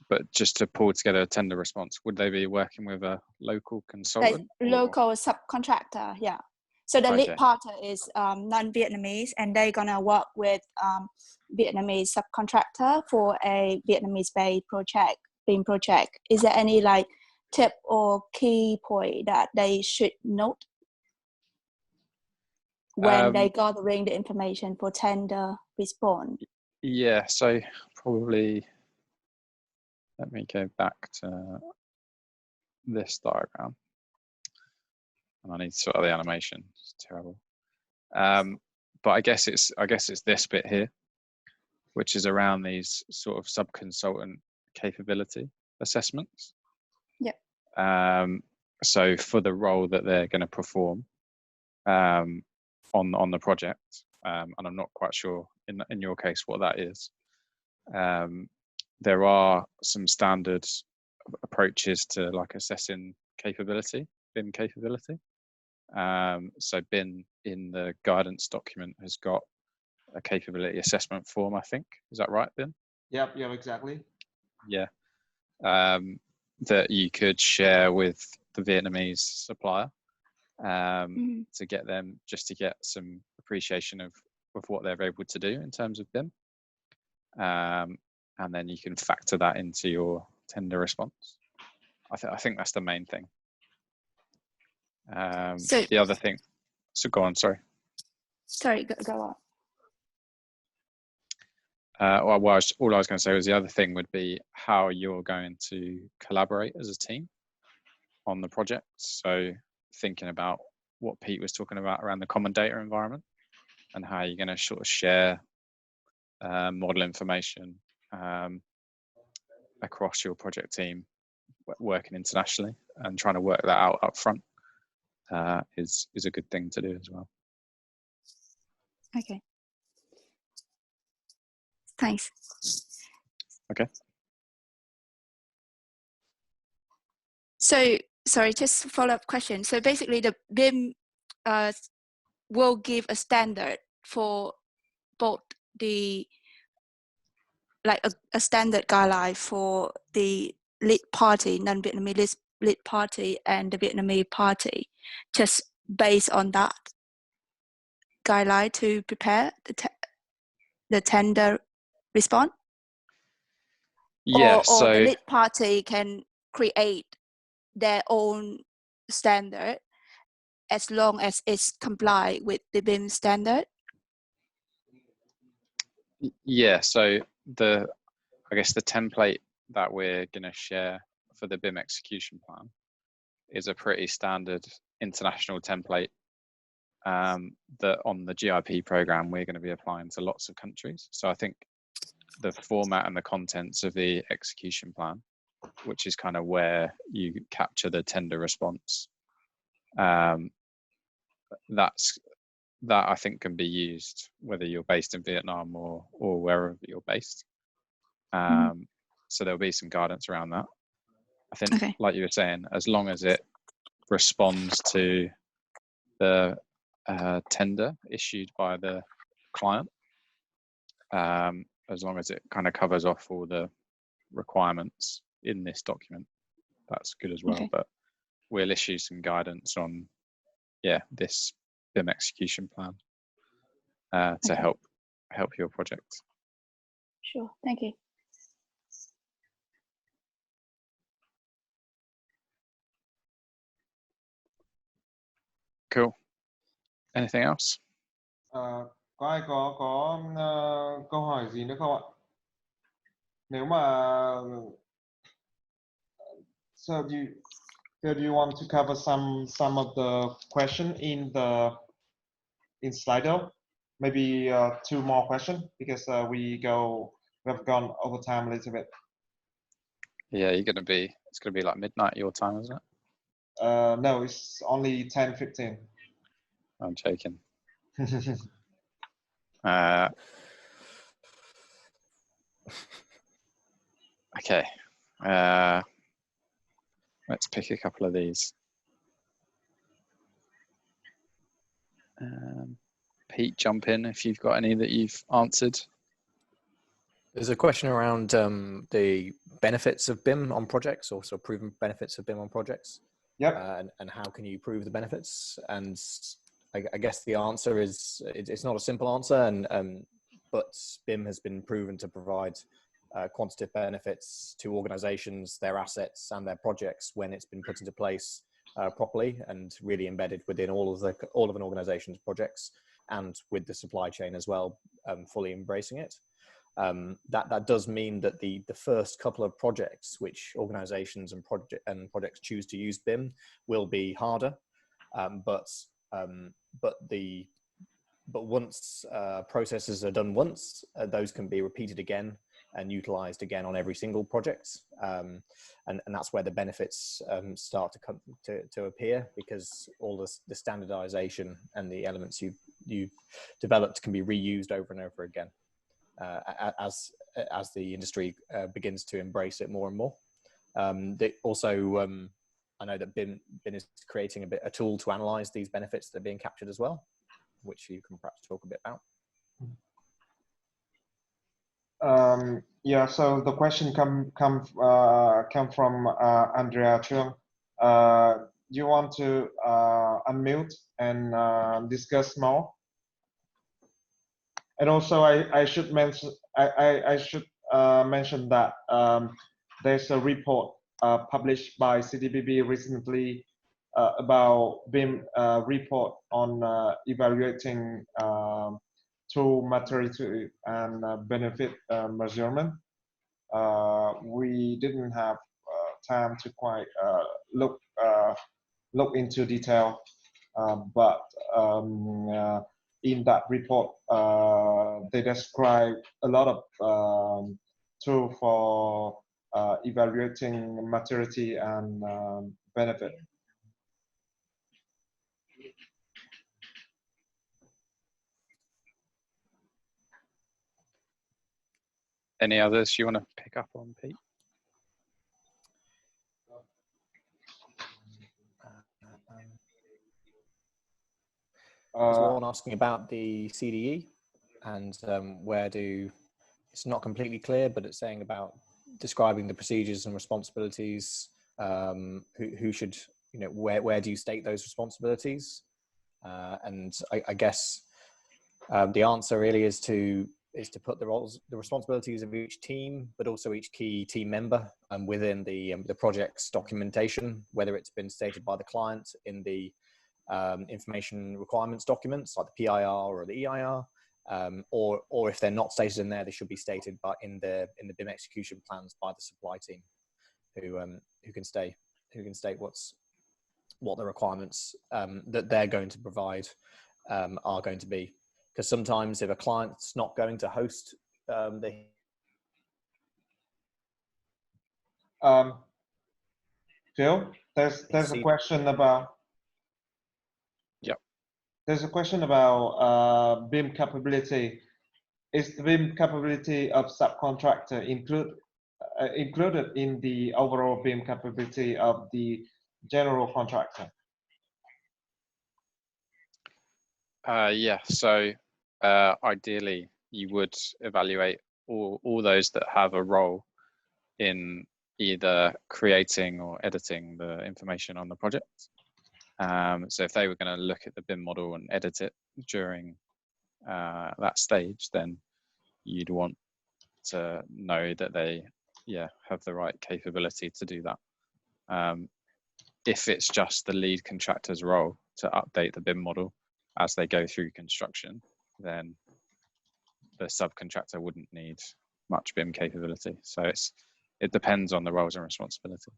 But just to pull together a tender response, would they be working with a local consultant? Like local subcontractor, yeah. So the lead party is non-Vietnamese, and they're gonna work with Vietnamese subcontractor for a Vietnamese-based project, BIM project. Is there any like tip or key point that they should note when they gathering the information for tender response? Yeah, so probably, let me go back to this diagram. And I need to sort of the animation. It's terrible. But I guess it's this bit here, which is around these sort of sub-consultant capability assessments. Yep. So for the role that they're going to perform on the project, and I'm not quite sure in your case what that is. There are some standard approaches to like assessing capability, BIM capability. So BIM in the guidance document has got a capability assessment form, I think. Is that right, BIM? Yep, exactly. Yeah. That you could share with the Vietnamese supplier to get them, just to get some appreciation of what they're able to do in terms of BIM. And then you can factor that into your tender response. I think that's the main thing. The other thing, so go on, sorry. Sorry, go on. All I was going to say was the other thing would be how you're going to collaborate as a team on the project. So thinking about what Pete was talking about around the common data environment and how you're going to sort of share model information across your project team working internationally, and trying to work that out up front is a good thing to do as well. Okay. Thanks. Okay. So, sorry, just a follow-up question. So basically the BIM will give a standard for both the, like a standard guideline for the lead party, non-Vietnamese lead party and the Vietnamese party, just based on that guideline to prepare the tender response? Yeah, or the lead party can create their own standard as long as it's comply with the BIM standard? Yeah, so I guess the template that we're going to share for the BIM execution plan is a pretty standard international template that on the GIP program we're going to be applying to lots of countries. So I think the format and the contents of the execution plan, which is kind of where you capture the tender response, that I think can be used whether you're based in Vietnam or wherever you're based. So there'll be some guidance around that. I think, like you were saying, as long as it responds to the tender issued by the client, as long as it kind of covers off all the requirements in this document, that's good as well. Okay. But we'll issue some guidance on, this BIM execution plan to Okay. help your project. Sure. Thank you. Cool. Anything else? Có ai có câu hỏi gì nữa không ạ? Nếu mà so do you want to cover some of the question in Slido? Maybe 2 more questions because we've gone over time a little bit. Yeah, it's gonna be like midnight your time, isn't it? No, it's only 10:15. I'm joking. Okay. Let's pick a couple of these. Pete, jump in if you've got any that you've answered. There's a question around the benefits of BIM on projects, also proven benefits of BIM on projects. Yep. And how can you prove the benefits? And I guess the answer is it's not a simple answer, but BIM has been proven to provide quantitative benefits to organizations, their assets and their projects when it's been put into place properly and really embedded within all of an organization's projects and with the supply chain as well, fully embracing it. That does mean that the first couple of projects which organizations and projects choose to use BIM will be harder, but once processes are done once, those can be repeated again and utilized again on every single project, and that's where the benefits start to come to appear, because all the standardization and the elements you've developed can be reused over and over again. As the industry begins to embrace it more and more. I know that BIM is creating a tool to analyze these benefits that are being captured as well, which you can perhaps talk a bit about. Yeah, so the question come from Andrea Chung. You want to unmute and discuss more? And also, I should mention mention that there's a report published by CDBB recently about BIM report on evaluating tool maturity and benefit measurement. We didn't have time to quite look into detail, but in that report, they describe a lot of tools for evaluating maturity and benefit. Any others you want to pick up on, Pete? There's one asking about the CDE and it's not completely clear, but it's saying about describing the procedures and responsibilities, who should, where do you state those responsibilities? And I guess the answer really is to put the responsibilities of each team, but also each key team member within the project's documentation, whether it's been stated by the client in the information requirements documents like the PIR or the EIR, or if they're not stated in there, they should be stated in the BIM execution plans by the supply team, who can state what the requirements that they're going to provide are going to be. Because sometimes if a client's not going to host Phil, there's a question about. Yep. There's a question about BIM capability. Is the BIM capability of subcontractor included in the overall BIM capability of the general contractor? Yeah, so ideally you would evaluate all those that have a role in either creating or editing the information on the project. So if they were going to look at the BIM model and edit it during that stage, then you'd want to know that they have the right capability to do that. If it's just the lead contractor's role to update the BIM model as they go through construction, then the subcontractor wouldn't need much BIM capability. So it depends on the roles and responsibilities.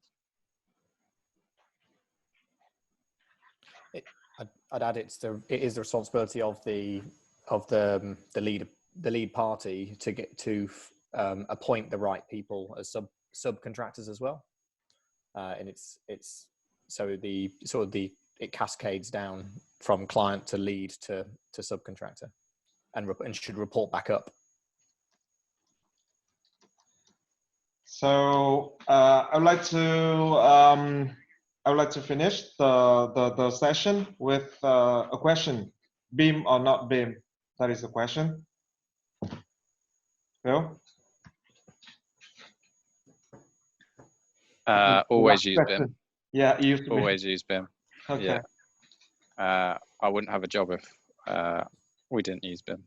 I'd add it is the responsibility of the lead party to get to appoint the right people as subcontractors as well, and it's so it cascades down from client to lead to subcontractor, and should report back up. So I would like to finish the session with a question: BIM or not BIM? That is the question. Phil? Always use BIM. Yeah, always use BIM. Okay. Yeah. I wouldn't have a job if we didn't use BIM.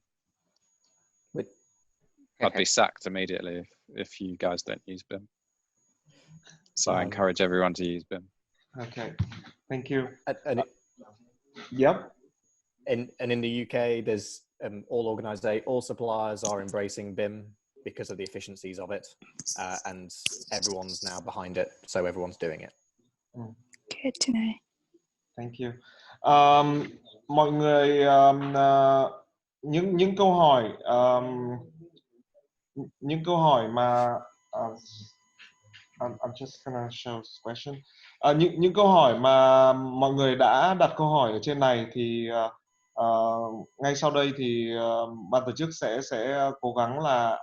I'd be sacked immediately if you guys don't use BIM. So I encourage everyone to use BIM. Okay, thank you. Yep. And in the UK, there's all suppliers are embracing BIM because of the efficiencies of it, and everyone's now behind it, so everyone's doing it. Good to know. Thank you. Mọi người những câu hỏi mà I'm just gonna show this question. Những câu hỏi mà mọi người đã đặt câu hỏi ở trên này thì ngay sau đây thì ban tổ chức sẽ cố gắng là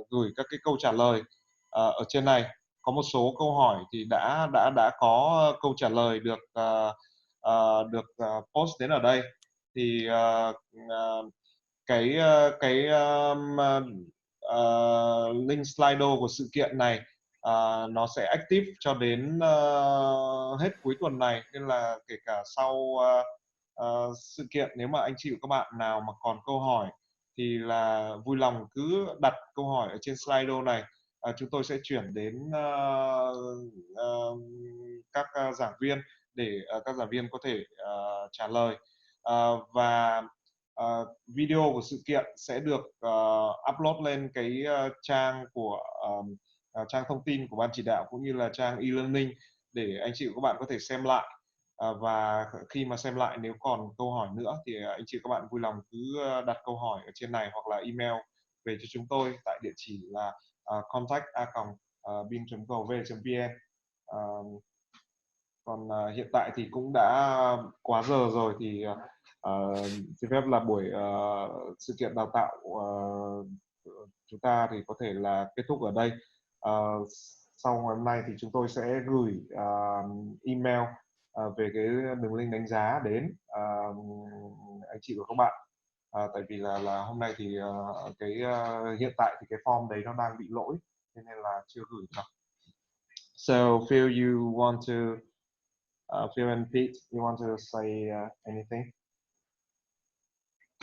gửi các cái câu trả lời ở trên này. Có một số câu hỏi thì đã có câu trả lời được post đến ở đây. Thì link Slido của sự kiện này nó sẽ active cho đến hết cuối tuần này, nên là kể cả sau sự kiện, nếu mà anh chị và các bạn nào mà còn câu hỏi thì là vui lòng cứ đặt câu hỏi ở trên Slido này. Chúng tôi sẽ chuyển đến các giảng viên để các giảng viên có thể trả lời, và video của sự kiện sẽ được upload lên cái trang của trang thông tin của ban chỉ đạo cũng như là trang e-learning để anh chị và các bạn có thể xem lại, và khi mà xem lại nếu còn câu hỏi nữa thì anh chị và các bạn vui lòng cứ đặt câu hỏi ở trên này hoặc là email về cho chúng tôi tại địa chỉ là contact@bim.gov.vn. Còn hiện tại thì cũng đã quá giờ rồi thì xin phép là buổi sự kiện đào tạo chúng ta thì có thể là kết thúc ở đây. Sau ngày hôm nay thì chúng tôi sẽ gửi email về cái đường link đánh giá đến anh chị và các bạn, tại vì là hôm nay thì hiện tại thì cái form đấy nó đang bị lỗi nên là chưa gửi được. So Phil, you want to Phil and Pete, you want to say anything?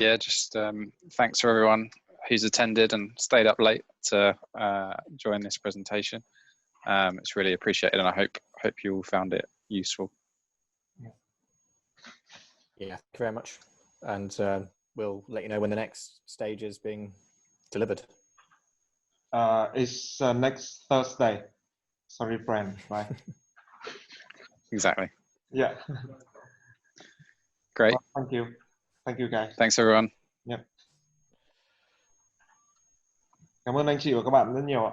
Yeah, just thanks for everyone who's attended and stayed up late to join this presentation. It's really appreciated, and I hope you all found it useful. Yeah, thank you very much, and we'll let you know when the next stage is being delivered. It's next Thursday. Sorry, friend. Bye. Exactly. Yeah. Great. Well, thank you. Thank you, guys. Thanks, everyone. Yep. Cảm ơn anh chị và các bạn rất nhiều ạ.